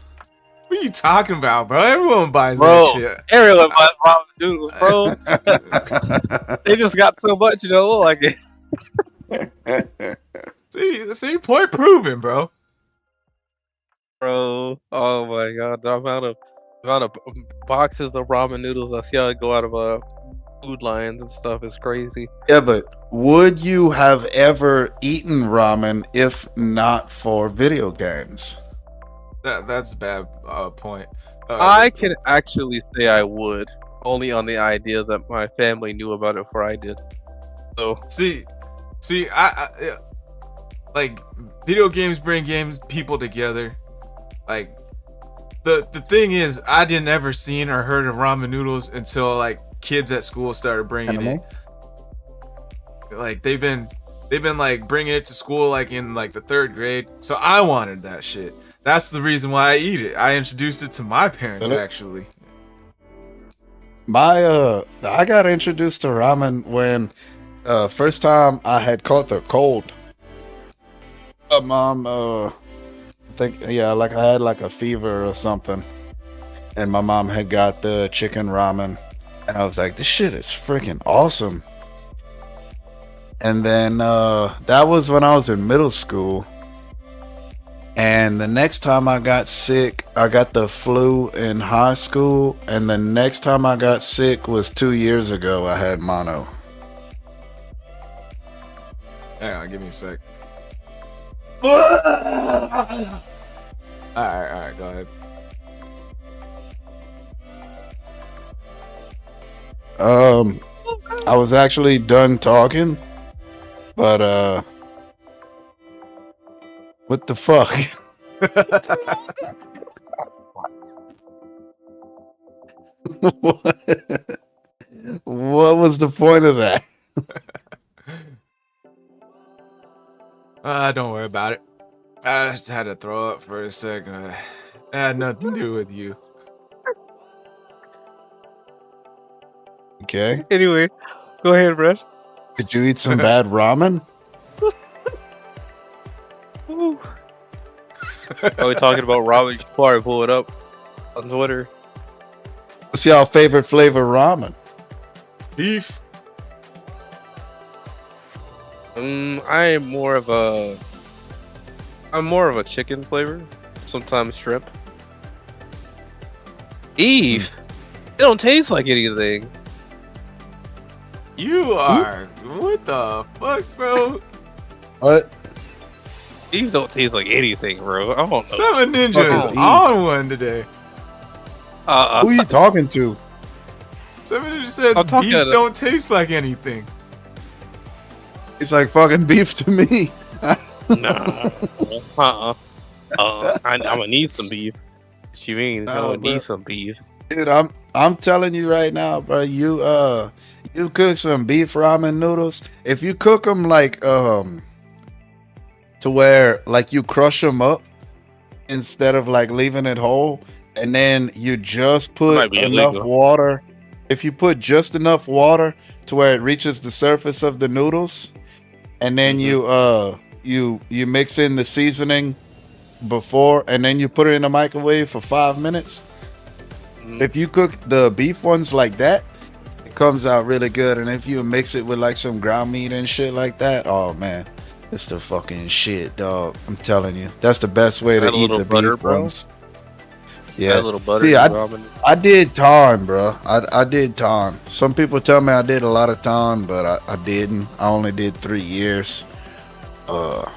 What are you talking about, bro? Everyone buys Bro, that shit. everyone buys ramen noodles, bro. They just got so much, you know, like it. See, point proven, bro. Bro, oh my god, the amount of boxes of ramen noodles I see how it go out of food lines and stuff is crazy. Yeah, but would you have ever eaten ramen if not for video games? That's a bad point. I can actually say I would, only on the idea that my family knew about it before I did. So see, I like video games bring people together. Like the thing is, I didn't ever seen or heard of ramen noodles until like kids at school started bringing it. Like they've been like bringing it to school like in like the 3rd grade. So I wanted that shit. That's the reason why I eat it. I introduced it to my parents Really? actually. I got introduced to ramen when first time I had caught the cold. Mom, I think like I had like a fever or something, and my mom had got the chicken ramen, and I was like, this shit is freaking awesome. And then that was when I was in middle school. And the next time I got sick, I got the flu in high school. And the next time I got sick was 2 years ago. I had mono. Hang on, give me a sec. Alright, go ahead. I was actually done talking, but what the fuck? What was the point of that? Don't worry about it. I just had to throw up for a second. It had nothing to do with you. Okay. anyway, go ahead, Brett. Did you eat some bad ramen? Are we talking about ramen? You should probably pull it up on Twitter. What's y'all favorite flavor ramen? Beef. I'm more of a chicken flavor. Sometimes shrimp. Eve. It don't taste like anything. You are. What the fuck, bro? What? Eve don't taste like anything, bro. I don't know. Seven Ninja Fuck is is on one today. Who are you talking to? Seven Ninja said I'm talking beef to- don't taste like anything. It's like fucking beef to me. Nah. I'm gonna need some beef. What you mean? I'm Oh, gonna bro. need some beef. Dude, I'm telling you right now, bro. You cook some beef ramen noodles. If you cook them like to where like you crush them up instead of like leaving it whole, and then you just might put be enough illegal. water. If you put just enough water to where it reaches the surface of the noodles, and then you mix in the seasoning before, and then you put it in the microwave for 5 minutes. Mhm. If you cook the beef ones like that, it comes out really good. And if you mix it with like some ground meat and shit like that, oh man, it's the fucking shit, dog. I'm telling you, that's the best way to Add a eat little the butter, beef bro? ones. Add Yeah, a little butter. See, to I- ramen. I did time, bro. I did time. Some people tell me I did a lot of time, but I didn't. I only did 3 years. A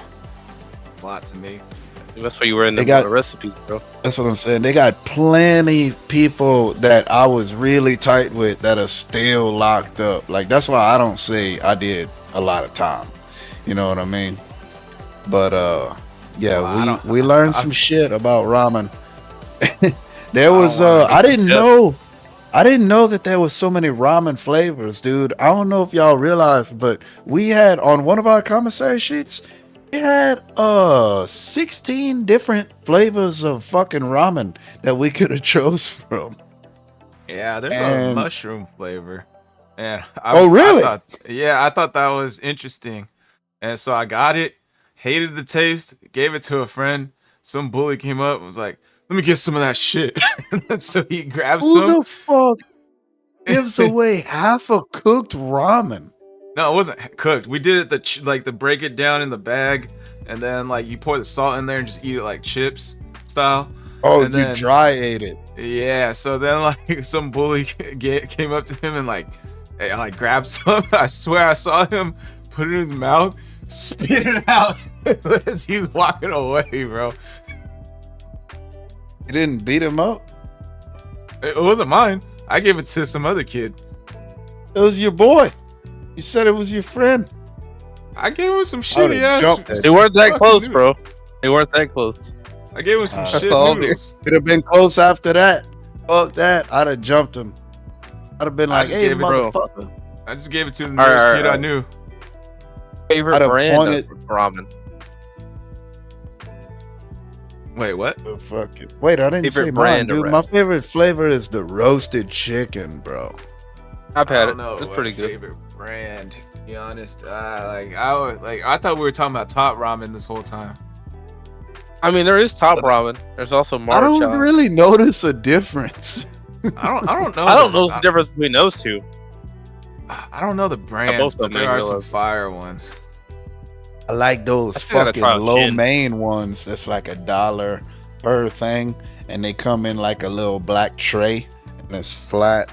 lot to me. That's why you were in They the got- recipes, bro. That's what I'm saying. They got plenty people that I was really tight with that are still locked up. Like that's why I don't say I did a lot of time. You know what I mean? But yeah, Well, I don't- we learned I- some shit about ramen. There was wanna I didn't Yeah. know I didn't know that there was so many ramen flavors, dude. I don't know if y'all realized, but we had on one of our commissary sheets, we had 16 different flavors of fucking ramen that we could have chose from. Yeah, there's a And- mushroom flavor. And Oh, really? I thought that was interesting. And so I got it, hated the taste, gave it to a friend. Some bully came up and was like, let me get some of that shit. And so he grabbed Who some. the fuck gives away half a cooked ramen? No, it wasn't cooked. We did it the break it down in the bag, and then like you pour the salt in there and just eat it like chips style. Oh, And you then- dry ate it. Yeah, so then like some bully came up to him and like grabbed some. I swear I saw him put it in his mouth, spit it out as he was walking away, bro. You didn't beat him up? It wasn't mine. I gave it to some other kid. It was your boy. You said it was your friend. I gave him some would've shitty ass. jumped that They weren't that fucking close, noodles. bro. They weren't that close. I gave him some That's shit all, noodles. Could have been close after that. Fuck that. I'd have jumped him. I'd have been I like, just hey, gave it, bro. motherfucker. I just gave it to the Alright, nearest alright, kid I alright. knew. Favorite I'd have brand pointed- of ramen. Wait, what? Oh, fuck it. Wait, I didn't Favorite say mine, brand of dude. wrap. My favorite flavor is the roasted chicken, bro. I've I had don't it. know It's what pretty good. favorite brand, to be honest. I thought we were talking about top ramen this whole time. I mean, there is top ramen. There's also I don't Maruchan. really notice a difference. I don't know. I don't know the difference between those two. I don't know the brands, both of but them there ain't are some real. fire ones. I like those I still gotta fucking try low Chin. main ones. That's like $1 per thing, and they come in like a little black tray, and it's flat.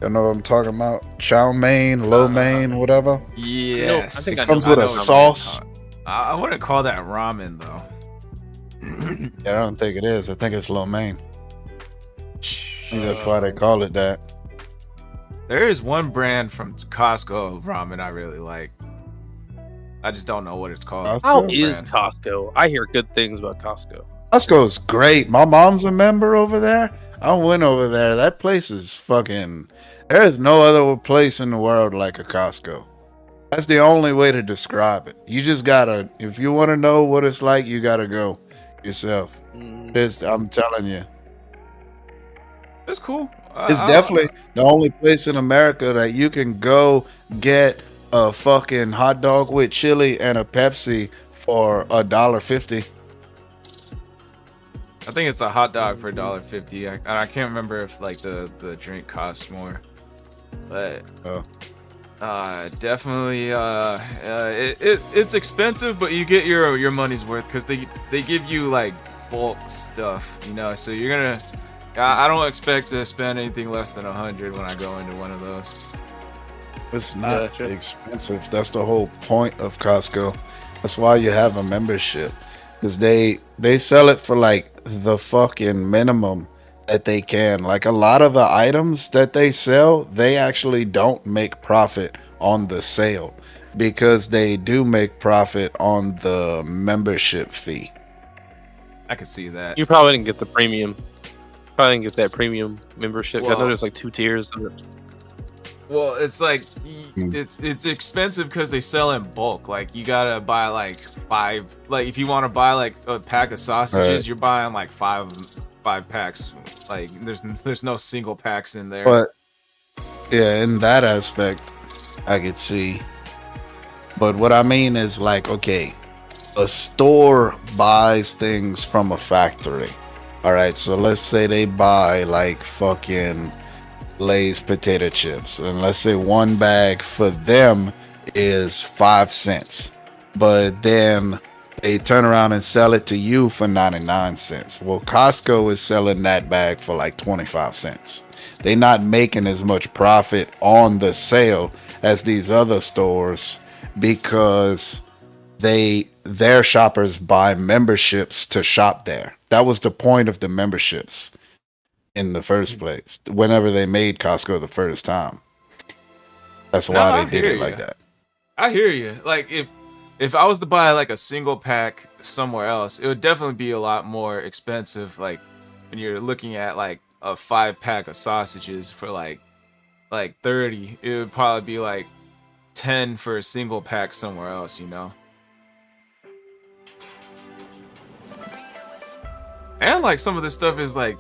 You know what I'm talking about? Chow mein, lo mein, whatever. Yes. think I Comes know with what a you're sauce. I wouldn't call that ramen though. I don't think it is. I think it's lo mein. I think that's why they call it that. There is one brand from Costco of ramen I really like. I just don't know what it's called. How Costco? is brand. Costco? I hear good things about Costco. Costco's great. My mom's a member over there. I went over there. That place is fucking. There is no other place in the world like a Costco. That's the only way to describe it. You just gotta, if you want to know what it's like, you gotta go yourself. I'm telling you, It's cool. it's definitely the only place in America that you can go get a fucking hot dog with chili and a Pepsi for $1.50. I think it's a hot dog for $1.50. I can't remember if like the drink costs more, but Oh. definitely it's expensive, but you get your money's worth because they give you like bulk stuff, you know. So you're gonna. I don't expect to spend anything less than 100 when I go into one of those. It's not Gotcha. expensive. That's the whole point of Costco. That's why you have a membership, because they sell it for like the fucking minimum that they can. Like a lot of the items that they sell, they actually don't make profit on the sale. because they do make profit on the membership fee. I could see that. You probably didn't get the premium. Probably didn't get that premium membership. I know Well- there's like 2 tiers of it. Well, it's like it's expensive because they sell in bulk. Like you gotta buy like 5. Like if you want to buy like a pack of sausages, Right. you're buying like five packs. Like there's no single packs in there. But yeah, in that aspect, I could see. But what I mean is like, okay, a store buys things from a factory. All right, so let's say they buy like fucking Lay's potato chips, and let's say one bag for them is 5 cents, but then they turn around and sell it to you for 99 cents. Well, Costco is selling that bag for like 25 cents. They're not making as much profit on the sale as these other stores because their shoppers buy memberships to shop there. That was the point of the memberships in the first place. Whenever they made Costco the first time, that's No, why I they did hear it like ya. that. I hear you. Like if I was to buy like a single pack somewhere else, it would definitely be a lot more expensive. Like when you're looking at like a 5-pack of sausages for like 30, it would probably be like 10 for a single pack somewhere else, you know. And like some of this stuff is like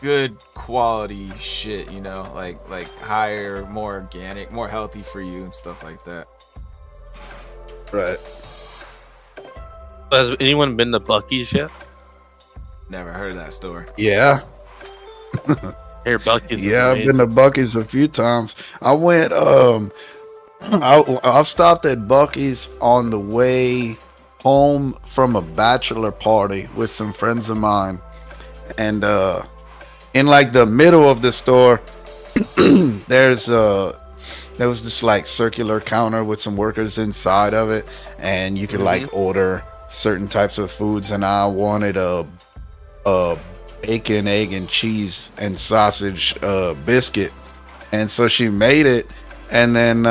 good quality shit, you know, like higher, more organic, more healthy for you and stuff like that. Right. Has anyone been to Buc-ee's yet? Never heard of that store. Yeah. Here, Buc-ee's. is Yeah, I've been amazing. to Buc-ee's a few times. I went I've stopped at Buc-ee's on the way home from a bachelor party with some friends of mine. And in like the middle of the store, there was this like circular counter with some workers inside of it, and you could like order certain types of foods, and I wanted a bacon, egg, and cheese and sausage biscuit. And so she made it, and then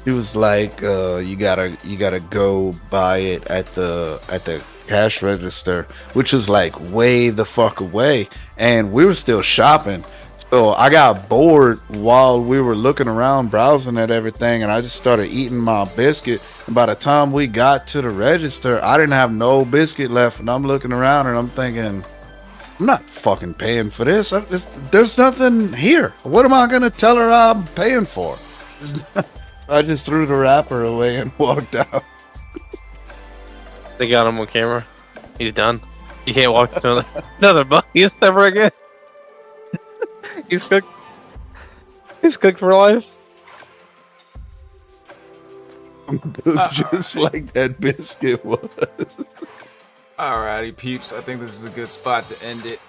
she was like, you gotta go buy it at the cash register, which is like way the fuck away, and we were still shopping. So I got bored while we were looking around, browsing at everything, and I just started eating my biscuit. And by the time we got to the register, I didn't have no biscuit left, and I'm looking around and I'm thinking, I'm not fucking paying for this. There's nothing here. What am I gonna tell her I'm paying for? I just threw the wrapper away and walked out. They got him on camera. He's done. You can't walk to another Buc-ee's ever again. He's cooked. He's cooked for life. Just like that biscuit was. Alrighty, peeps. I think this is a good spot to end it.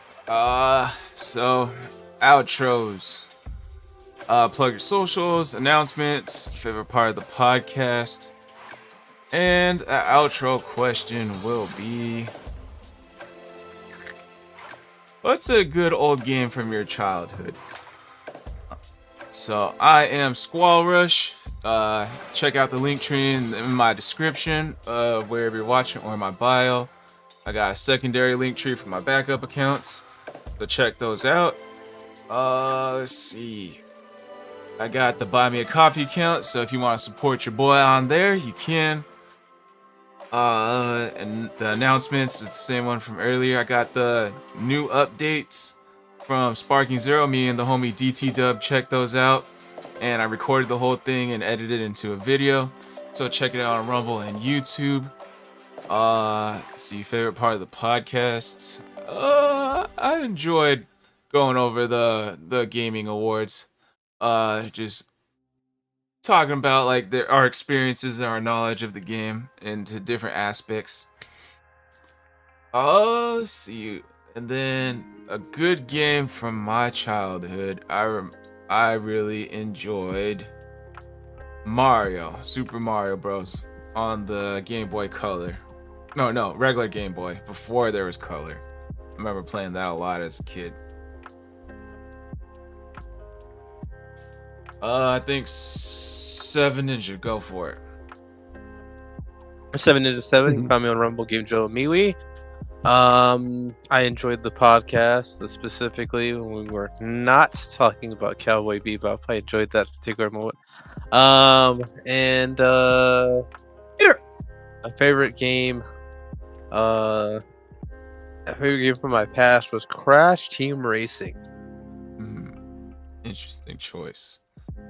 So outros. Plug your socials, announcements, favorite part of the podcast. And the outro question will be, what's a good old game from your childhood? So I am SquallRush. Check out the link tree in my description, wherever you're watching, or in my bio. I got a secondary link tree for my backup accounts, so check those out. Let's see. I got the Buy Me a Coffee account, so if you want to support your boy on there, you can. And the announcements is the same one from earlier. I got the new updates from Sparking Zero. Me and the homie DT Dub checked those out, and I recorded the whole thing and edited it into a video. So check it out on Rumble and YouTube. See, favorite part of the podcast. I enjoyed going over the gaming awards. Just talking about like our experiences and our knowledge of the game into different aspects. Let's see, and then a good game from my childhood. I really enjoyed Super Mario Bros. On the Game Boy Color. No, regular Game Boy, before there was color. I remember playing that a lot as a kid. I think 7 Ninja. Go for it. 7 Ninja 7. You can find me on Rumble, Game Joe, and MeWe. I enjoyed the podcast, specifically when we were not talking about Cowboy Bebop. I enjoyed that particular moment. And here, my favorite game, a favorite game from my past was Crash Team Racing. Interesting choice.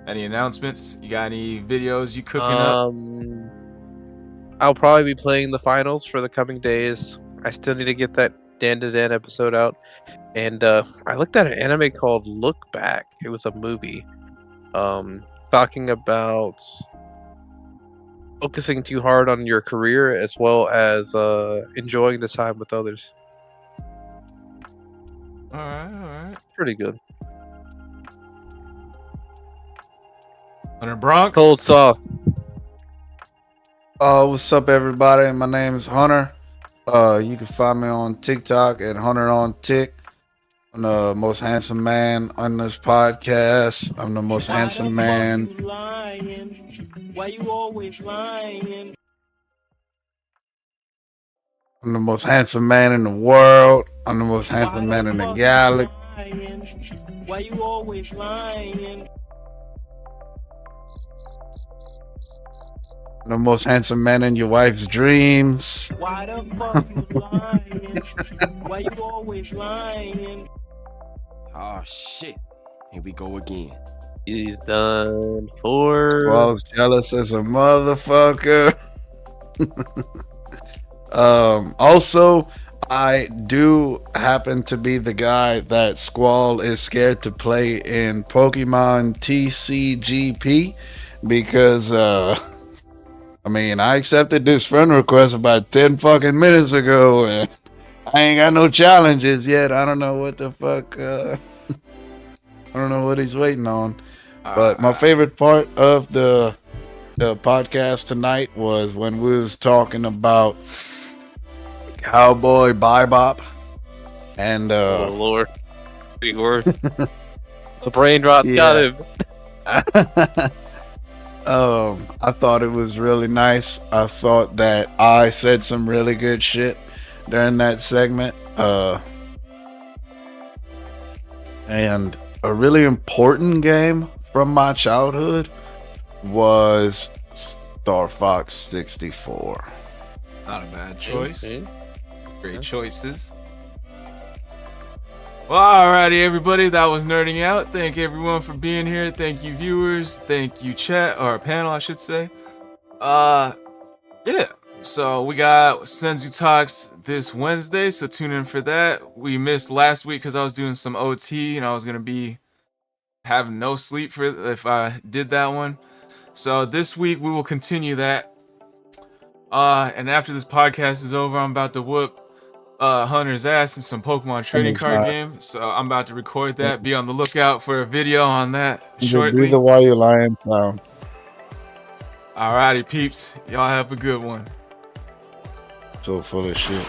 Any announcements? You got any videos you cooking up? I'll probably be playing the finals for the coming days. I still need to get that Dan to Dan episode out. And I looked at an anime called Look Back. It was a movie talking about focusing too hard on your career as well as enjoying the time with others. All right. Pretty good. Hunter Bronx. Cold sauce. What's up, everybody? My name is Hunter. You can find me on TikTok at Hunter on Tick. I'm the most handsome man on this podcast. I'm the most handsome man. Why you always lying? I'm the most handsome man in the world. I'm the most handsome man in the galaxy. Why you always lying? I'm the most handsome man in your wife's dreams. Why the fuck you lying? Why you always lying? Oh shit. Here we go again. He's done for. Squall's jealous as a motherfucker. Also, I do happen to be the guy that Squall is scared to play in Pokemon TCGP because, I mean, I accepted this friend request about 10 fucking minutes ago and I ain't got no challenges yet. I don't know what the fuck, I don't know what he's waiting on. But my favorite part of the podcast tonight was when we was talking about Cowboy Bebop and Oh Lord, big word. The brain drop got him. I thought it was really nice. I thought that I said some really good shit during that segment. And a really important game from my childhood was Star Fox 64. Not a bad choice. Okay. Great choices. Well, alrighty, everybody. That was Nerding Out. Thank everyone for being here. Thank you, viewers. Thank you, chat, or panel, I should say. Yeah. So we got Senzu Talks this Wednesday, so tune in for that. We missed last week because I was doing some OT and I was gonna be having no sleep for if I did that one. So this week we will continue that. And after this podcast is over, I'm about to whoop Hunter's ass in some Pokemon trading card game. So I'm about to record that. Be on the lookout for a video on that shortly. Do the Why You Lying sound. Alrighty, peeps. Y'all have a good one. So full of shit.